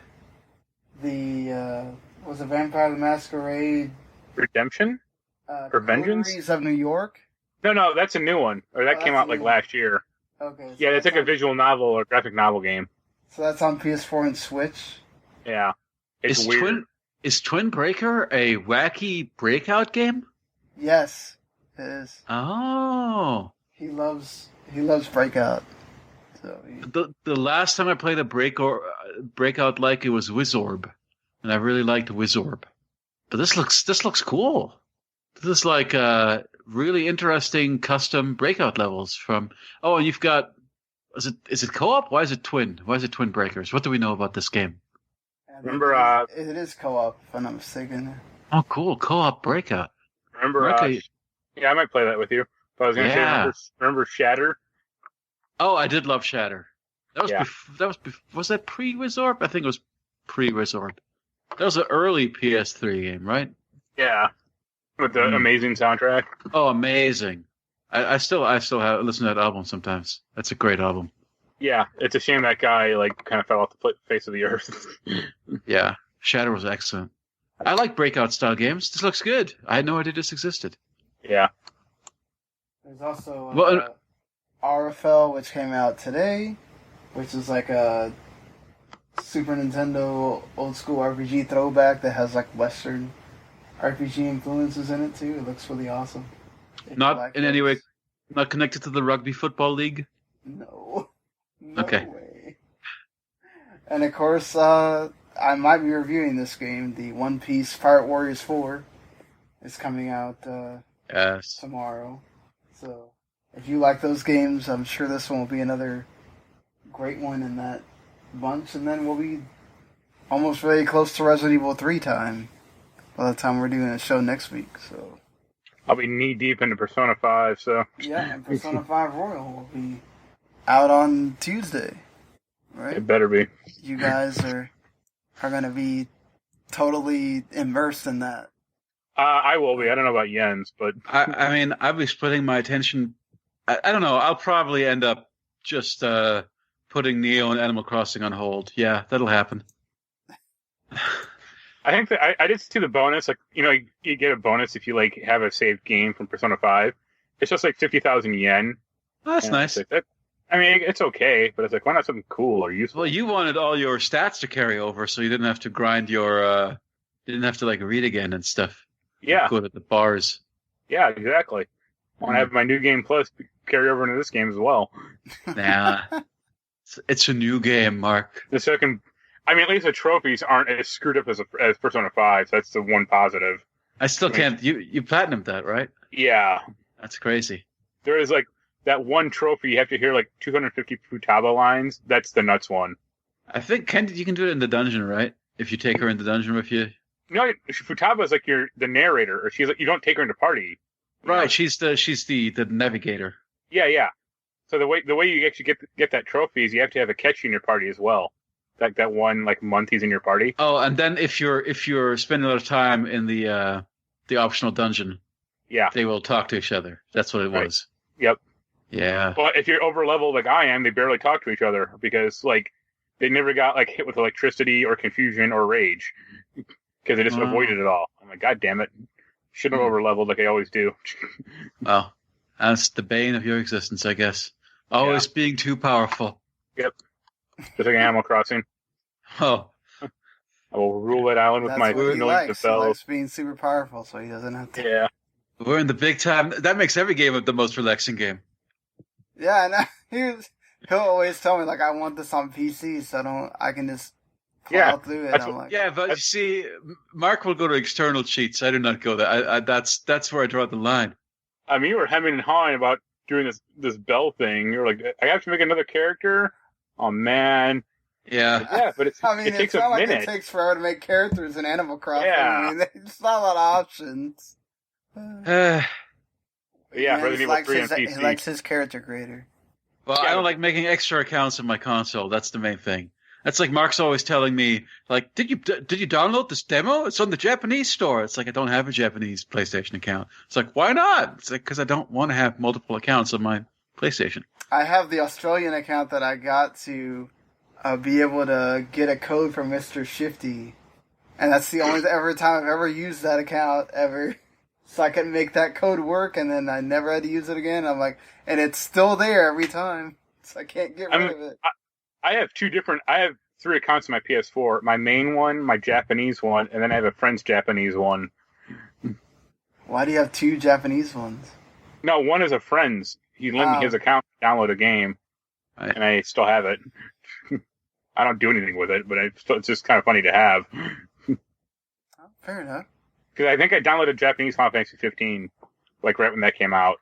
was a Vampire the Masquerade Redemption? Or Vengeance? Coteries of New York? No, that's a new one. Or that came out like last year. Okay. So yeah, it's like a visual novel or graphic novel game. So that's on PS4 and Switch? Yeah. It's weird. Is Twin Breaker a wacky breakout game? Yes, it is. Oh. He loves Breakout. So the last time I played a breakout like it was Wizorb, and I really liked Wizorb. But this looks cool. This is like really interesting custom breakout levels from. Oh, and you've got. Is it co-op? Why is it twin? Why is it Twin Breakers? What do we know about this game? Remember, it is co-op, if I'm not mistaken. Oh, cool. Co-op breakout. Remember, yeah, I might play that with you. But I was going to say, remember Shatter? Oh, I did love Shatter. Was that pre-Wizorb? I think it was pre-Wizorb. That was an early PS3 game, right? Yeah. With the amazing soundtrack. Oh, amazing. I still have listen to that album sometimes. That's a great album. Yeah, it's a shame that guy kind of fell off the face of the earth. Yeah, Shatter was excellent. I like breakout style games. This looks good. I had no idea this existed. Yeah. There's also RFL, which came out today, which is like a Super Nintendo old school RPG throwback that has like Western RPG influences in it too. It looks really awesome. Not in any way, not connected to the Rugby Football League? No okay. way. And of course, I might be reviewing this game. The One Piece Pirate Warriors 4 is coming out tomorrow. So if you like those games, I'm sure this one will be another great one in that bunch. And then we'll be almost very close to Resident Evil 3 time by the time we're doing a show next week. So I'll be knee deep into Persona 5. So yeah, and Persona 5 Royal will be out on Tuesday, right? It better be. You guys are going to be totally immersed in that. I will be. I don't know about Jens, but I mean, I'll be splitting my attention. I don't know. I'll probably end up just putting Nioh and Animal Crossing on hold. Yeah, that'll happen. I think that I did see the bonus. Like, you get a bonus if you have a saved game from Persona 5. It's just 50,000 yen. Oh, that's nice. I mean, it's okay, but it's why not something cool or useful? Well, you wanted all your stats to carry over, so you didn't have to grind your You didn't have to like read again and stuff. Yeah. Go to the bars. Yeah, exactly. I want to have my New Game Plus carry over into this game as well. Nah. It's a new game, Mark. The second, I mean, at least the trophies aren't as screwed up as Persona 5, so that's the one positive. I still can't. You platinumed that, right? Yeah. That's crazy. There is like that one trophy you have to hear like 250 Futaba lines. That's the nuts one. I think you can do it in the dungeon, right? If you take her in the dungeon with you. No, Futaba is like the narrator, or she's like, you don't take her into party. Right, know? she's the navigator. Yeah. So the way you actually get that trophy is you have to have a catchy in your party as well. Like that one like month he's in your party. Oh, and then if you're spending a lot of time in the optional dungeon, yeah, they will talk to each other. That's what it was. Yep. Yeah. But if you're over leveled like I am, they barely talk to each other because like they never got like hit with electricity or confusion or rage because they just avoided it all. I'm like, God damn it. Should have over leveled like I always do. Well, that's the bane of your existence, I guess. Always being too powerful. Yep. Just like Animal Crossing. Oh. I will rule that island with my millions of bells. He likes being super powerful, so he doesn't have to. Yeah. We're in the big time. That makes every game the most relaxing game. Yeah, and he'll always tell me like, I want this on PC, so I can just plow through it. I'm like, but you see, Mark will go to external cheats. I do not go there. That's where I draw the line. I mean, you were hemming and hawing about doing this bell thing. You were like, I have to make another character? Oh, man. Yeah, but it takes it's not like it takes forever to make characters in Animal Crossing. Yeah. I mean, there's not a lot of options. Yeah, Resident Evil 3 on PC. He likes his character creator. Well, I don't like making extra accounts on my console. That's the main thing. That's like Mark's always telling me, like, did you download this demo? It's on the Japanese store. It's like I don't have a Japanese PlayStation account. It's like, why not? It's like because I don't want to have multiple accounts on my PlayStation. I have the Australian account that I got to be able to get a code from Mr. Shifty, and that's the only time I've ever used that account ever. So I can make that code work, and then I never had to use it again. I'm like, and it's still there every time, so I can't get rid of it. I have I have 3 accounts on my PS4. My main one, my Japanese one, and then I have a friend's Japanese one. Why do you have 2 Japanese ones? No, one is a friend's. He lent me his account to download a game, and I still have it. I don't do anything with it, but it's just kind of funny to have. Fair enough. Because I think I downloaded Japanese Final Fantasy 15, like right when that came out.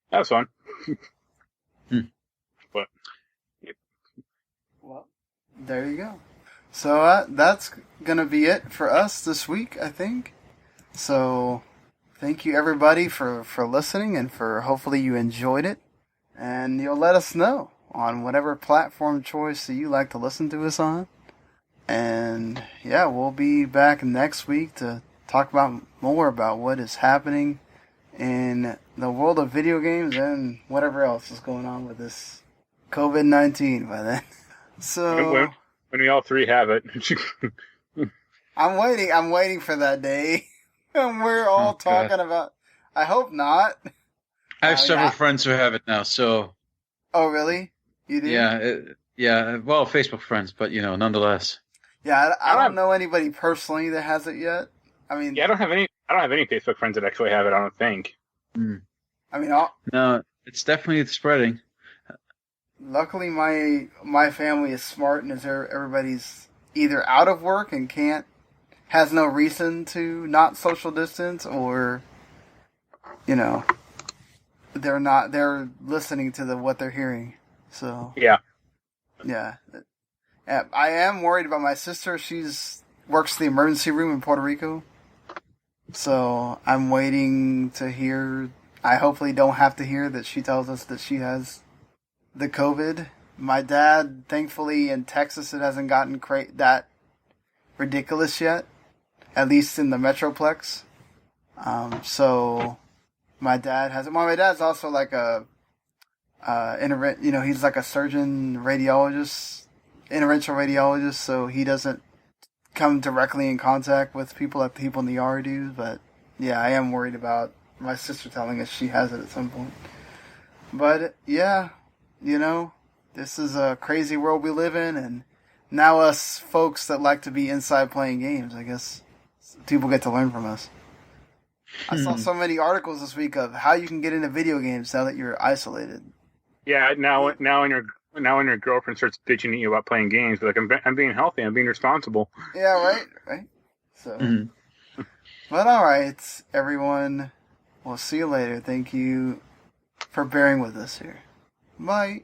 That was fun. But well, there you go. So that's gonna be it for us this week, I think. So thank you everybody for listening, and for hopefully you enjoyed it, and you'll let us know on whatever platform choice that you like to listen to us on. And yeah, we'll be back next week to talk more about what is happening in the world of video games and whatever else is going on with this COVID-19 by then. So when we all 3 have it. I'm waiting for that day. And we're all talking about, I hope not. I have several friends who have it now, so. Oh, really? You do? Yeah. Well, Facebook friends, but nonetheless. Yeah, I don't know anybody personally that has it yet. I mean, yeah, I don't have any Facebook friends that actually have it. I don't think. I mean, no, it's definitely spreading. Luckily, my family is smart, and everybody's either out of work and has no reason to not social distance, or they're listening to what they're hearing. So yeah. I am worried about my sister. She's works the emergency room in Puerto Rico. So I'm waiting to hear. I hopefully don't have to hear that she tells us that she has the COVID. My dad, thankfully in Texas, it hasn't gotten that ridiculous yet. At least in the Metroplex. So my dad has it. My dad's also like he's like a surgeon radiologist, interventional radiologist, so he doesn't come directly in contact with people like people in the ER do. But yeah, I am worried about my sister telling us she has it at some point. But yeah, this is a crazy world we live in, and now us folks that like to be inside playing games, I guess People get to learn from us. I saw so many articles this week of how you can get into video games now that you're isolated. Yeah, now when your girlfriend starts bitching at you about playing games, like I'm being healthy, I'm being responsible. Yeah, right. So, but all right, everyone. We'll see you later. Thank you for bearing with us here. Bye.